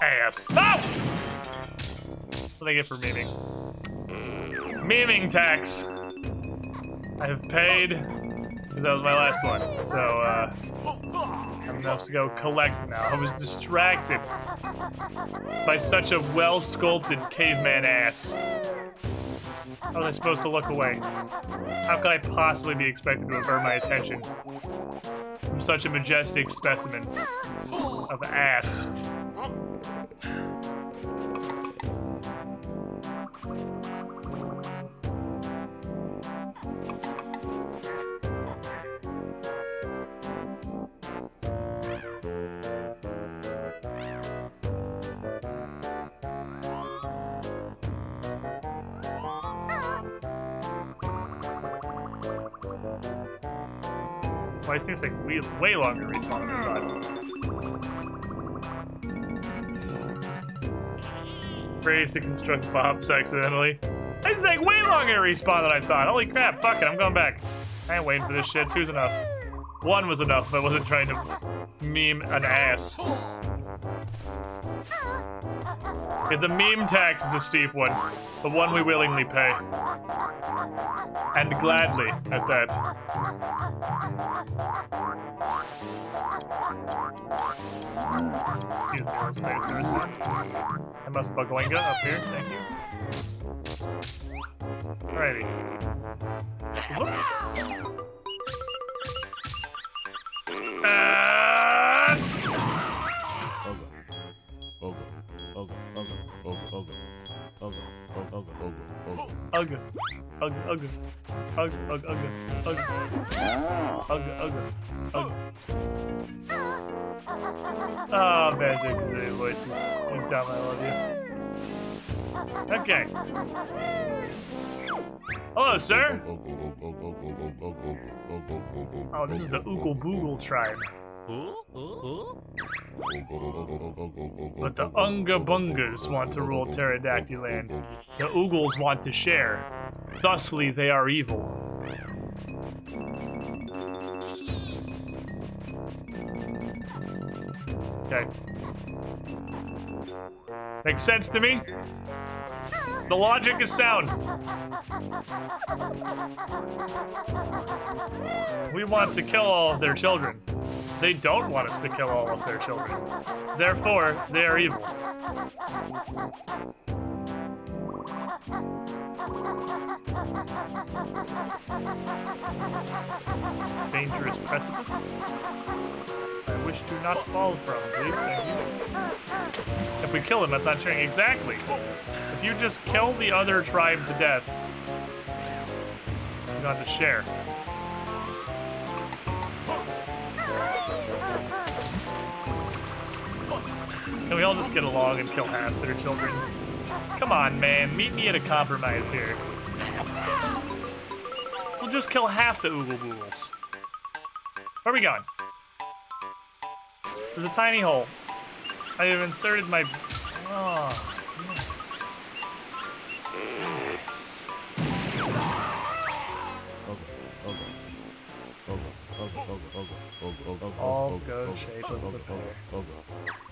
Ass. No! What do they get for memeing? Memeing tax. I have paid, because that was my last one. So, I'm gonna have to go collect now. I was distracted by such a well-sculpted caveman ass. How was I supposed to look away? How could I possibly be expected to avert my attention from such a majestic specimen of ass? Well, it seems like way longer to respawn than I thought. Raised to construct bombs accidentally. This is like way longer to respawn than I thought. Holy crap, fuck it, I'm going back. I ain't waiting for this shit. Two's enough. One was enough if I wasn't trying to meme an ass. Yeah, the meme tax is a steep one, but one we willingly pay. And gladly, at that. Excuse me, where's space? There's one. I must Bugoinga up here, thank you. Alrighty. Oh, Banjo-Tooie voices. Big time, I love you. Okay. Hello, sir. Oh, this is the Oogle Boogle tribe. But the Unga Bungas want to rule Pterodactyl land. The Oogles want to share. Thusly, they are evil. Okay. Makes sense to me. The logic is sound. We want to kill all of their children. They don't want us to kill all of their children. Therefore, they are evil. Dangerous precipice. I wish to not fall from, please, thank you. If we kill him, that's not sharing. Exactly. If you just kill the other tribe to death, you don't have to share. Can we all just get along and kill half their children? Come on, man. Meet me at a compromise here. We'll just kill half the Oogle Boogles. Where are we going? There's a tiny hole. I have inserted my... Oh, yes. Yes. All go shape of the pair.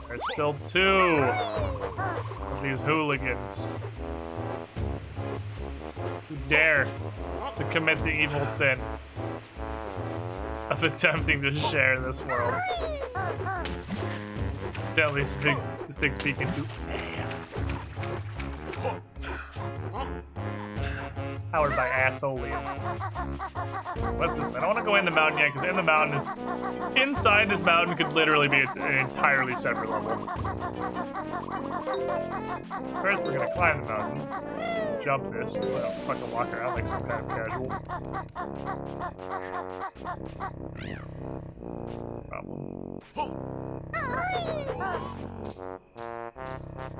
There's still two of these hooligans who dare to commit the evil sin of attempting to share this world. Definitely sticks speaking to ass. Powered by Assholium. What's this one? I don't want to go in the mountain yet, because in the mountain is... Inside this mountain could literally be an entirely separate level. First, we're gonna climb the mountain. Jump this. Well, fucking walk around like some kind of casual. Problem.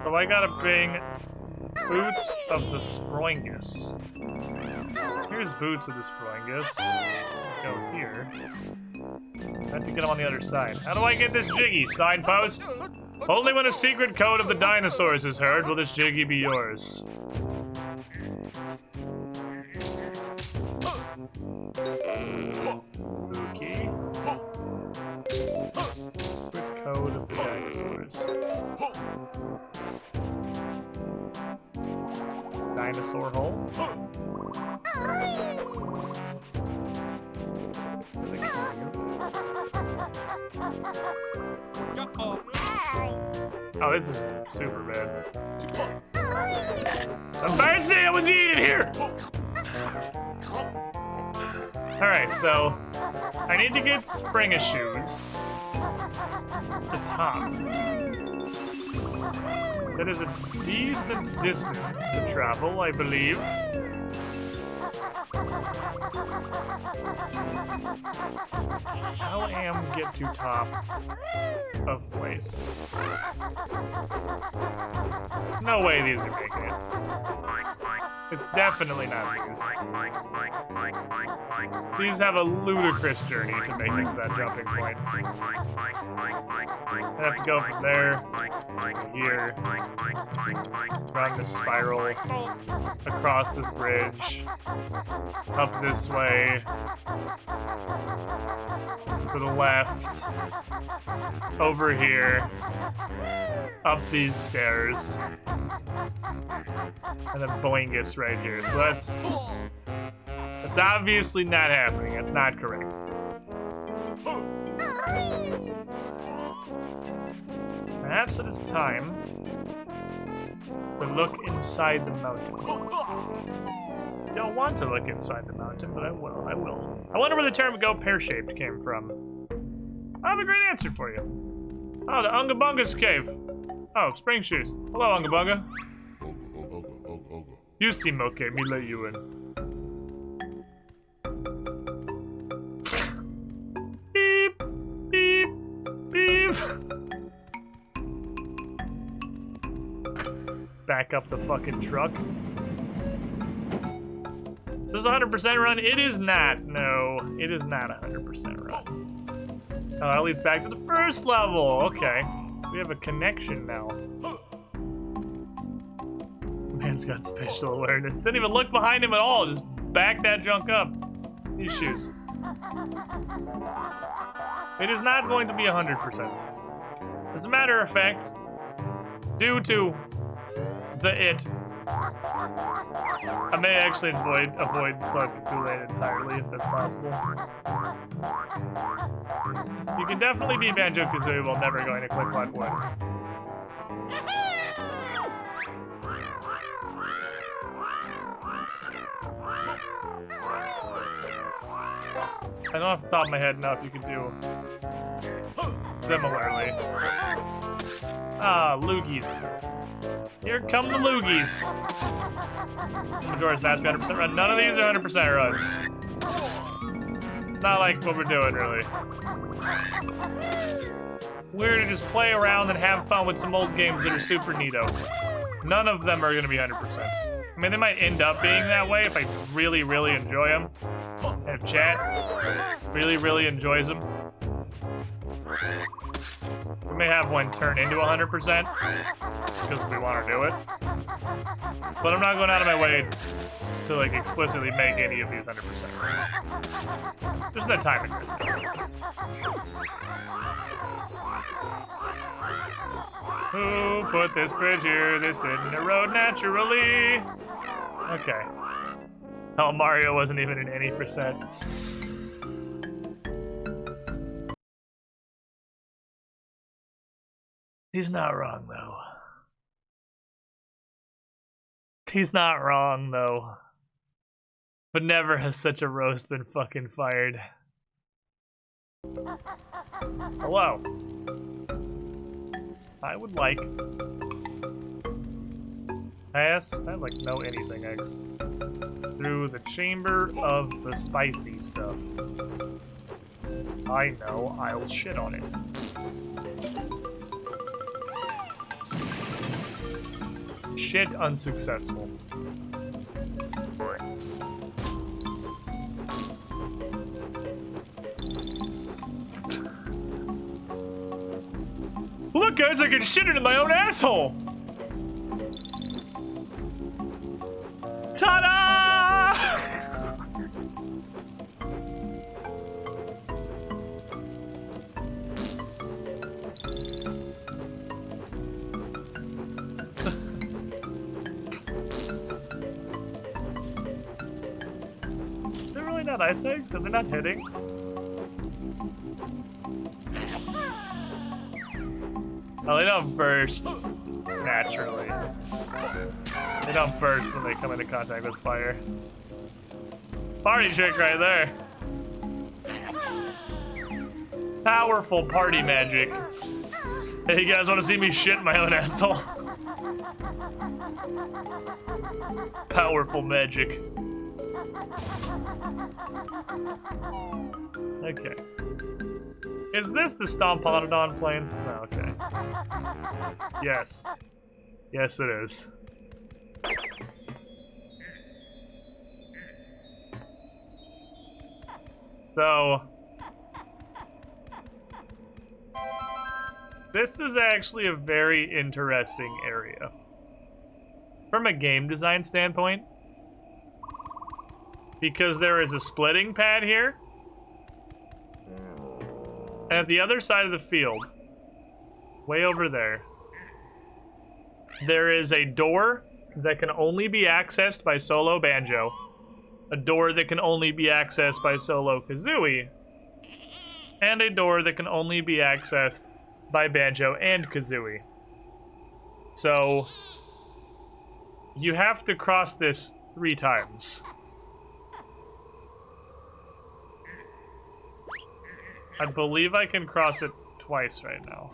So I gotta bring Boots of the Sproingus. Here's Boots of the Sproingus. Go here. I have to get him on the other side. How do I get this Jiggy? Signpost? Only when a secret code of the dinosaurs is heard will this Jiggy be yours. Okay. Secret code of the dinosaurs. Dinosaur hole. Oh, this is super bad. The bird say I was eating here! Alright, so I need to get Springa shoes. The top. That is a decent distance to travel, I believe. How am get to top of place? No way these are making it. It's definitely not these. These have a ludicrous journey to make it to that jumping point. I have to go from there to here, run this spiral, across this bridge, up this way, to the left, over here, up these stairs, and then Boingus right here. So that's obviously not happening. That's not correct. Perhaps it is time to look inside the mountain. I don't want to look inside the mountain, but I will. I wonder where the term "go pear-shaped" came from. I have a great answer for you. Oh, the Unga Bunga's cave. Oh, spring shoes. Hello, Unga Bunga. You seem okay. Me let you in. Beep, beep, beep. Back up the fucking truck. This is a 100% run? It is not. No, it is not a 100% run. Oh, that leads back to the first level. Okay. We have a connection now. Man's got spatial awareness. Didn't even look behind him at all. Just back that junk up. These shoes. It is not going to be 100%. As a matter of fact, due to it, I may actually avoid fucking Kool-Aid entirely if that's possible. You can definitely be Banjo-Kazooie while never going to click like wood. I don't off the top of my head know if you can do similarly. Ah, loogies. Here come the loogies. Majora's Mask 100% run. None of these are 100% runs. Not like what we're doing, really. We're to just play around and have fun with some old games that are super neato. None of them are going to be 100%. I mean, they might end up being that way if I really, really enjoy them. And if chat really, really enjoys them. We may have one turn into 100% because we want to do it. But I'm not going out of my way to like explicitly make any of these 100% runs. There's no time in this. Who put this bridge here? This didn't erode naturally. Okay. Oh, Mario wasn't even in any percent. He's not wrong, though. He's not wrong, though. But never has such a roast been fucking fired. Hello. I would like... pass, I like no anything eggs. Through the chamber of the spicy stuff. I know, I'll shit on it. Shit unsuccessful. Look guys, I can shit into my own asshole! Ta-da! They're really not ice eggs? They're not hitting? Oh, they don't burst naturally. They don't burst when they come into contact with fire. Party trick right there. Powerful party magic. Hey, you guys want to see me shit my own asshole? Powerful magic. Okay. Is this the Stomponodon plains? No, okay. Yes. Yes, it is. So... this is actually a very interesting area. From a game design standpoint. Because there is a splitting pad here. And at the other side of the field, way over there, there is a door that can only be accessed by solo Banjo, a door that can only be accessed by solo Kazooie, and a door that can only be accessed by Banjo and Kazooie. So, you have to cross this 3 times. I believe I can cross it twice right now.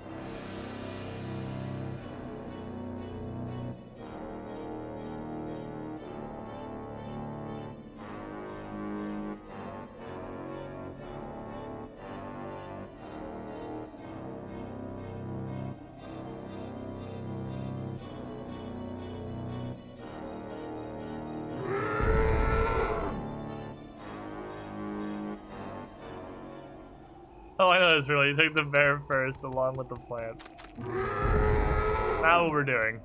Oh, I know this really. You take the bear first along with the plant. Now what we're doing.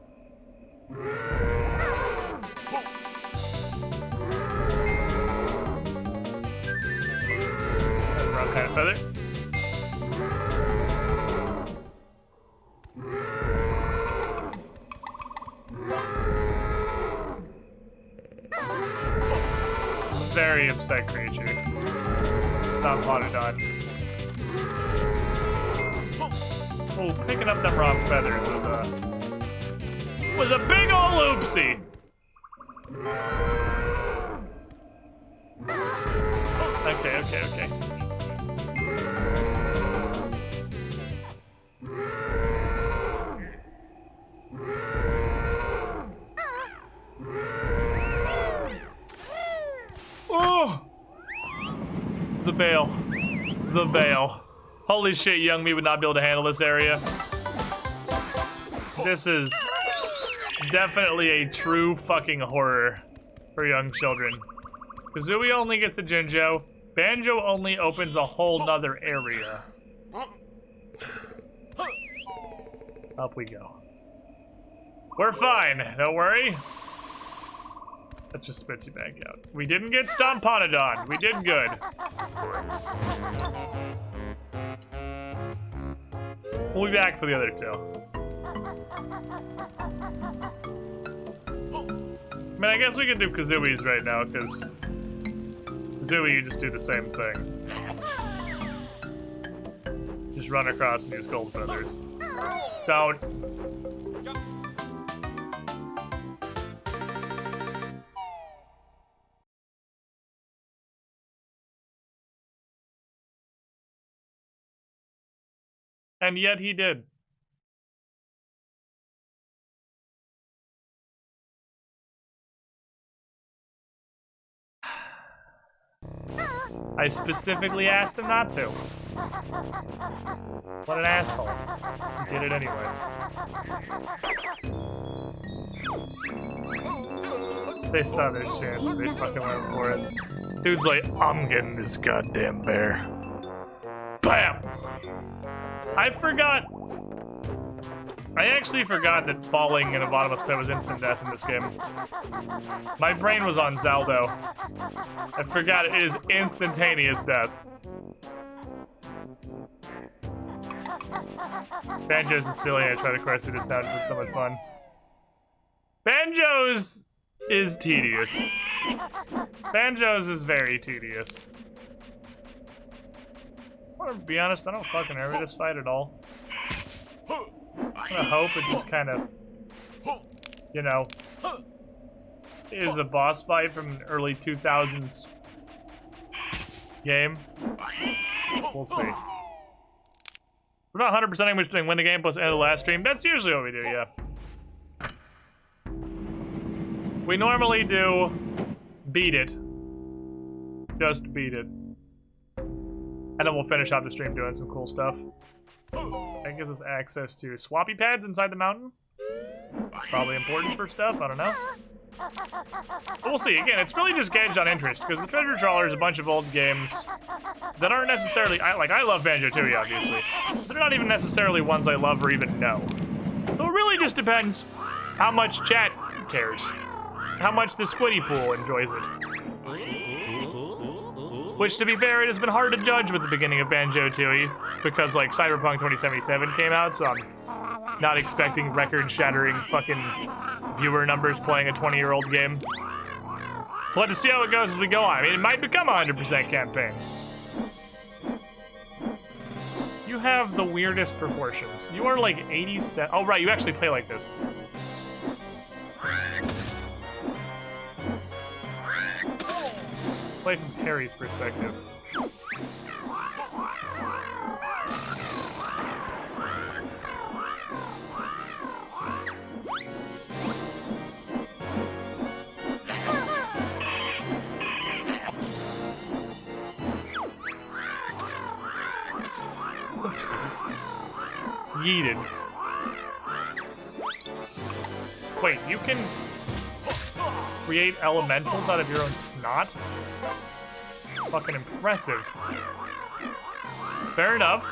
Wrong kind of feather. Very upset creature. Stomponodon. Oh, picking up them raw feathers was a big ol' oopsie. Okay. Oh! The bail. Holy shit, young me would not be able to handle this area. This is definitely a true fucking horror for young children. Kazooie only gets a Jinjo. Banjo only opens a whole nother area. Up we go. We're fine, don't worry. That just spits you back out. We didn't get Stomponodon. We did good. We'll be back for the other 2. I mean, I guess we can do Kazooie's right now, because Kazooie, you just do the same thing. Just run across and use gold feathers. Don't. And yet he did. I specifically asked him not to. What an asshole. He did it anyway. They saw their chance and they fucking went for it. Dude's like, I'm getting this goddamn bear. BAM! I actually forgot that falling in a bottomless pit was instant death in this game. My brain was on Zaldo. I forgot it is instantaneous death. Banjo's is silly, I try to quest through this now because it's so much fun. Banjo's is tedious. Banjo's is very tedious. I want to be honest, I don't fucking remember this fight at all. I'm gonna hope it just kind of, you know, is a boss fight from an early 2000s game. We'll see. We're not 100%ing which doing win the game plus end of the last stream. That's usually what we do, yeah. We normally do beat it. Just beat it. And then we'll finish out the stream doing some cool stuff. That gives us access to swappy pads inside the mountain. Probably important for stuff, I don't know. But we'll see. Again, it's really just gauged on interest, because the Treasure Trawler is a bunch of old games that aren't necessarily... I love Banjo-Tooie, obviously. They're not even necessarily ones I love or even know. So it really just depends how much chat cares. How much the Squiddy Pool enjoys it. Which, to be fair, it has been hard to judge with the beginning of Banjo-Tooie, because, like, Cyberpunk 2077 came out, so I'm not expecting record-shattering fucking viewer numbers playing a 20-year-old game. So let's see how it goes as we go on. I mean, it might become a 100% campaign. You have the weirdest proportions. You are, like, 87... Oh, right, you actually play like this. Play from Terry's perspective. Yeeted. Wait, you can create elementals out of your own snot? Fucking impressive. Fair enough.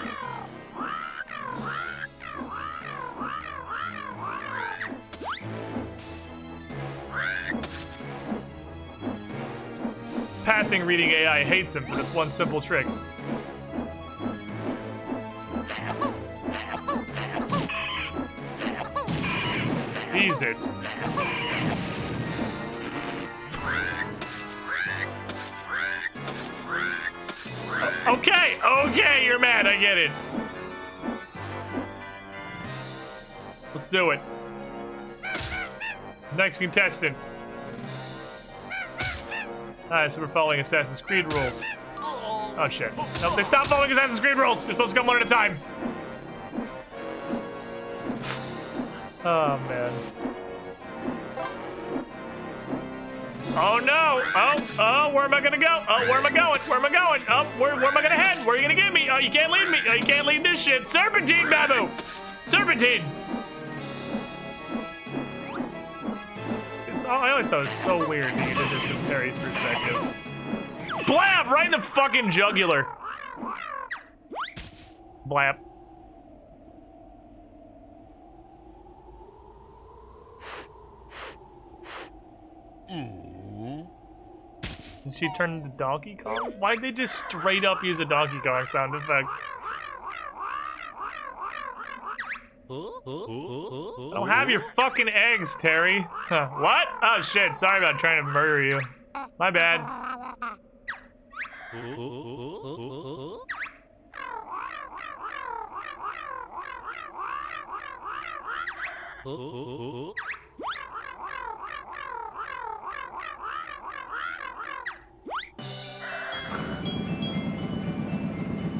Pathing reading AI hates him for this one simple trick. Jesus. Okay, you're mad, I get it. Let's do it. Next contestant. Alright, so we're following Assassin's Creed rules. Oh shit. Nope, they stopped following Assassin's Creed rules! You're supposed to come one at a time. Oh man. Oh no! Oh, where am I gonna go? Oh, where am I going? Where am I going? Oh, where am I gonna head? Where are you gonna get me? Oh, you can't lead me! Oh, you can't lead this shit! Serpentine, Babu! Serpentine! I always thought it was so weird that you did this from Terry's perspective. Blap! Right in the fucking jugular! Blap. Did she turn into Donkey Kong? Why'd they just straight up use a Donkey Kong sound effect? I don't have your fucking eggs, Terry. Huh, what? Oh shit, sorry about trying to murder you. My bad.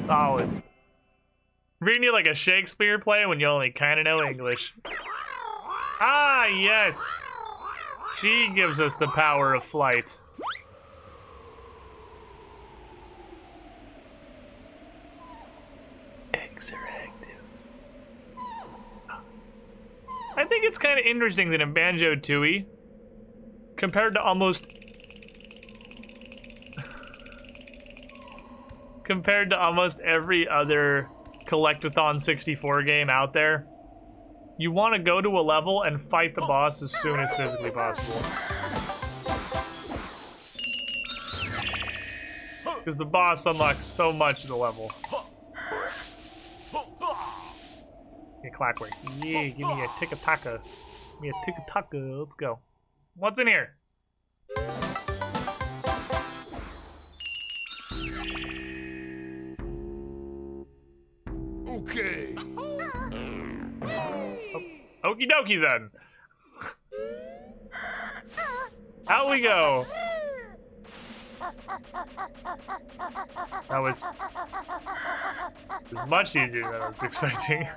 Solid. Reading you like a Shakespeare play when you only kind of know English. Ah, yes. She gives us the power of flight. Eggs are active. I think it's kind of interesting that in Banjo-Tooie, compared to almost every other Collectathon 64 game out there, you want to go to a level and fight the boss as soon as physically possible. Because the boss unlocks so much of the level. Yeah, clockwork. Yeah, give me a tika-taka. Give me a tika-taka. Let's go. What's in here? Okay. Okie dokie then. Out we go. That was much easier than I was expecting.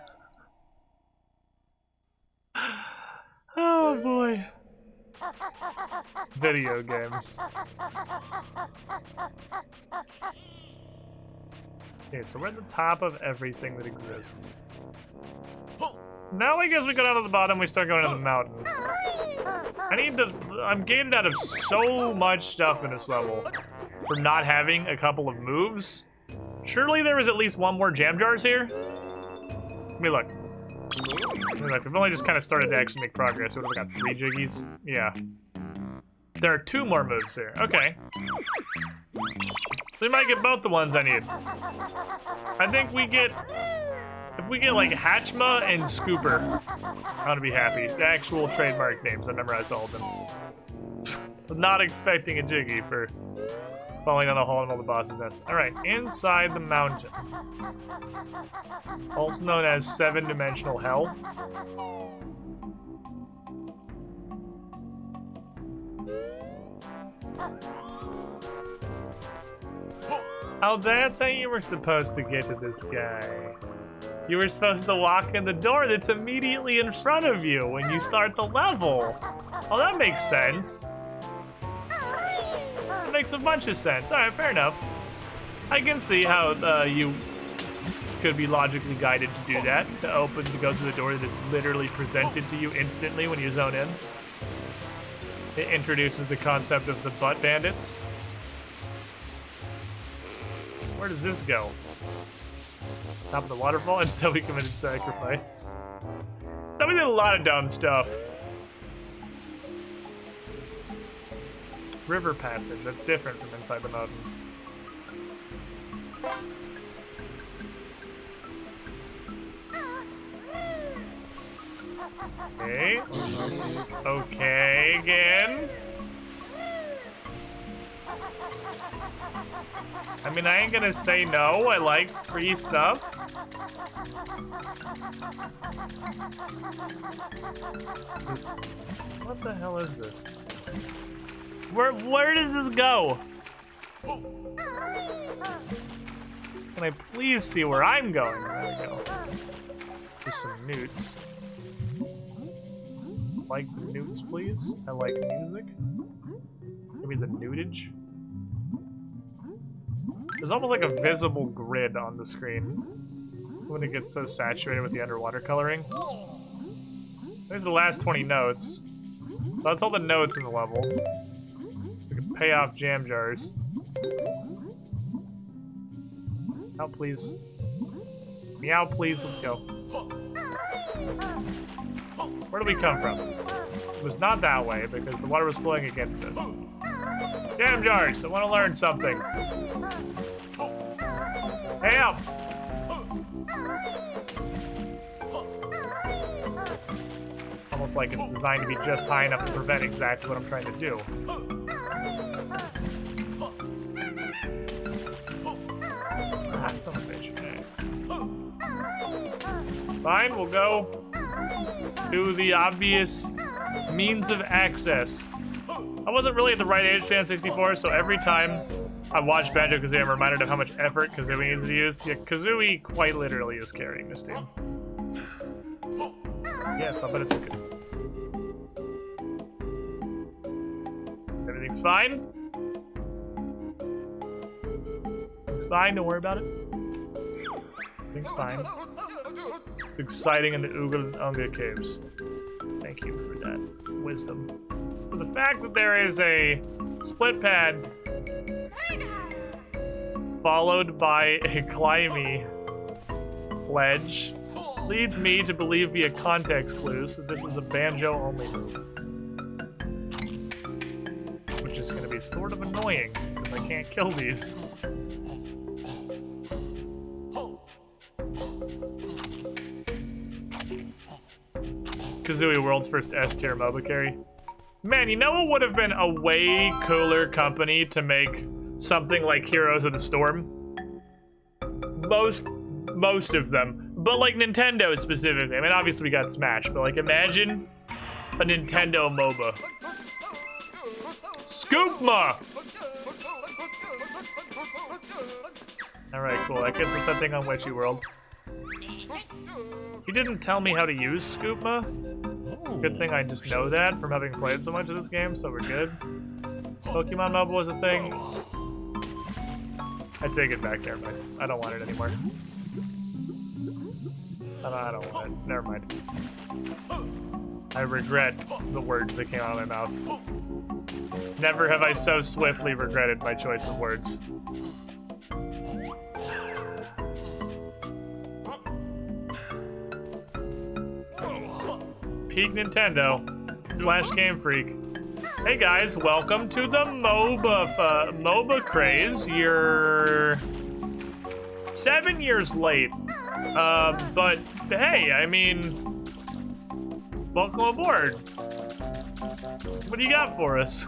Oh boy. Video games. Okay, so we're at the top of everything that exists. Now I guess we go down to the bottom, we start going to the mountain. I'm gated out of so much stuff in this level for not having a couple of moves. Surely there was at least one more jam jars here? Let me look. We've only just kind of started to actually make progress. What have I got, 3 jiggies? Yeah. There are 2 more moves here. Okay. We might get both the ones I need. I think we get... If we get like Hatchma and Scooper, I'm gonna be happy. The actual trademark names, I memorized all of them. Was not expecting a jiggy for falling down a hole in all the boss's nest. Alright, inside the mountain. Also known as 7-dimensional hell. Oh, that's how you were supposed to get to this guy. You were supposed to walk in the door that's immediately in front of you when you start the level. Oh, that makes sense. That makes a bunch of sense. All right, fair enough. I can see how you could be logically guided to do that, to go through the door that's literally presented to you instantly when you zone in. It introduces the concept of the butt bandits. Where does this go? Top of the waterfall? Instead we committed sacrifice. So we did a lot of dumb stuff. River passage, that's different from inside the mountain. Okay. Okay, again. I mean, I ain't gonna say no. I like free stuff. What the hell is this? Where does this go? Can I please see where I'm going? There we go. There's some newts. Like the newts, please. I like music. Give me the newtage. There's almost like a visible grid on the screen when it gets so saturated with the underwater coloring. There's the last 20 notes. So that's all the notes in the level. We can pay off jam jars. Meow, please. Meow, please. Let's go. Where do we come from? It was not that way because the water was flowing against us. Jam jars! I want to learn something. Help! Almost like it's designed to be just high enough to prevent exactly what I'm trying to do. Ah, son of a bitch. Fine, we'll go to the obvious means of access. I wasn't really at the right age for N64, so every time I watched Banjo-Kazooie, I'm reminded of how much effort Kazooie needs to use. Yeah, Kazooie quite literally is carrying this team. Yes, I'll bet it's okay. Everything's fine? It's fine, don't worry about it. Everything's fine. It's exciting in the Ooga Unga caves. Thank you for that wisdom. So the fact that there is a split pad followed by a climby ledge leads me to believe via context clues that this is a banjo-only move. Which is going to be sort of annoying, because I can't kill these. Kazooie World's first S-tier MOBA carry. Man, you know what would have been a way cooler company to make something like Heroes of the Storm? Most of them. But like Nintendo specifically. I mean, obviously we got Smash, but like imagine a Nintendo MOBA. Scoopma! Alright, cool. That gets us something on Witchy World. He didn't tell me how to use Scoopma. Good thing I just know that from having played so much of this game, so we're good. Pokemon MOBA was a thing. I take it back, never mind. I don't want it anymore. I don't want it. Never mind. I regret the words that came out of my mouth. Never have I so swiftly regretted my choice of words. Peak Nintendo / Game Freak. Hey guys, welcome to the MOBA craze. You're 7 years late. But hey, I mean, welcome aboard. What do you got for us?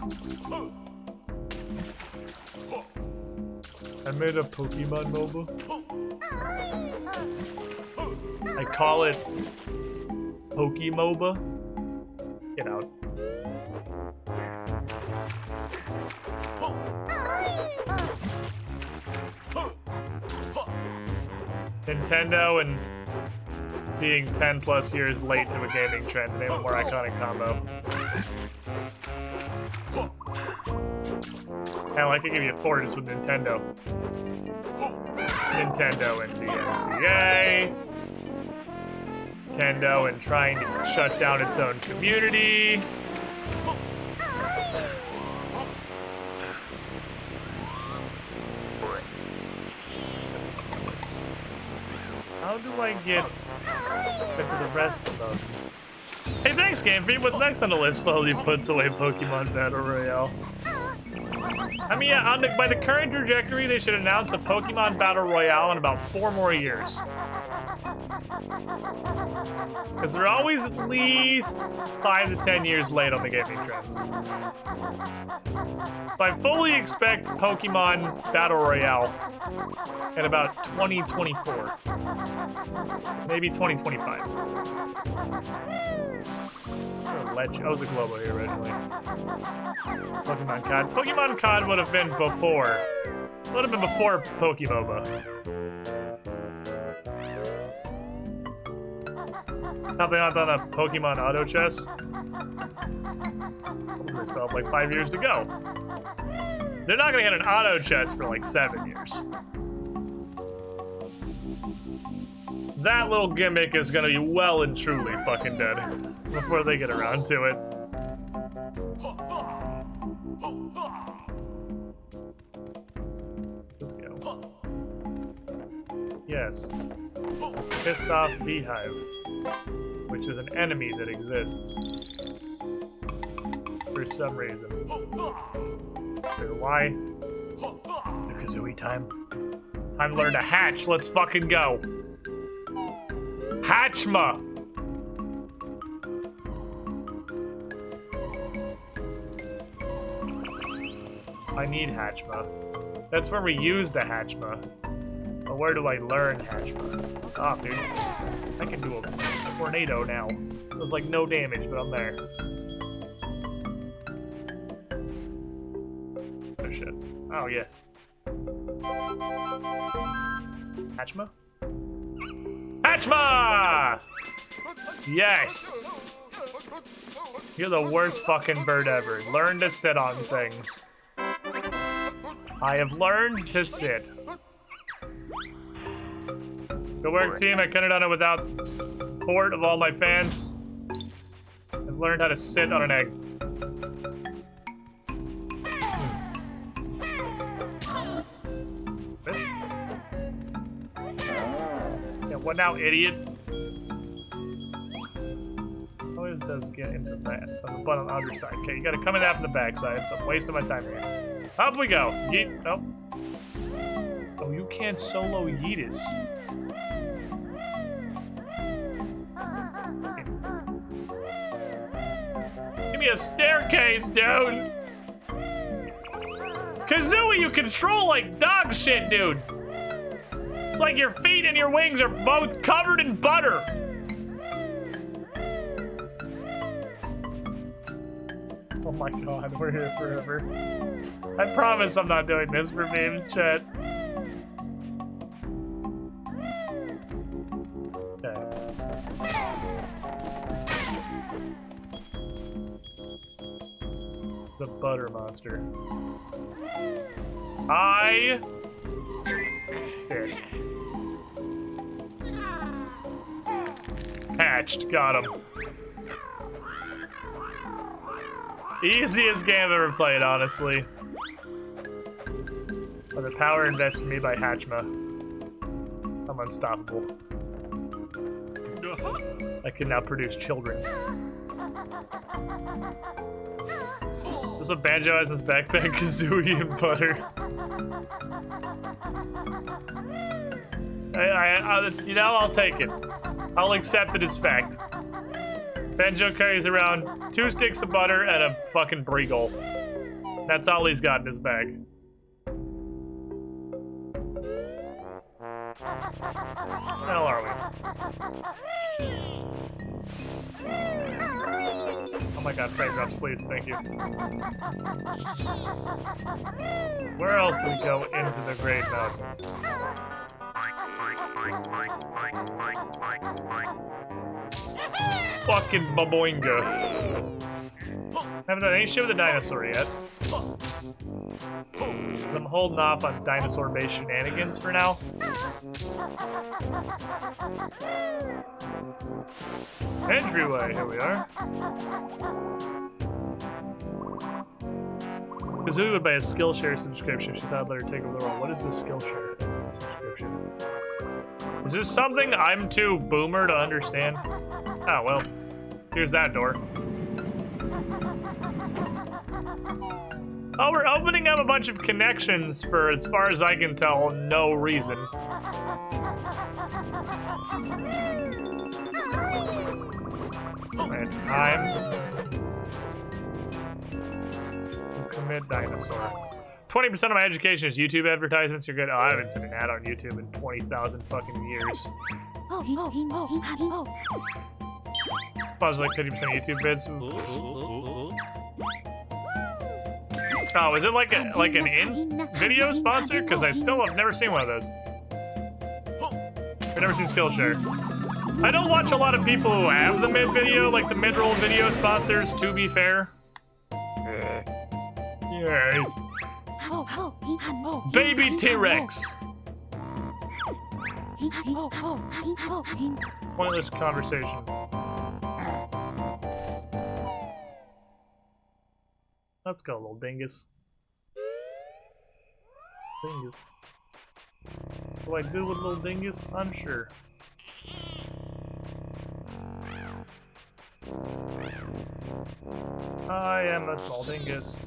I made a Pokemon MOBA. I call it Pokemoba. Get out. Nintendo and being 10 plus years late to a gaming trend, name a more iconic combo. Hell, I could give you 4 just with Nintendo. Nintendo and DMCA. Nintendo and trying to shut down its own community. How do I get into the rest of them? Hey, thanks, Game Freak. What's next on the list? Slowly puts away Pokemon Battle Royale. I mean, yeah, by the current trajectory, they should announce a Pokemon Battle Royale in about 4 more years. Because they're always at least 5 to 10 years late on the gaming trends. So I fully expect Pokemon Battle Royale in about 2024. Maybe 2025. Oh, was a Globo here originally. Pokemon COD. Pokemon COD would have been before. Would have been before Pokemoba. Have they not done a Pokemon Auto Chess? They still have like 5 years to go. They're not gonna get an Auto Chess for like 7 years. That little gimmick is gonna be well and truly fucking dead before they get around to it. Let's go. Yes. Pissed off Beehive, which is an enemy that exists for some reason. So why? Kazooie time. Time to learn to hatch. Let's fucking go. Hatchma! I need Hatchma. That's where we use the Hatchma. But where do I learn Hatchma? Ah, dude. I can do a tornado now. It was like no damage, but I'm there. Oh shit. Oh yes. Hatchma? Hatchma! Yes! You're the worst fucking bird ever. Learn to sit on things. I have learned to sit. Good work, team. I couldn't have done it without support of all my fans. I've learned how to sit on an egg. Yeah, what now, idiot? Always does get into that on the butt on the other side. Okay, you gotta come in that from the back side, so I'm wasting my time here. Up we go. Yeet. Nope. Oh, you can't solo Yeetus. Give me a staircase, dude. Kazooie, you control like dog shit, dude. It's like your feet and your wings are both covered in butter. Oh my god, we're here forever. I promise I'm not doing this for memes, chat. The butter monster. I hit. Hatched, got him. Easiest game I've ever played, honestly. By the power invested in me by Hatchma. I'm unstoppable. I can now produce children. This is what Banjo has in his backpack, Kazooie and butter. You know, I'll take it. I'll accept it as fact. Banjo carries around 2 sticks of butter and a fucking Breagle. That's all he's got in his bag. Where the hell are we? Oh my god, frame drops, please, thank you. Where else do we go into the Great Mountain? Fucking baboinga. Haven't done any shit with a dinosaur yet. I'm holding off on dinosaur-based shenanigans for now. Entryway, here we are. Kazooie would buy a Skillshare subscription. She thought I'd let her take over the role. What is this Skillshare subscription? Is this something I'm too boomer to understand? Oh, well. Here's that door. Oh, we're opening up a bunch of connections for, as far as I can tell, no reason. It's time to commit dinosaur. 20% of my education is YouTube advertisements. You're good. Oh, I haven't seen an ad on YouTube in 20,000 fucking years. Probably like 50% of YouTube vids. Oh, is it like an in-video sponsor? Because I still have never seen one of those. I've never seen Skillshare. I don't watch a lot of people who have the mid-video, like the mid-roll video sponsors, to be fair. Yeah. Baby T-Rex. Pointless conversation. Let's go, little dingus. Dingus. What do I do with little dingus? Unsure. I am a small dingus.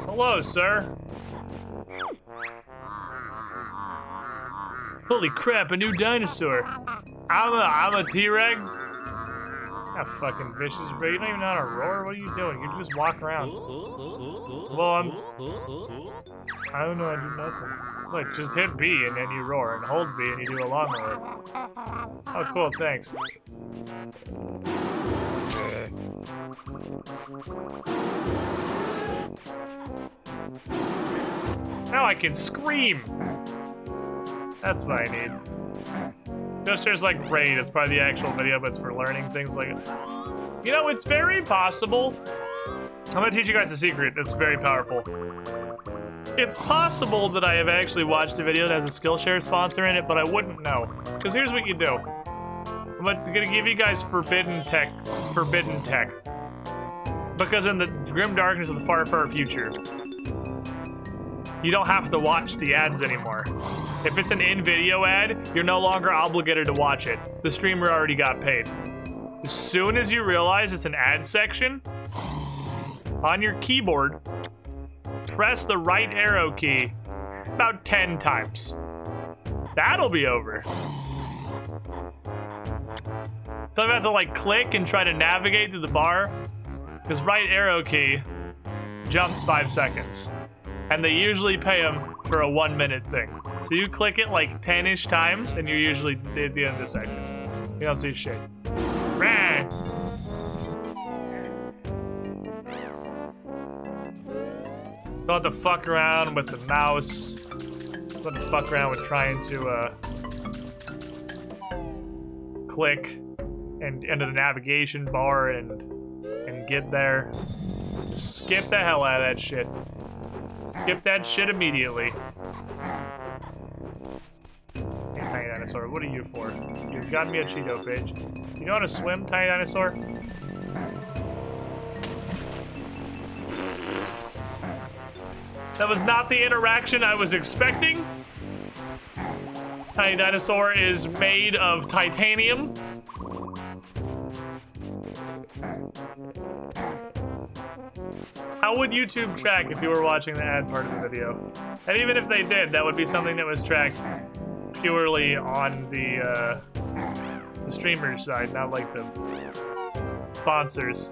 Hello, sir. Holy crap, a new dinosaur. I'm a T-Rex. Ah, fucking vicious, bro. You don't even know how to roar? What are you doing? You just walk around. Well, I don't know, I do nothing. Look, just hit B and then you roar, and hold B and you do a long roar. Oh, cool, thanks. Now I can scream. That's what I need. Just there's like raid. It's probably the actual video, but it's for learning things like it. You know, it's very possible. I'm gonna teach you guys a secret that's very powerful. It's possible that I have actually watched a video that has a Skillshare sponsor in it, but I wouldn't know. Because here's what you do. I'm gonna give you guys forbidden tech. Because in the grim darkness of the far, far future, you don't have to watch the ads anymore. If it's an in-video ad, you're no longer obligated to watch it. The streamer already got paid. As soon as you realize it's an ad section, on your keyboard, press the right arrow key about 10 times. That'll be over. So I have to like click and try to navigate through the bar, because right arrow key jumps 5 seconds. And they usually pay them for a 1-minute thing. So you click it like 10-ish times, and you're usually at the end of the section. You don't see shit. Rah! Don't have to fuck around with the mouse. Don't have to fuck around with trying to click and into the navigation bar and get there. Just skip the hell out of that shit. Skip that shit immediately. Hey, Tiny Dinosaur, what are you for? You've got me a Cheeto page. You know how to swim, Tiny Dinosaur? That was not the interaction I was expecting. Tiny Dinosaur is made of titanium. How would YouTube track if you were watching the ad part of the video? And even if they did, that would be something that was tracked purely on the streamer's side, not like the sponsors.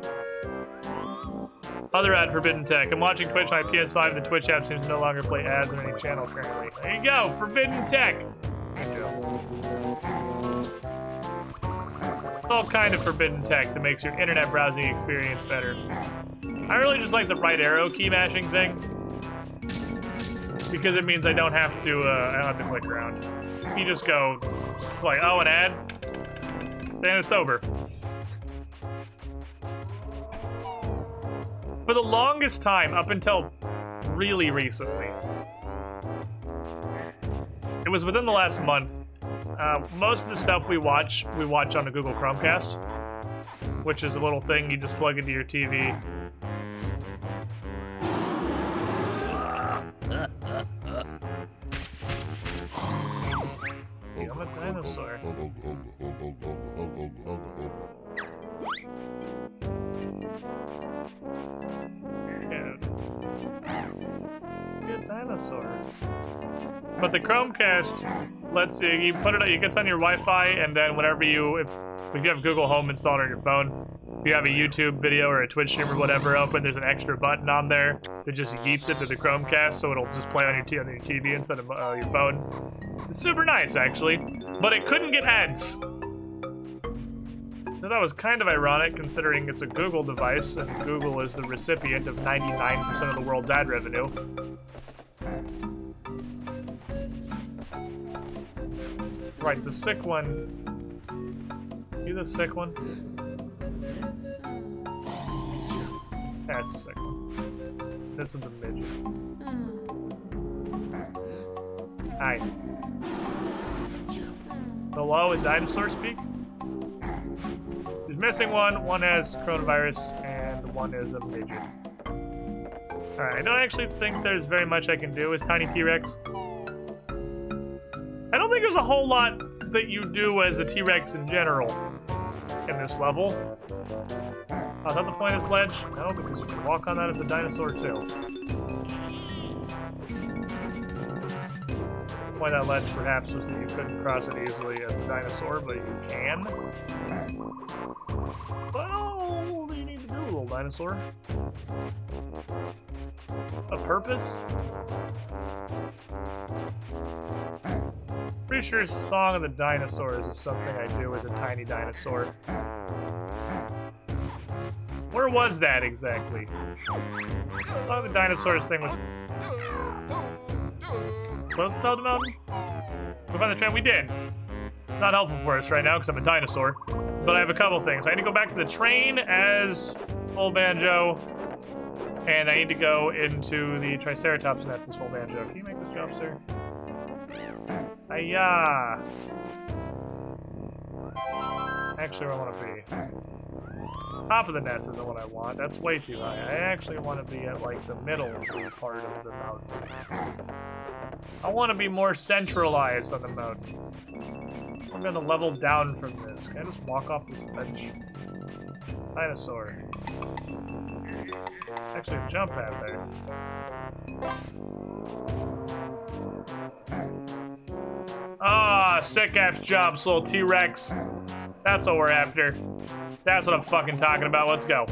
Other ad, Forbidden Tech. I'm watching Twitch on my PS5. The Twitch app seems to no longer play ads on any channel currently. There you go, Forbidden Tech. All kind of forbidden tech that makes your internet browsing experience better. I really just like the right arrow key mashing thing, because it means I don't have to click around. You just go like, oh, an ad, then it's over. For the longest time, up until really recently, it was within the last month. Most of the stuff we watch on the Google Chromecast, which is a little thing you just plug into your TV. I'm a dinosaur. Good dinosaur. But the Chromecast lets you put it. It gets on your Wi-Fi, and then whenever if you have Google Home installed on your phone, if you have a YouTube video or a Twitch stream or whatever open, there's an extra button on there that just yeets it to the Chromecast, so it'll just play on your TV instead of your phone. It's super nice, actually, but it couldn't get ads. So that was kind of ironic, considering it's a Google device, and Google is the recipient of 99% of the world's ad revenue. Right, the sick one. You the sick one? That's the sick one. This one's a midget. Hi. Hello, is dinosaur speak? There's missing one. One has coronavirus, and one is a midget. Alright, I don't actually think there's very much I can do as Tiny T-Rex. I don't think there's a whole lot that you do as a T-Rex in general in this level. Is that the point of this ledge? No, because you can walk on that as a dinosaur too. The point of that ledge perhaps was that you couldn't cross it easily as a dinosaur, but you can. Well, what do you need to do, little dinosaur? A purpose? Pretty sure Song of the Dinosaurs is something I do as a tiny dinosaur. Where was that exactly? Song of the Dinosaurs thing was... Supposed to tell the mountain? We found the train. We did. Not helpful for us right now because I'm a dinosaur. But I have a couple things. I need to go back to the train as full Banjo. And I need to go into the Triceratops nest as full Banjo. Can you make this jump, sir? Hiya! Actually, where I want to be. Top of the nest isn't what I want. That's way too high. I actually want to be at, like, the middle part of the mountain. I want to be more centralized on the mountain. I'm gonna level down from this. Can I just walk off this ledge? Dinosaur. Actually, jump out there. Ah, sick F jumps, little T-Rex. That's what we're after. That's what I'm fucking talking about. Let's go.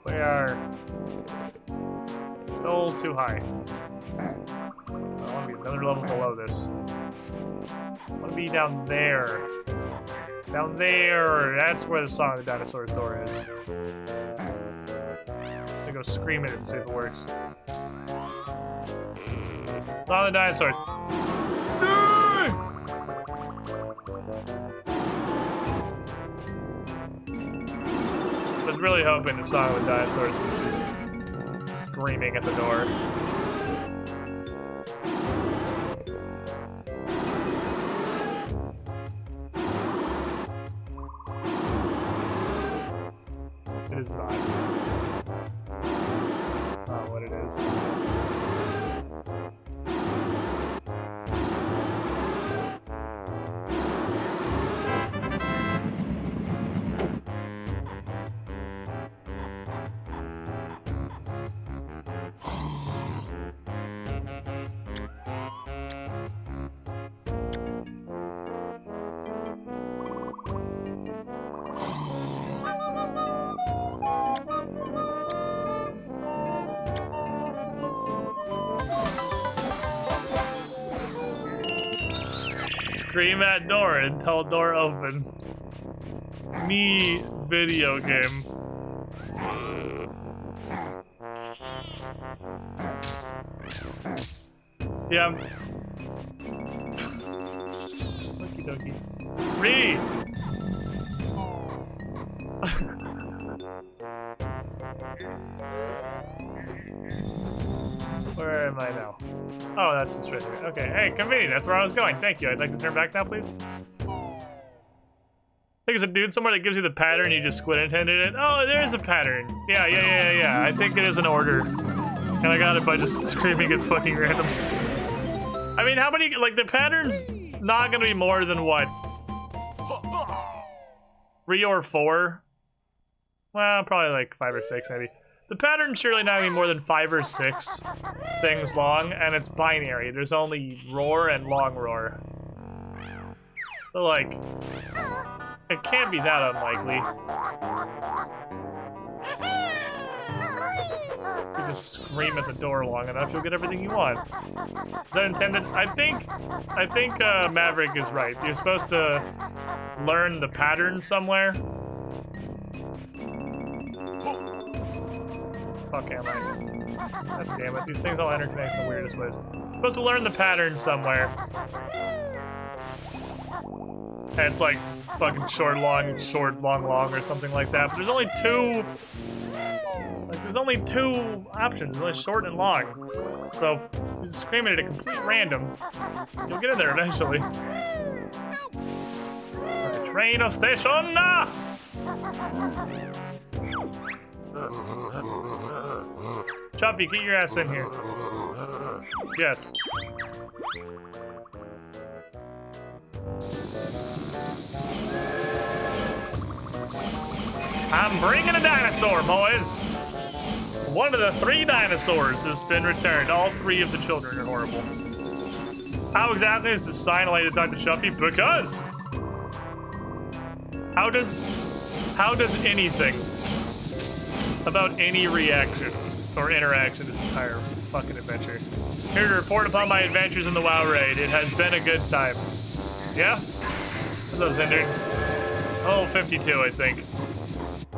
We are still too high. I want to be another level below this. I want to be down there. Down there. That's where the Song of the Dinosaurs door is. I'm gonna go scream at it and see if it works. Song of the Dinosaurs. I was really hoping the Song of the Dinosaurs was just screaming at the door. It is not. Not what it is. Scream at door until door open. Me video game. Yeah. Okie dokie. Read! Where am I now? Oh, that's just right here. Okay, hey, convenient. That's where I was going. Thank you. I'd like to turn back now, please. I think there's a dude somewhere that gives you the pattern. You just squid intended it. Oh, there's a pattern. Yeah. I think it is an order. And I got it by just screaming at fucking random. I mean, how many, like, the pattern's not gonna be more than what? 3 or 4? Well, probably like 5 or 6, maybe. The pattern's surely not gonna be more than 5 or 6 things long, and it's binary. There's only roar and long roar. So, like, it can't be that unlikely. You just scream at the door long enough, you'll get everything you want. Is that intended? I think Maverick is right. You're supposed to learn the pattern somewhere. Fuck am I? God damn it, these things all interconnect in the weirdest ways. You're supposed to learn the pattern somewhere. And it's like fucking short, long, or something like that. But there's only 2. Like, there's only 2 options. There's only short and long. So, you just scream at it at complete random. You'll get in there eventually. Train station! Choppy, get your ass in here. Yes. I'm bringing a dinosaur, boys. One of the 3 dinosaurs has been returned. All 3 of the children are horrible. How exactly is the sign allowed to talk to Chuffy? Because how does anything about any reaction or interaction this entire fucking adventure? Here to report upon my adventures in the WoW raid. It has been a good time. Yeah? Those ended. Oh, 52, I think.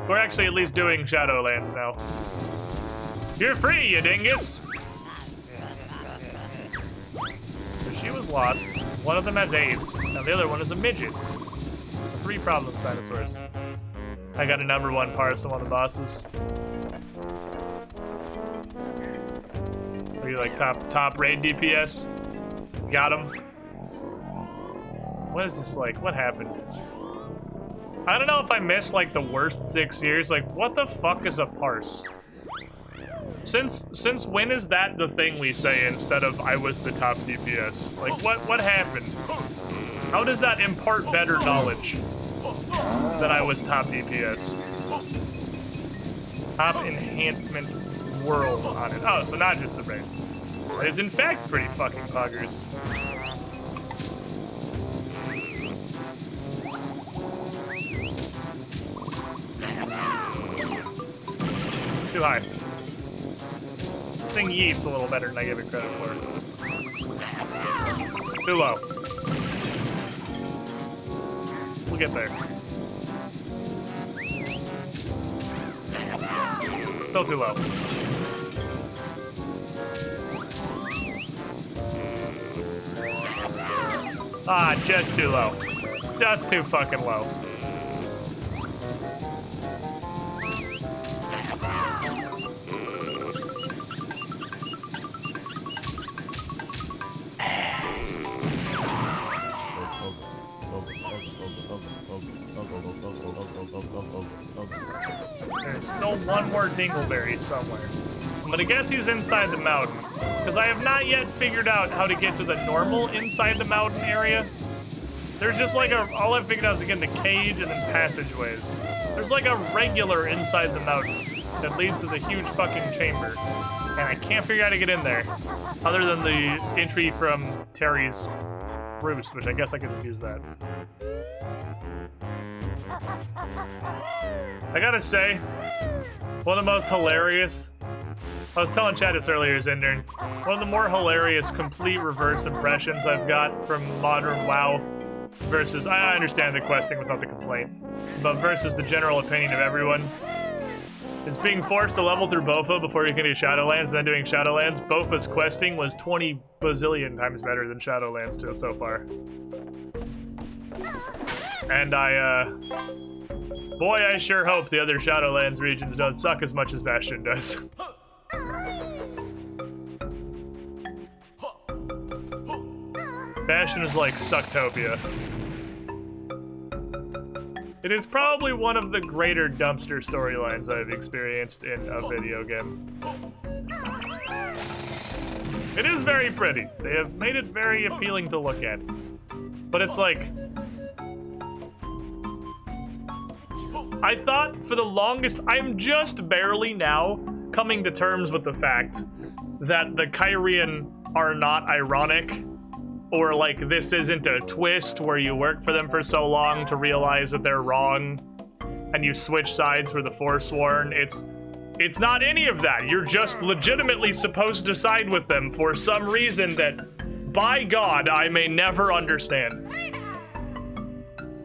We're actually at least doing Shadowlands now. You're free, you dingus! lost. One of them has AIDS. And the other one is a midget. 3 problem dinosaurs. I got a number 1 parcel on the bosses. Are you like top raid DPS? Got him. What is this like? What happened? I don't know if I missed like the worst 6 years. Like, what the fuck is a parse? Since when is that the thing we say instead of I was the top DPS? Like, what happened? How does that impart better knowledge that I was top DPS? Top enhancement world on it. Oh, so not just the raid. It's in fact pretty fucking buggers. Too high. I think yeet's a little better than I give it credit for. Too low. We'll get there. Still too low. Ah, just too low. Just too fucking low. There's still one more dingleberry somewhere. I'm gonna guess he's inside the mountain, because I have not yet figured out how to get to the normal inside the mountain area. There's just like all I've figured out is to get in the cage and then passageways. There's like a regular inside the mountain that leads to the huge fucking chamber, and I can't figure out how to get in there, other than the entry from Terry's roost, which I guess I could just use that. I gotta say, one of the most hilarious, I was telling Chad this earlier, Zindern, one of the more hilarious complete reverse impressions I've got from modern WoW versus, I understand the questing without the complaint, but versus the general opinion of everyone, is being forced to level through Bofa before you can do Shadowlands, and then doing Shadowlands. Bofa's questing was 20 bazillion times better than Shadowlands so far. And boy, I sure hope the other Shadowlands regions don't suck as much as Bastion does. Bastion is like Sucktopia. It is probably one of the greater dumpster storylines I've experienced in a video game. It is very pretty. They have made it very appealing to look at. But it's like, I thought for the longest, I'm just barely now coming to terms with the fact that the Kyrian are not ironic, or like this isn't a twist where you work for them for so long to realize that they're wrong and you switch sides for the Forsworn. It's not any of that. You're just legitimately supposed to side with them for some reason that, by God, I may never understand.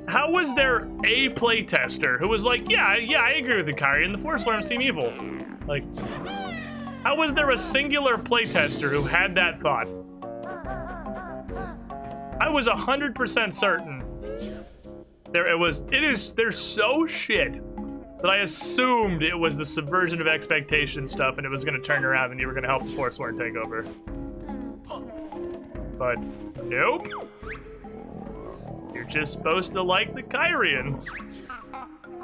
How was there a playtester who was like, yeah, I agree with the Kyrian, the Forsworn seem evil? Like, how was there a singular playtester who had that thought? I was 100% certain they're so shit that I assumed it was the subversion of expectation stuff and it was gonna turn around and you were gonna help the Forsworn take over. But nope. You're just supposed to like the Kyrians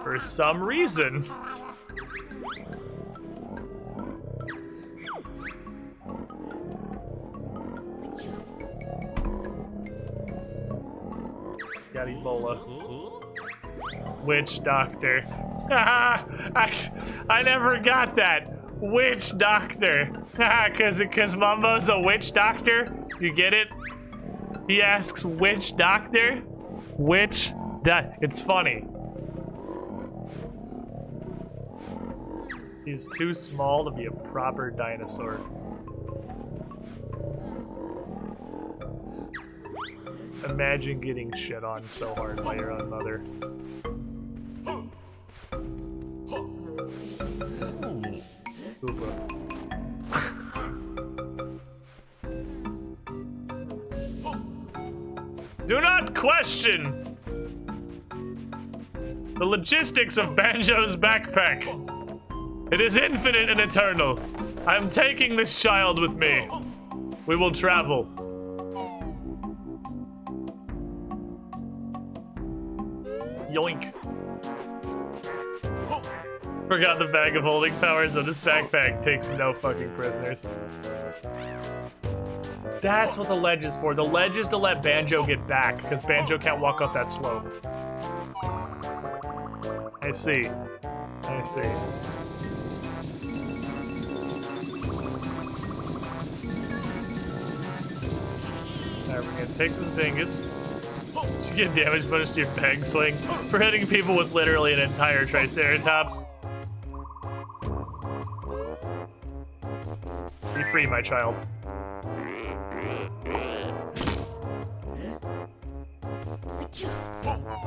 for some reason. Got Ebola. Witch doctor. I never got that. Witch doctor. Cause Mumbo's a witch doctor. You get it? He asks which doctor? It's funny. He's too small to be a proper dinosaur. Imagine getting shit on so hard by your own mother. Oopa. Do not question the logistics of Banjo's backpack. It is infinite and eternal. I am taking this child with me. We will travel. Yoink. Forgot the bag of holding power, so this backpack takes no fucking prisoners. That's what the ledge is for. The ledge is to let Banjo get back, because Banjo can't walk up that slope. I see. I see. Alright, we're gonna take this dingus. You get damage bonus to your bag sling for hitting people with literally an entire Triceratops. Be free, my child.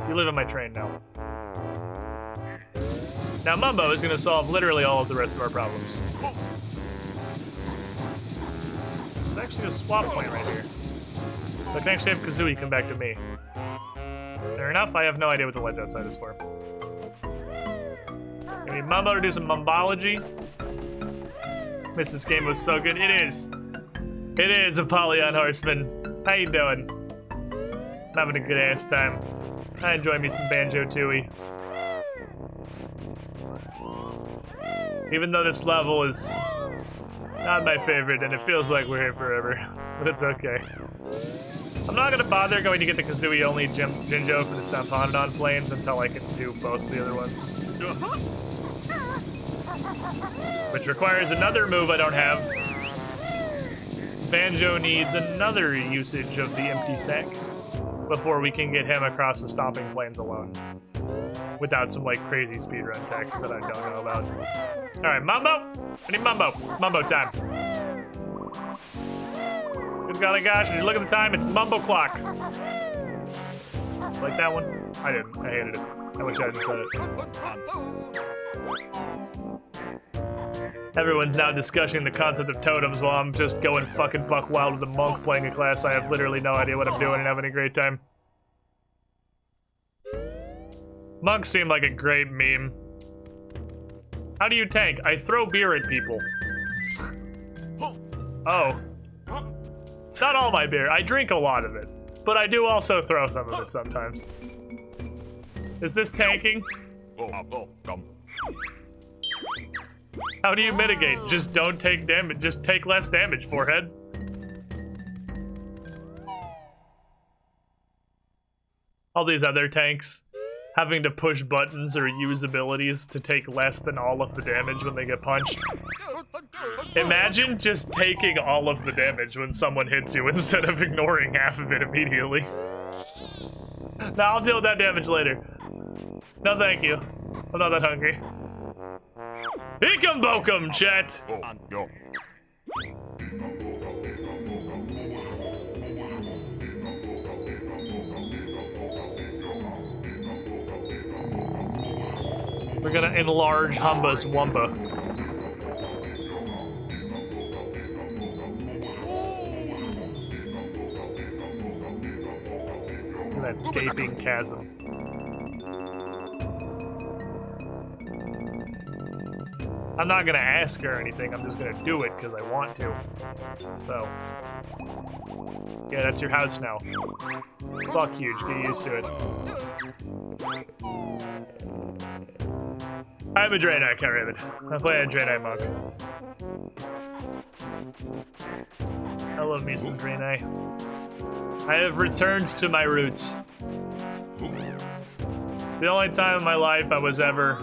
You live on my train now. Now Mumbo is gonna solve literally all of the rest of our problems. There's actually a swap point right here. So I can actually have Kazooie come back to me. Fair enough, I have no idea what the ledge outside is for. I need Mumbo to do some mumbology. This game was so good. It is. It is, Apollyon Horseman. How you doing? I'm having a good ass time. I enjoy me some Banjo-Tooie. Even though this level is not my favorite and it feels like we're here forever, but it's okay. I'm not gonna bother going to get the Kazooie only Jinjo for the Stomponodon plains until I can do both the other ones. Which requires another move I don't have. Banjo needs another usage of the empty sack before we can get him across the stomping plains alone. Without some like crazy speedrun tech that I don't know about. Alright, Mumbo! I need Mumbo. Mumbo time. Good golly gosh, when you look at the time, it's Mumbo clock. Like that one? I didn't. I hated it. I wish I hadn't said it. Everyone's now discussing the concept of totems while I'm just going fucking buck wild with a monk playing a class I have literally no idea what I'm doing and having a great time. Monks seem like a great meme. How do you tank? I throw beer at people. Oh. Not all my beer. I drink a lot of it. But I do also throw some of it sometimes. Is this tanking? How do you mitigate? Just don't take damage. Just take less damage, forehead. All these other tanks having to push buttons or use abilities to take less than all of the damage when they get punched. Imagine just taking all of the damage when someone hits you instead of ignoring half of it immediately. Nah, I'll deal with that damage later. No, thank you. I'm not that hungry. Hikum bokum, chat! We're gonna enlarge Humba's Wumba. Look at that gaping chasm. I'm not gonna ask her anything, I'm just gonna do it because I want to. So. Yeah, that's your house now. Fuck huge, get used to it. I'm a Draenei Raven. I play a Draenei monk. I love me some Draenei. I have returned to my roots. The only time in my life I was ever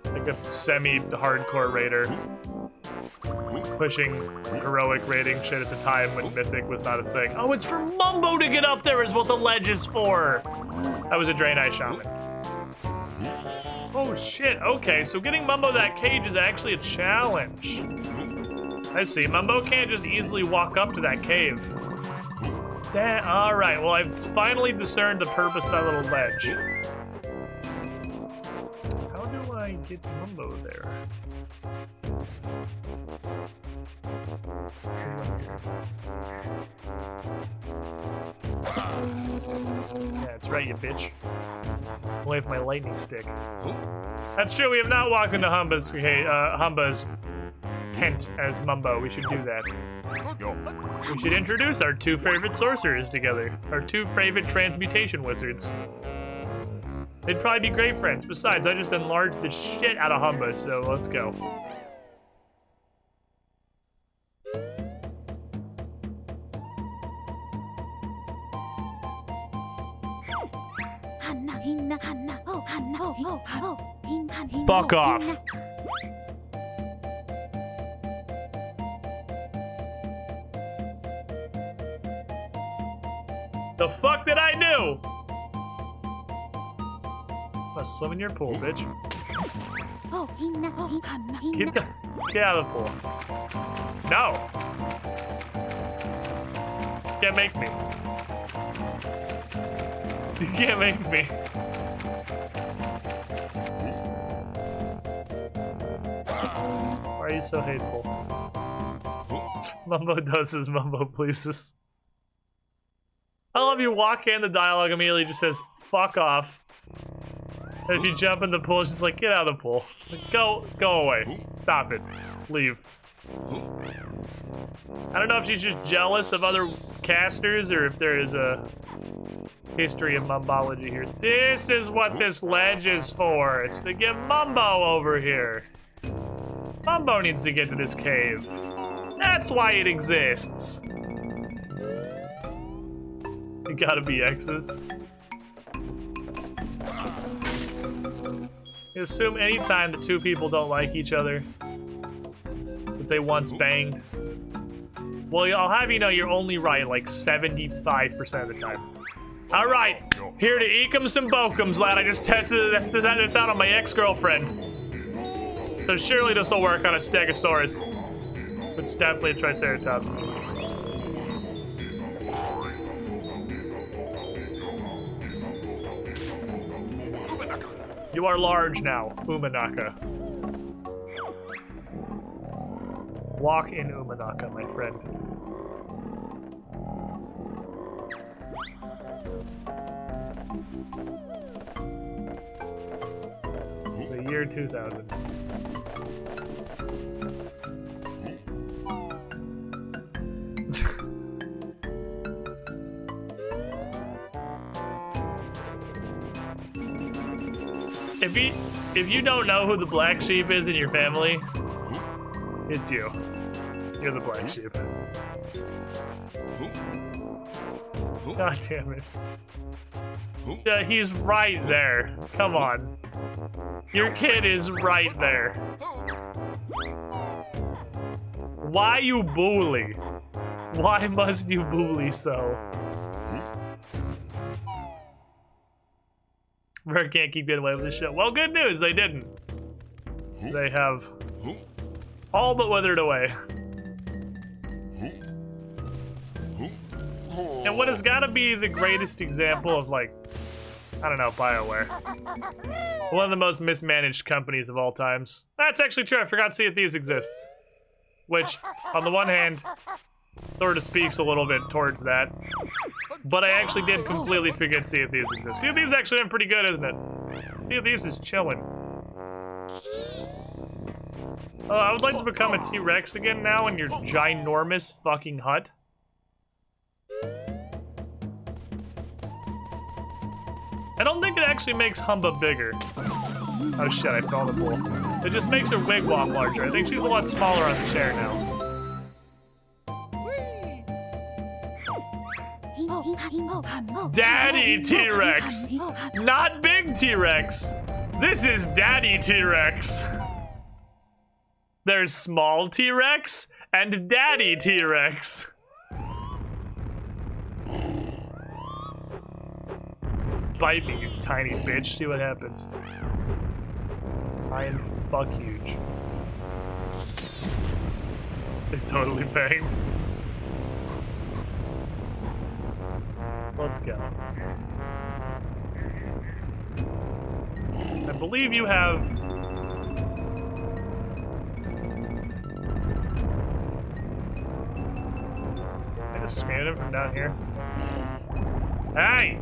like a semi-hardcore raider. Pushing heroic raiding shit at the time when Mythic was not a thing. Oh, it's for Mumbo to get up there is what the ledge is for! I was a Draenei Shaman. Oh shit, okay, so getting Mumbo that cage is actually a challenge. I see, Mumbo can't just easily walk up to that cave. Alright, well I've finally discerned the purpose of that little ledge. How do do I get Mumbo there? Yeah, that's right, you bitch. Away with my lightning stick. That's true, we have not walked into Humba's tent as Mumbo. We should do that. We should introduce our two favorite sorcerers together. Our two favorite transmutation wizards. They'd probably be great friends. Besides, I just enlarged the shit out of Humba, so let's go. Fuck off. The fuck did I do? Let's swim in your pool, bitch. Get out of the pool. No. You can't make me. You can't make me. Why are you so hateful? Mumbo does as Mumbo pleases. I love you walk in, the dialogue immediately just says, fuck off. And if you jump in the pool, it's just like, get out of the pool. Like, go away. Stop it. Leave. I don't know if she's just jealous of other casters or if there is a history of mumbology here. This is what this ledge is for. It's to get Mumbo over here. Mumbo needs to get to this cave. That's why it exists. You gotta be X's. You assume anytime the two people don't like each other, that they once banged. Well, I'll have you know you're only right like 75% of the time. All right, here to eekums some bokums, lad. I just tested this out on my ex-girlfriend. So surely this will work on a Stegosaurus. It's definitely a Triceratops. You are large now, Umanaka. Walk in Umanaka, my friend. The year 2000. If you don't know who the black sheep is in your family, it's you. You're the black sheep. God damn it. Yeah, he's right there. Come on. Your kid is right there. Why you bully? Why must you bully so? Bro can't keep getting away with this shit. Well, good news, they didn't. They have all but withered away. And what has got to be the greatest example of, like, I don't know, BioWare. One of the most mismanaged companies of all times. That's actually true, I forgot Sea of Thieves exists. Which, on the one hand, sort of speaks a little bit towards that. But I actually did completely forget Sea of Thieves exists. Sea of Thieves actually been pretty good, isn't it? Sea of Thieves is chilling. I would like to become a T-Rex again now in your ginormous fucking hut. I don't think it actually makes Humba bigger. Oh shit, I fell in the pool. It just makes her wigwam larger. I think she's a lot smaller on the chair now. Daddy T-Rex! Not big T-Rex! This is Daddy T-Rex! There's small T-Rex and Daddy T-Rex. Bite me, you tiny bitch. See what happens. I am fuck huge. It totally banged. Let's go. I believe you have scream at him from down here? Hey!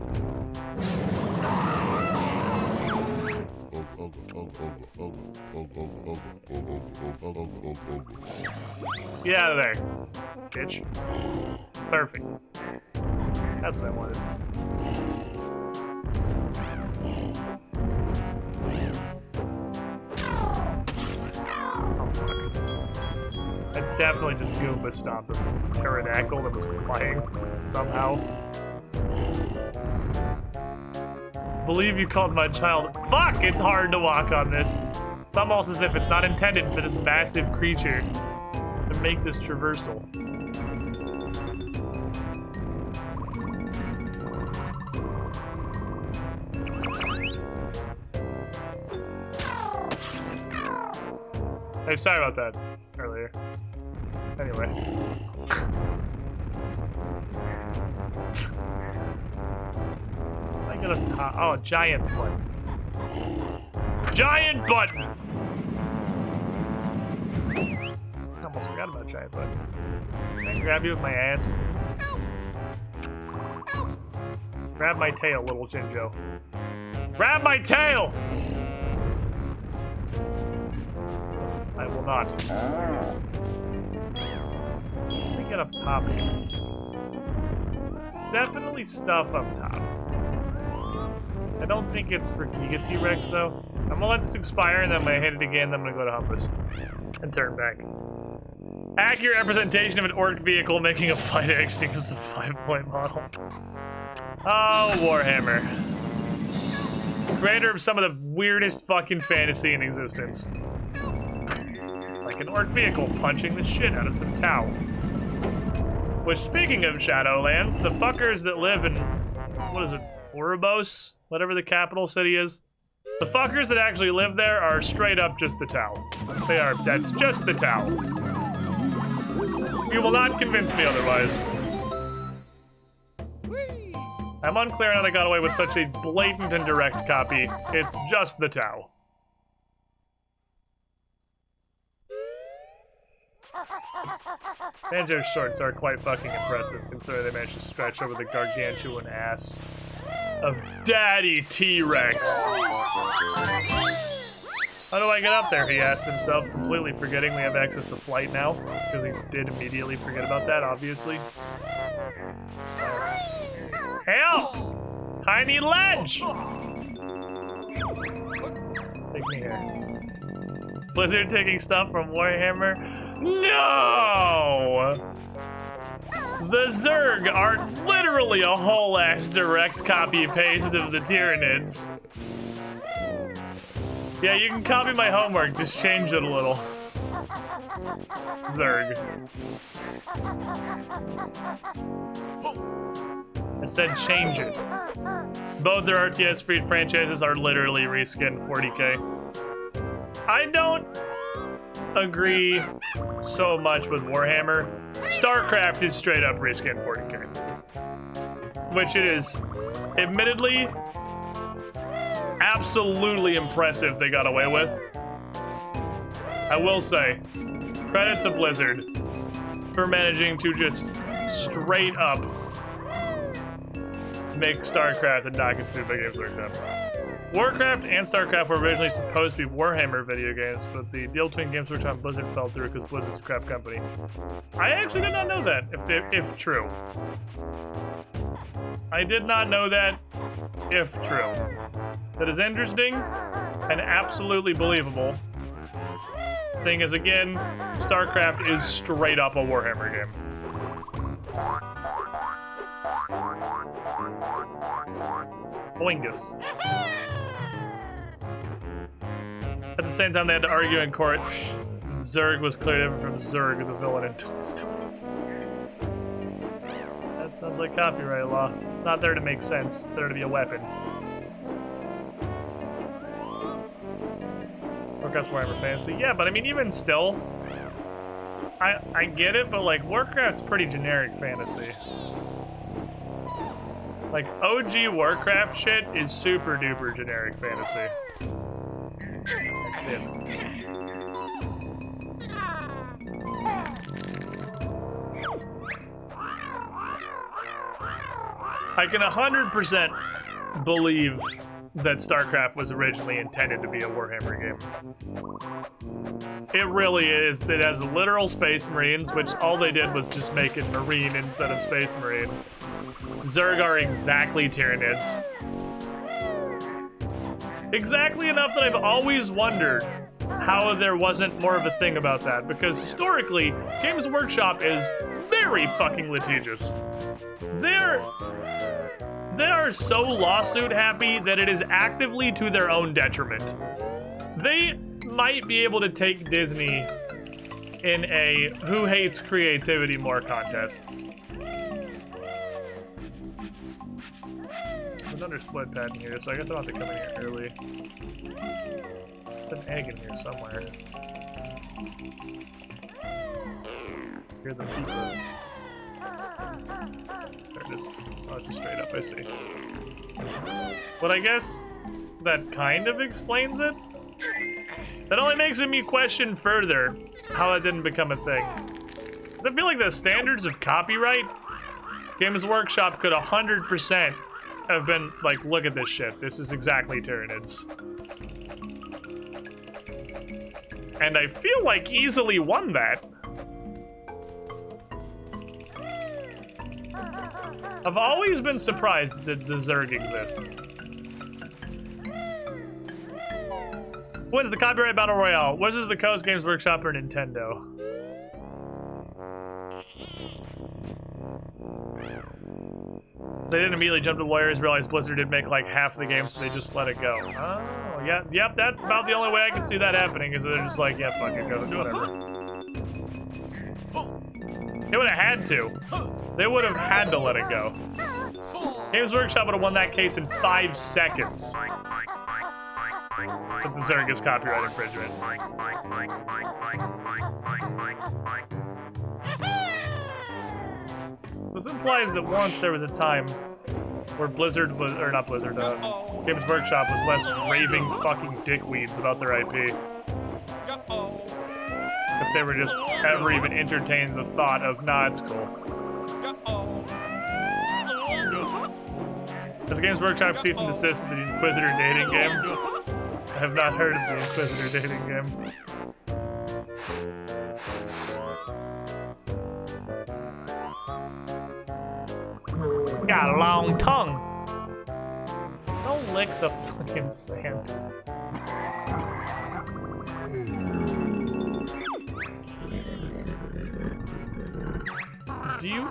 Get out of there, bitch. Perfect. That's what I wanted. I definitely just Goomba stomped a pterodactyl that was flying somehow. Believe you called my child. Fuck! It's hard to walk on this. It's almost as if it's not intended for this massive creature to make this traversal. Hey, sorry about that earlier. Anyway. I got a top. Oh, a giant button. Giant button! I almost forgot about giant button. Can I grab you with my ass? Grab my tail, little Jinjo. Grab my tail! I will not. Let me get up top here. Definitely stuff up top. I don't think it's for Giga T-Rex though. I'm gonna let this expire and then when I hit it again, then I'm gonna go to Humpus and turn back. Accurate representation of an orc vehicle making a flight action against the 5-point model. Oh, Warhammer. Creator of some of the weirdest fucking fantasy in existence. Like an orc vehicle punching the shit out of some Tau. Which, speaking of Shadowlands, the fuckers that live in, what is it, Ouroboros? Whatever the capital city is. The fuckers that actually live there are straight up just the Tau. They are, that's just the Tau. You will not convince me otherwise. I'm unclear how they got away with such a blatant and direct copy. It's just the Tau. Banjo's shorts are quite fucking impressive, considering they managed to stretch over the gargantuan ass of Daddy T-Rex. How do I get up there, he asked himself, completely forgetting we have access to flight now, because he did immediately forget about that, obviously. Help! Tiny ledge! Take me here. Blizzard taking stuff from Warhammer? No! The Zerg are literally a whole-ass direct copy-paste of the Tyranids. Yeah, you can copy my homework, just change it a little. Zerg. I said change it. Both their RTS free franchises are literally reskinned 40k. I don't agree so much with Warhammer. StarCraft is straight up reskinned 40k. Which it is, admittedly, absolutely impressive they got away with. I will say, credit to Blizzard for managing to just straight up make StarCraft and Nakatsuba games like that. Warcraft and StarCraft were originally supposed to be Warhammer video games, but the deal between Games Workshop and Blizzard fell through because Blizzard's a crap company. I actually did not know that, if true. I did not know that, if true. That is interesting and absolutely believable. Thing is, again, StarCraft is straight up a Warhammer game. Boingus. At the same time, they had to argue in court. Zerg was cleared over from Zerg, the villain in Toy Story. That sounds like copyright law. It's not there to make sense. It's there to be a weapon. Warcraft's Warhammer Fantasy. Yeah, but I mean, even still, I get it, but like, Warcraft's pretty generic fantasy. Like, OG Warcraft shit is super duper generic fantasy. That's it. I can 100% believe that StarCraft was originally intended to be a Warhammer game. It really is. It has literal Space Marines, which all they did was just make it Marine instead of Space Marine. Zerg are exactly Tyranids. Exactly enough that I've always wondered how there wasn't more of a thing about that, because historically, Games Workshop is very fucking litigious. They are so lawsuit happy that it is actively to their own detriment. They might be able to take Disney in a who hates creativity more contest. There's another split pad in here, so I guess I'll have to come in here early. There's an egg in here somewhere. Hear the people. There it is. Oh, it's just straight up, I see. But I guess that kind of explains it. That only makes me question further how that didn't become a thing. I feel like the standards of copyright, Games Workshop could 100% have been like, look at this shit. This is exactly Tyranids. And I feel like easily won that. I've always been surprised that the Zerg exists. Who wins the copyright battle royale? Wizards of the Coast, Games Workshop, or Nintendo? They didn't immediately jump to lawyers, realized Blizzard did make like half the game, so they just let it go. Oh, yeah, yep, that's about the only way I can see that happening, is they're just like, yeah, fuck it, go, whatever. They would have had to. They would have had to let it go. Games Workshop would have won that case in 5 seconds. But the Zerg is copyright infringement. This implies that once there was a time where Blizzard was, or not Blizzard, Games Workshop was less raving fucking dickweeds about their IP. If they were just ever even entertained the thought of, nah, it's cool. Has Games Workshop cease and desist the Inquisitor dating game? I have not heard of the Inquisitor dating game. Got a long tongue. Don't lick the fucking sand. Do you...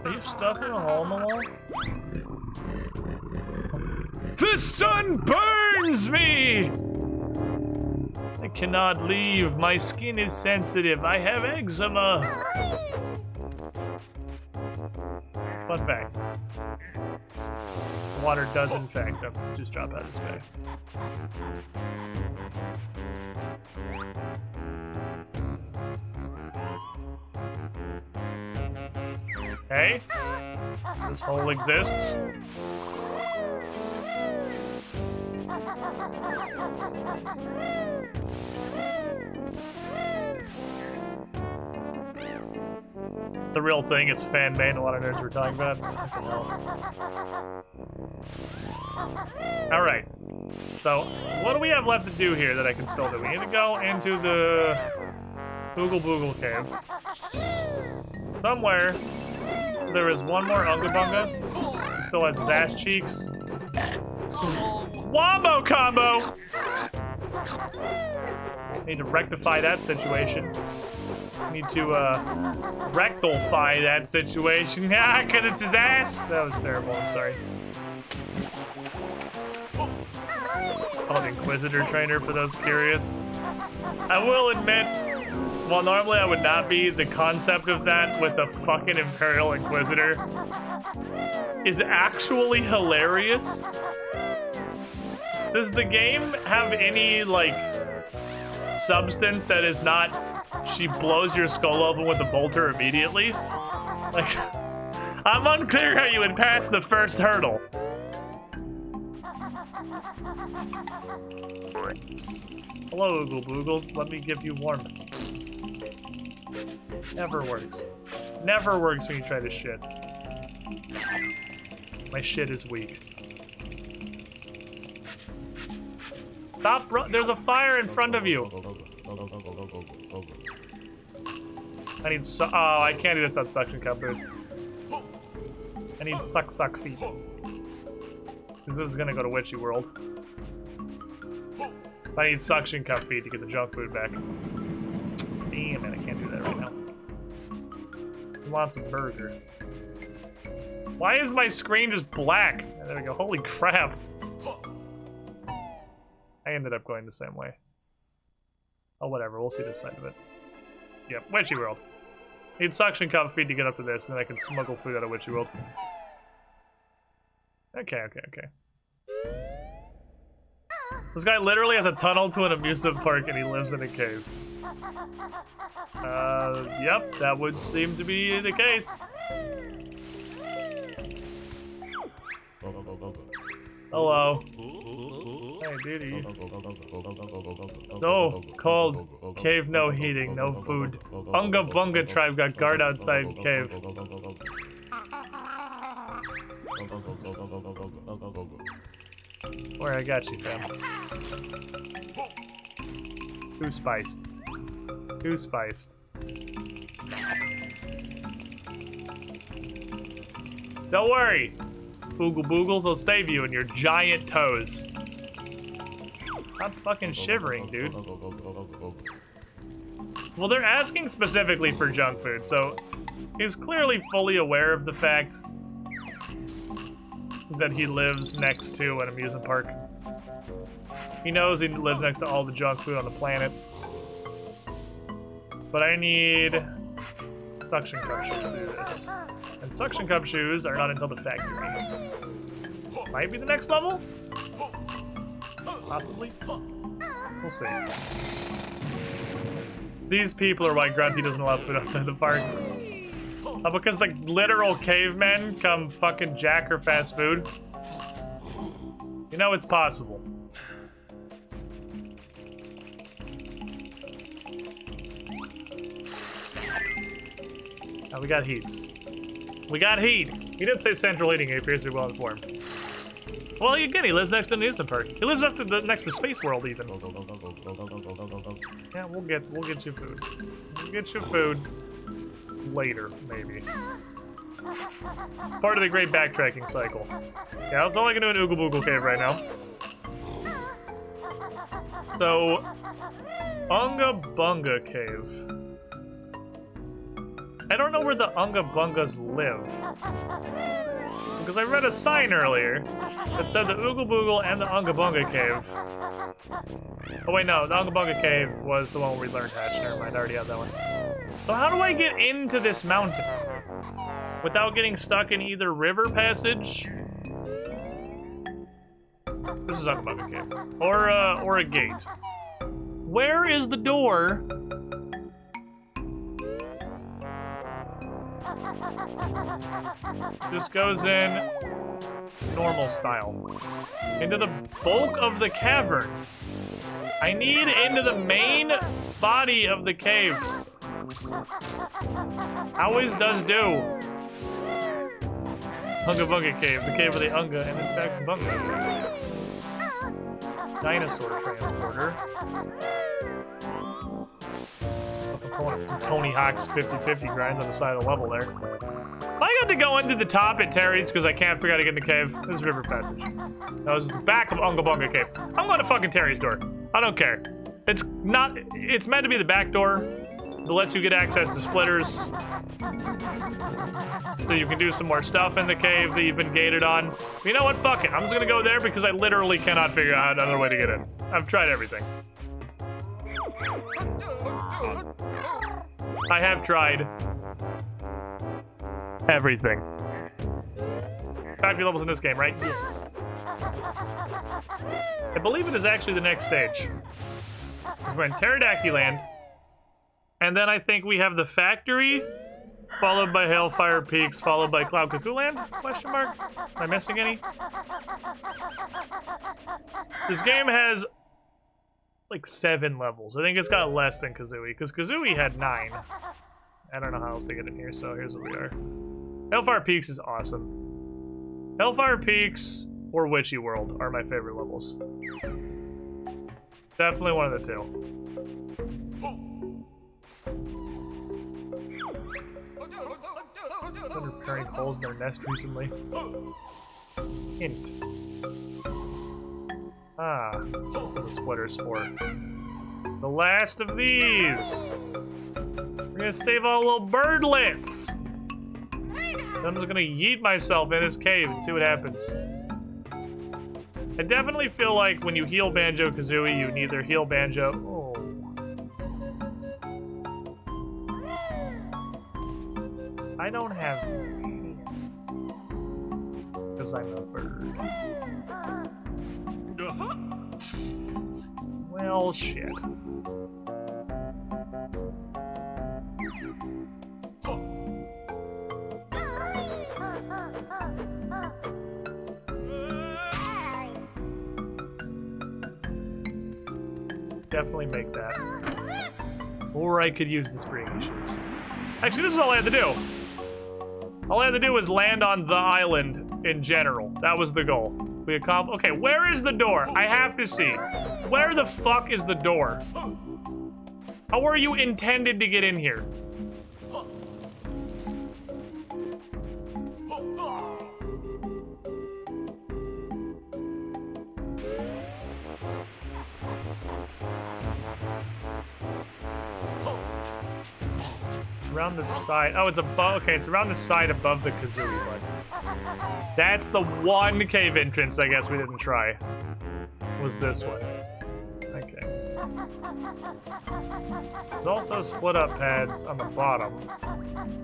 Are you stuck in a hole in the wall? The sun burns me! I cannot leave. My skin is sensitive. I have eczema. Fun fact. Water does in fact just drop out of the sky. Okay. This hole exists. The real thing, it's fan made, a lot of nerds were talking about. Alright. So, what do we have left to do here that I can still do? We need to go into the Boogle Boogle Cave. Somewhere, there is one more Unga Bunga. He still has his ass cheeks. Wombo combo! Need to rectify that situation. Need to, rectify that situation. Ah, because it's his ass! That was terrible, I'm sorry. Called Inquisitor Trainer for those curious. I will admit, while normally I would not be, the concept of that with the fucking Imperial Inquisitor is actually hilarious. Does the game have any, like, substance that is not she blows your skull open with a bolter immediately? Like, I'm unclear how you would pass the first hurdle. Hello, Oogle Boogles. Let me give you warmth. Never works. Never works when you try to shit. My shit is weak. Stop, there's a fire in front of you. I need oh, I can't do this without suction cup boots. I need suck feet. This is gonna go to Witchy World. I need suction cup feet to get the junk food back. Damn it, I can't do that right now. He wants a burger. Why is my screen just black? There we go, holy crap. I ended up going the same way. Oh, whatever, we'll see this side of it. Yep, Witchy World. Need suction cup feed to get up to this, and then I can smuggle food out of Witchy World. Okay. This guy literally has a tunnel to an amusement park, and he lives in a cave. Yep, that would seem to be the case. Hello. Hey, duty. No, cold. Cave, no heating, no food. Unga Bunga tribe got guard outside cave. Where I got you, fam. Too spiced. Too spiced. Don't worry. Boogle Boogles will save you and your giant toes. I'm fucking shivering, dude. Well, they're asking specifically for junk food, so he's clearly fully aware of the fact that he lives next to an amusement park. He knows he lives next to all the junk food on the planet. But I need suction cup shoes to do this. And suction cup shoes are not until the factory. Might be the next level? Possibly. We'll see. These people are why Grunty doesn't allow food outside the park. Because the literal cavemen come fucking jack her fast food. You know it's possible. Oh, we got heats. We got heats! He did say central heating, he appears to be well informed. Well, again, he lives next to an amusement park. He lives up to next to Space World, even. Yeah, we'll get you food. We'll get you food later, maybe. Part of the great backtracking cycle. Yeah, that's all I can do in Oogle Boogle Cave right now. So, Unga Bunga Cave. I don't know where the Unga Bungas live. Because I read a sign earlier that said the Oogle Boogle and the Unga Bunga Cave. Oh wait, no, the Unga Bunga Cave was the one where we learned Hatch. Never mind, I already had that one. So how do I get into this mountain? Without getting stuck in either river passage? This is Unga Bunga Cave. Or a gate. Where is the door? This goes in normal style. Into the bulk of the cavern. I need into the main body of the cave. Always does do. Unga Bunga Cave, the cave of the Unga, and in fact Bunga. Dinosaur transporter. Some Tony Hawk's 50-50 grinds on the side of the level there. I got to go into the top at Terry's because I can't figure out how to get in the cave. This is River Passage. That was the back of Unga Bunga Cave. I'm going to fucking Terry's door. I don't care. It's meant to be the back door that lets you get access to splitters. So you can do some more stuff in the cave that you've been gated on. You know what? Fuck it. I'm just going to go there because I literally cannot figure out another way to get in. I've tried everything. I have tried everything. 5 levels in this game, right? Yes. I believe it is actually the next stage. We're in Pterodactyland, and then I think we have the factory, followed by Hailfire Peaks, followed by Cloud Cuckoo Land? Question mark? Am I missing any? This game has like 7 levels. I think it's got less than Kazooie, because Kazooie had 9. I don't know how else to get in here, so here's what we are. Hellfire Peaks is awesome. Hellfire Peaks or Witchy World are my favorite levels. Definitely one of the two. Been repairing holes in their nest recently. Hint. Ah, the splitters for. The last of these! We're gonna save all little birdlets! I'm just gonna yeet myself in this cave and see what happens. I definitely feel like when you heal Banjo-Kazooie, you neither heal Banjo... Oh. I don't have... because I'm a bird. Well, shit. Definitely make that. Or I could use the springy shoes. Actually, this is all I had to do. All I had to do was land on the island in general. That was the goal. We accomplished. Okay, where is the door? I have to see. Where the fuck is the door? How are you intended to get in here? Around the side. Oh, it's above. Okay, it's around the side above the Kazooie button. That's the one cave entrance I guess we didn't try. Was this one. Okay. There's also split up pads on the bottom.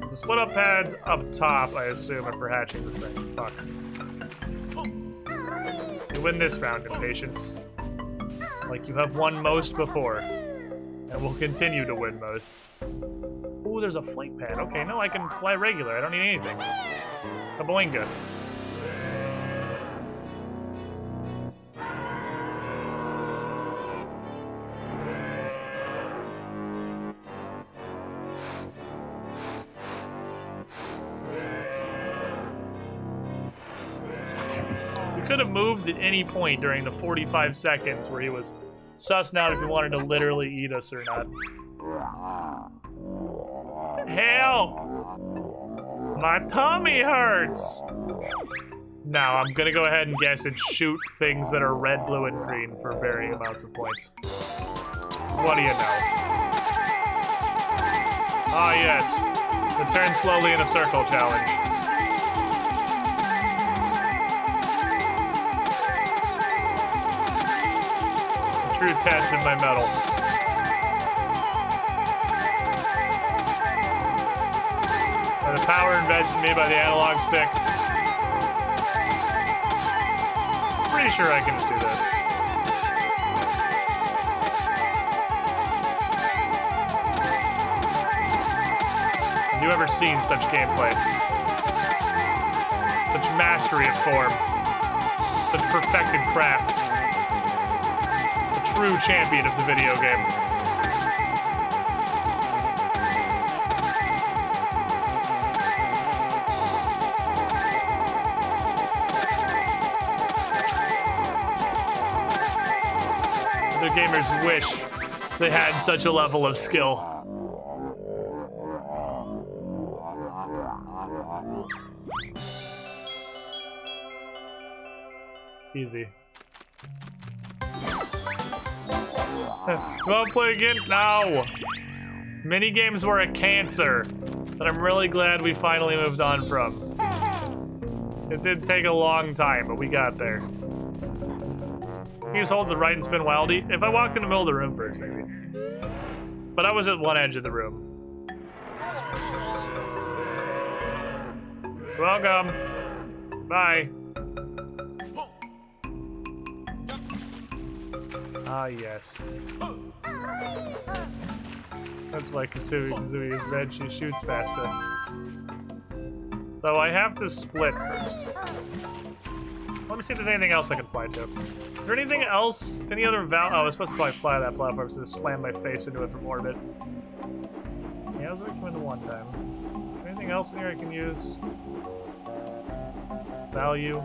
The split up pads up top, I assume, are for hatching the thing. Fuck. You win this round, Impatience. Like you have won most before. And will continue to win most. Ooh, there's a flight pad. Okay, no, I can fly regular. I don't need anything. A boinga. We could have moved at any point during the 45 seconds where he was sussing out if he wanted to literally eat us or not. Help! My tummy hurts! Now, I'm gonna go ahead and guess and shoot things that are red, blue, and green for varying amounts of points. What do you know? Ah, yes. The turn slowly in a circle challenge. A true test of my mettle. The power invested in me by the analog stick. Pretty sure I can just do this. Have you ever seen such gameplay? Such mastery of form. Such perfected craft. A true champion of the video game. Gamers wish they had such a level of skill. Easy. You wanna play again? No! Minigames were a cancer that I'm really glad we finally moved on from. It did take a long time, but we got there. You just hold the right and spin wildly. If I walked in the middle of the room first, maybe. But I was at one edge of the room. Welcome. Bye. Ah, yes. That's why Kazooie is red. She shoots faster. So I have to split first. Let me see if there's anything else I can fly to. Is there anything else? Any other oh, I was supposed to probably fly that platform, so just slam my face into it from orbit. Yeah, That was what came in the one time. Anything else in here I can use? Value.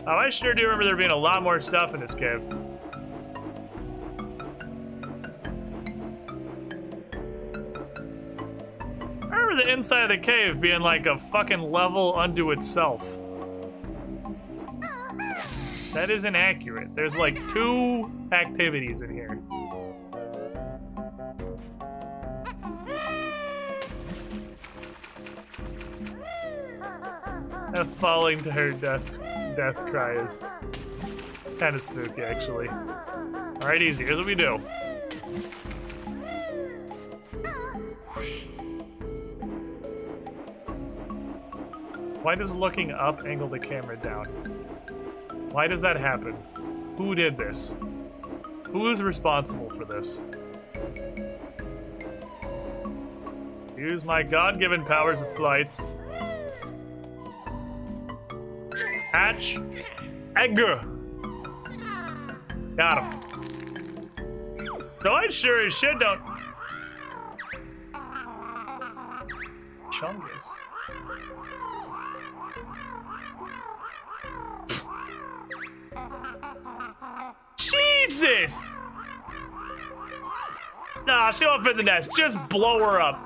Oh, I sure do remember there being a lot more stuff in this cave. I remember the inside of the cave being like a fucking level unto itself. That is inaccurate. There's like 2 activities in here. That falling to her death cry is kind of spooky, actually. Alright, easy. Here's what we do. Why does looking up angle the camera down? Why does that happen? Who did this? Who is responsible for this? Use my God-given powers of flight. Hatch. Egg. Got him. So I sure as shit don't. Chungus. Jesus! Nah, she won't fit in the nest. Just blow her up.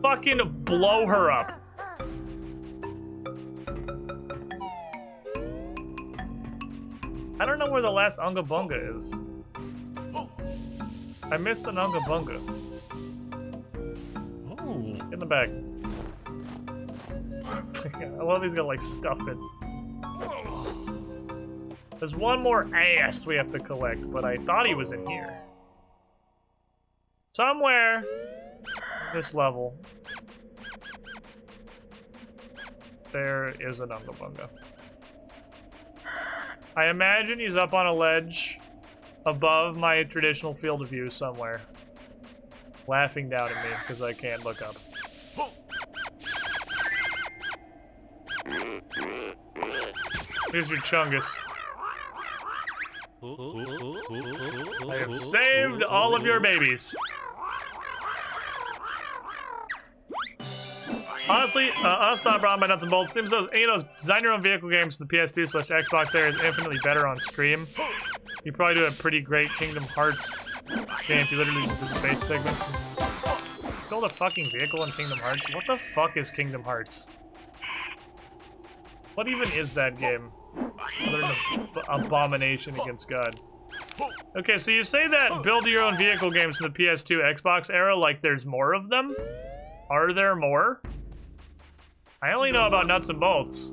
Fucking blow her up. I don't know where the last Unga Bunga is. I missed an Unga Bunga. Oh. In the bag. I love these got like stuff in. There's one more ass we have to collect, but I thought he was in here. Somewhere this level there is an Unga Bunga. I imagine he's up on a ledge above my traditional field of view somewhere, laughing down at me because I can't look up. Here's your Chungus. I have saved all of your babies. Honestly, not brought by nuts and bolts. Seems those any of those design your own vehicle games to the PS2/Xbox there is infinitely better on stream. You probably do a pretty great Kingdom Hearts game if you literally use the space segments. Build a fucking vehicle in Kingdom Hearts? What the fuck is Kingdom Hearts? What even is that game? Other than an abomination against God. Okay, so you say that build your own vehicle games in the PS2 Xbox era like there's more of them? Are there more? I only know about nuts and bolts.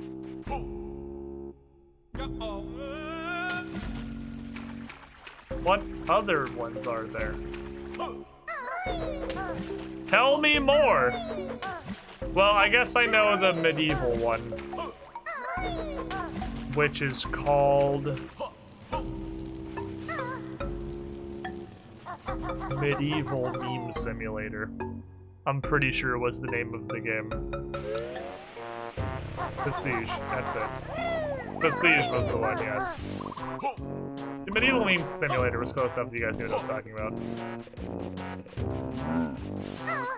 What other ones are there? Tell me more! Well, I guess I know the medieval one. Which is called... Medieval Meme Simulator. I'm pretty sure was the name of the game. Besiege, that's it. Besiege was the one, yes. The Medieval Meme Simulator was close enough that you guys knew what I was talking about.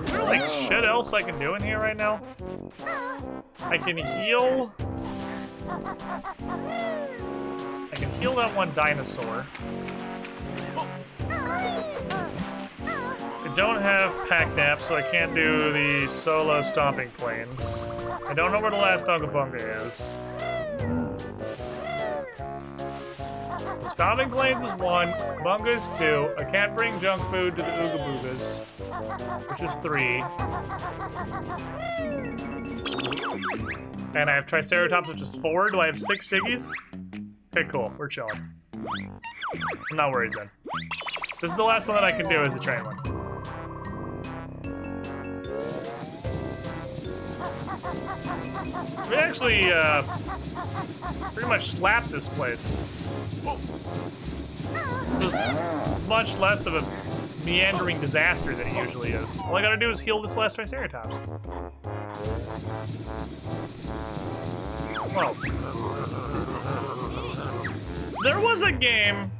Is there like shit else I can do in here right now? I can heal... I can heal that one dinosaur. I don't have pack nap, so I can't do the solo stomping planes. I don't know where the last Unga Bunga is. Stomping planes is 1, Bunga is 2. I can't bring junk food to the Ooga Boogas, which is 3. And I have Triceratops, which is 4. Do I have 6 Jiggies? Okay, cool. We're chilling. I'm not worried then. This is the last one that I can do, is the train one. We actually, pretty much slapped this place. It was much less of a meandering disaster than it usually is. All I gotta do is heal this last Triceratops. Whoa. There was a game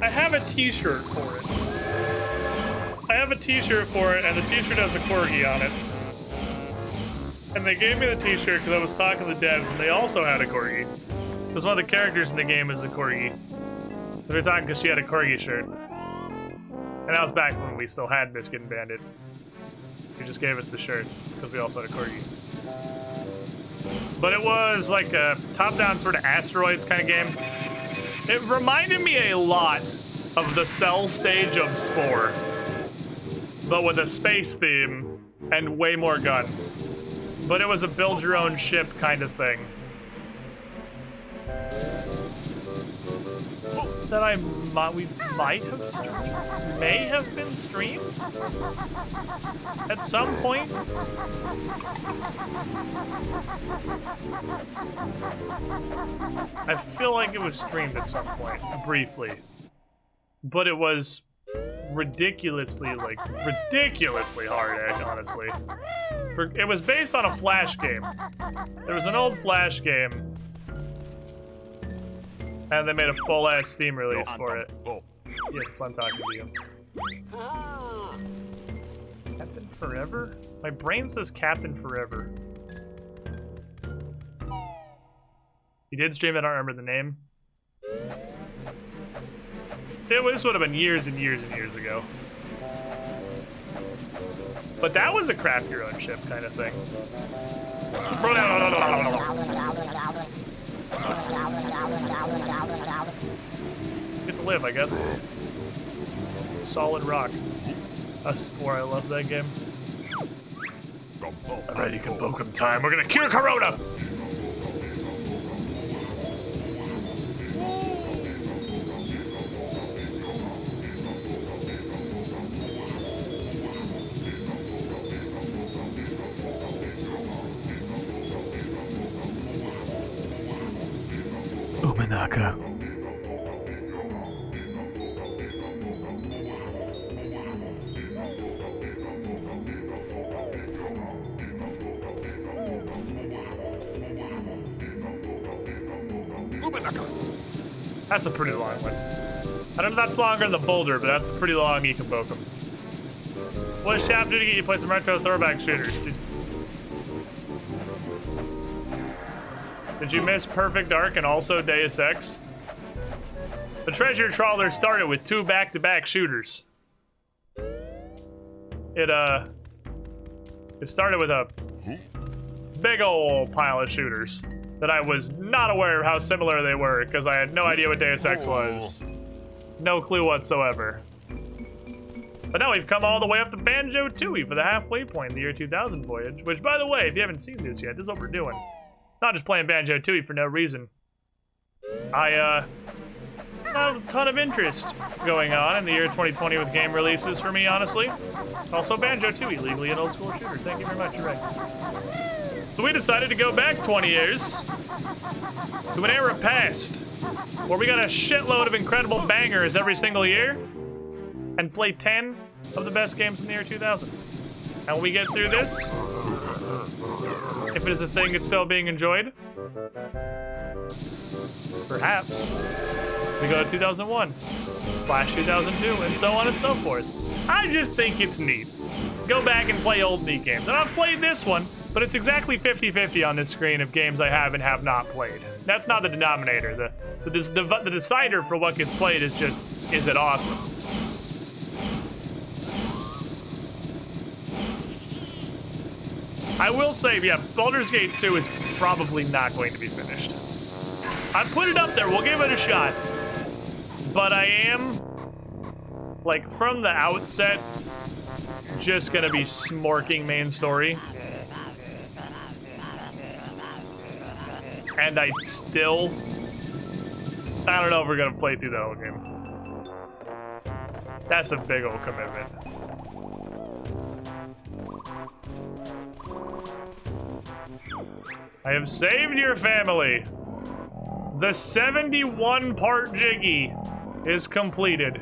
I have a t-shirt for it. I have a t-shirt for it, and the t-shirt has a corgi on it. And they gave me the t-shirt because I was talking to the devs, and they also had a corgi. Because one of the characters in the game is a corgi. We were talking because she had a corgi shirt. And that was back when we still had Biscuit and Bandit. He just gave us the shirt because we also had a corgi. But it was like a top-down sort of asteroids kind of game. It reminded me a lot of the Cell stage of Spore, but with a space theme and way more guns. But it was a build-your-own-ship kind of thing. That we might have streamed? May have been streamed? At some point? I feel like it was streamed at some point, briefly. But it was ridiculously hard, honestly. It was based on a Flash game. There was an old Flash game, and they made a full-ass Steam release for it. Yeah, it's fun talking to you. Captain Forever? My brain says Captain Forever. You did stream it, I don't remember the name. This would have been years and years and years ago. But that was a craft your own ship kind of thing. Get to live, I guess. Solid Rock. A Spore, I love that game. Alright, you can book him time. We're gonna cure Corona! Umanaka. That's a pretty long one. I don't know if that's longer than the boulder, but that's a pretty long Ecobokum. What does chapter to get you play some retro throwback shooters? Did you miss Perfect Dark and also Deus Ex? The Treasure Trawler started with 2 back-to-back shooters. It started with a big ol' pile of shooters that I was not aware of how similar they were because I had no idea what Deus Ex was. No clue whatsoever. But now we've come all the way up to Banjo-Tooie for the halfway point in the year 2000 voyage, which, by the way, if you haven't seen this yet, this is what we're doing. Not just playing Banjo-Tooie for no reason. I have a ton of interest going on in the year 2020 with game releases for me, honestly. Also Banjo-Tooie, legally an old school shooter. Thank you very much, you're right. So we decided to go back 20 years to an era past where we got a shitload of incredible bangers every single year and play 10 of the best games in the year 2000. And when we get through this, if it is a thing that's still being enjoyed, perhaps we go to 2001/2002 and so on and so forth. I just think it's neat. Go back and play old neat games. And I've played this one, but it's exactly 50-50 on this screen of games I have and have not played. That's not the denominator. The decider for what gets played is just, is it awesome? I will say, yeah, Baldur's Gate 2 is probably not going to be finished. I put it up there, we'll give it a shot. But I am, like, from the outset, just gonna be smorking main story. And I don't know if we're gonna play through the whole game. That's a big old commitment. I have saved your family. The 71-part Jiggy is completed.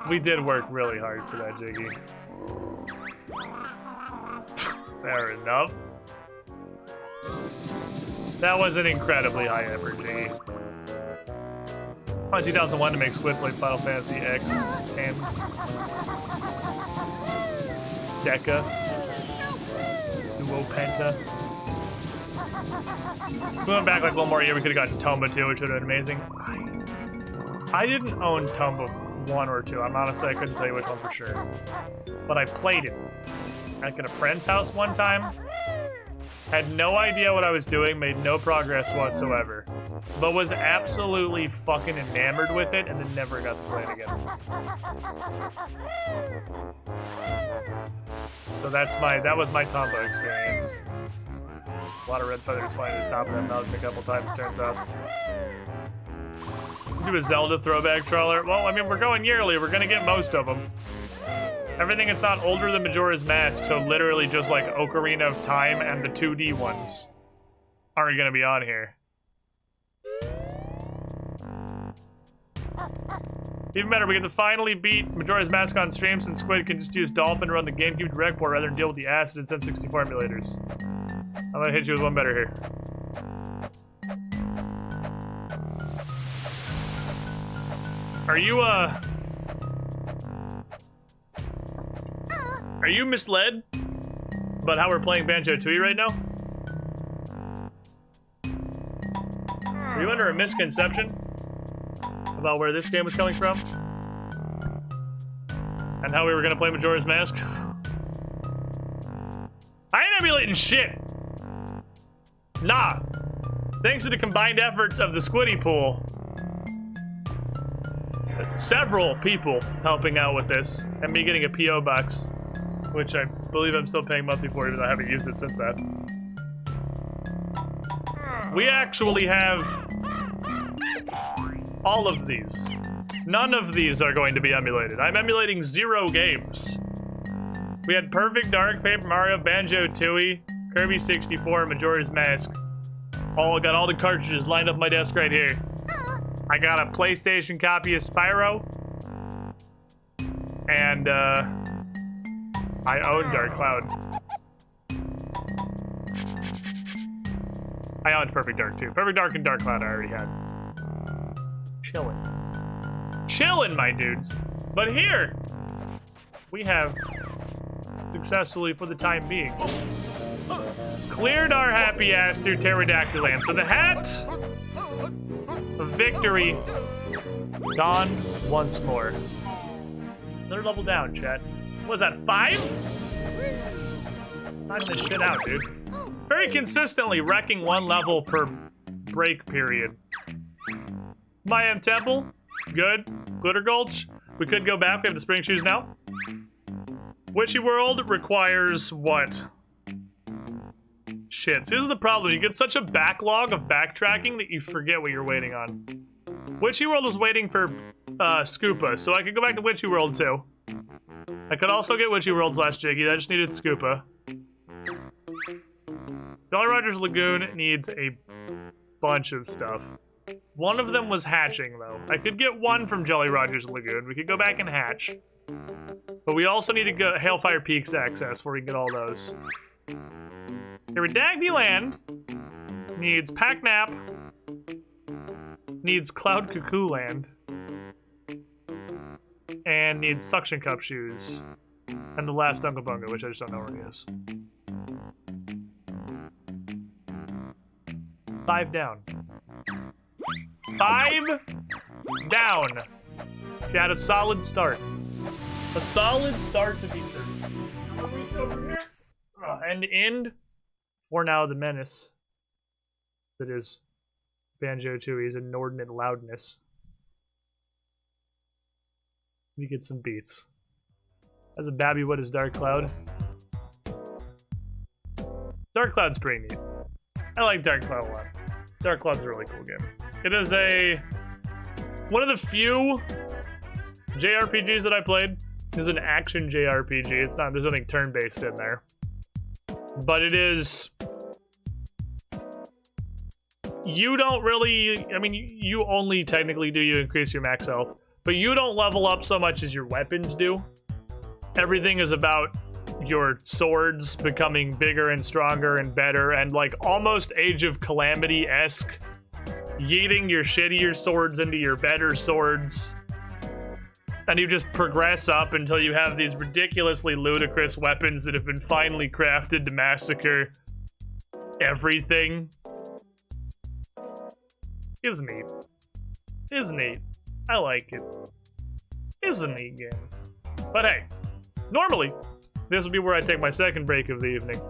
We did work really hard for that Jiggy. Fair enough. That was an incredibly high energy. On 2001 to make Squid play Final Fantasy X and Deca. Duo Penta. We went back like one more year, we could have gotten Tomba 2, which would have been amazing. I didn't own Tomba 1 or 2. I'm honestly, I couldn't tell you which one for sure. But I played it. Like at a friend's house one time. Had no idea what I was doing, made no progress whatsoever. But was absolutely fucking enamored with it and then never got to play it again. So that was my Tomba experience. A lot of red feathers flying to the top of that mountain a couple times, turns out. Do a Zelda throwback trawler. Well, I mean, we're going yearly. We're gonna get most of them. Everything that's not older than Majora's Mask, so literally just like Ocarina of Time and the 2D ones, aren't gonna be on here. Even better, we get to finally beat Majora's Mask on stream since Squid can just use Dolphin to run the GameCube Direct port rather than deal with the acid and N64 emulators. I'm gonna hit you with one better here. Are you misled about how we're playing Banjo-Tooie right now? Are you under a misconception about where this game was coming from? And how we were gonna play Majora's Mask? I ain't emulating shit! Nah. Thanks to the combined efforts of the Squiddy pool, several people helping out with this, and me getting a P.O. box, which I believe I'm still paying monthly for, even though I haven't used it since that. We actually have all of these. None of these are going to be emulated. I'm emulating 0 games. We had Perfect Dark, Paper Mario, Banjo-Tooie, Kirby 64, Majora's Mask. Got all the cartridges lined up on my desk right here. I got a PlayStation copy of Spyro. And, I own Dark Cloud. I owned Perfect Dark too. Perfect Dark and Dark Cloud I already had. Chillin', my dudes. But here, we have successfully, for the time being, cleared our happy ass through Pterodactyl Land. So the hat of victory gone once more. Another level down, chat. What was that, 5? Knocking this shit out, dude. Very consistently wrecking 1 level per break period. Mayhem Temple, good. Glitter Gulch, we could go back. We have the spring shoes now. Witchy World requires what? Shit, so this is the problem. You get such a backlog of backtracking that you forget what you're waiting on. Witchy World was waiting for Scoopa, so I could go back to Witchy World too. I could also get Witchy World / Jiggy. I just needed Scoopa. Jolly Roger's Lagoon needs a bunch of stuff. One of them was hatching, though. I could get 1 from Jolly Roger's Lagoon. We could go back and hatch. But we also need to go Hailfire Peaks access before we can get all those. Pterodactyl Land needs Pack Nap. Needs Cloud Cuckoo Land. And needs Suction Cup Shoes. And the last Dunga Bunga, which I just don't know where he is. 5 down. 5 down. She had a solid start. A solid start to be third. And end for now the menace that is Banjo-Tooie's inordinate loudness. We get some beats. As a babby, what is Dark Cloud? Dark Cloud's pretty neat. I like Dark Cloud a lot. Dark Cloud's a really cool game. It is one of the few JRPGs that I played. It's an action JRPG. It's not, there's nothing turn-based in there. But it is, you don't really, I mean, you only technically do you increase your max health, but you don't level up so much as your weapons do. Everything is about your swords becoming bigger and stronger and better, and like almost Age of Calamity-esque, yeeting your shittier swords into your better swords. And you just progress up until you have these ridiculously ludicrous weapons that have been finely crafted to massacre everything. Is neat. Is neat. I like it. Is a neat game. But hey, normally, this would be where I take my second break of the evening.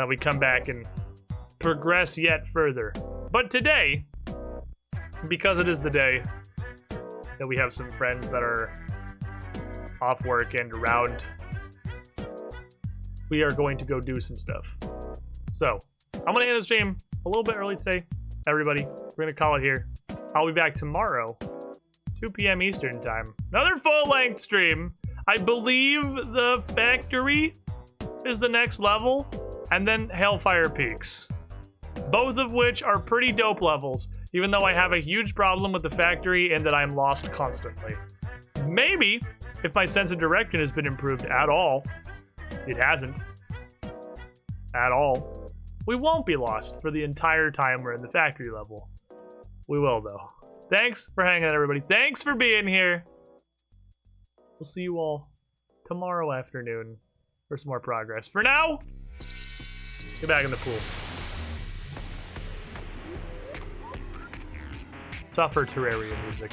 We come back and progress yet further. But today, because it is the day that we have some friends that are off work and around, we are going to go do some stuff. So, I'm gonna end the stream a little bit early today, everybody. We're gonna call it here. I'll be back tomorrow, 2 p.m. Eastern time. Another full-length stream. I believe the factory is the next level, and then Hellfire Peaks. Both of which are pretty dope levels, even though I have a huge problem with the factory and that I'm lost constantly. Maybe, if my sense of direction has been improved at all, it hasn't. At all. We won't be lost for the entire time we're in the factory level. We will, though. Thanks for hanging out, everybody. Thanks for being here. We'll see you all tomorrow afternoon for some more progress. For now, get back in the pool. Suffer Terraria music.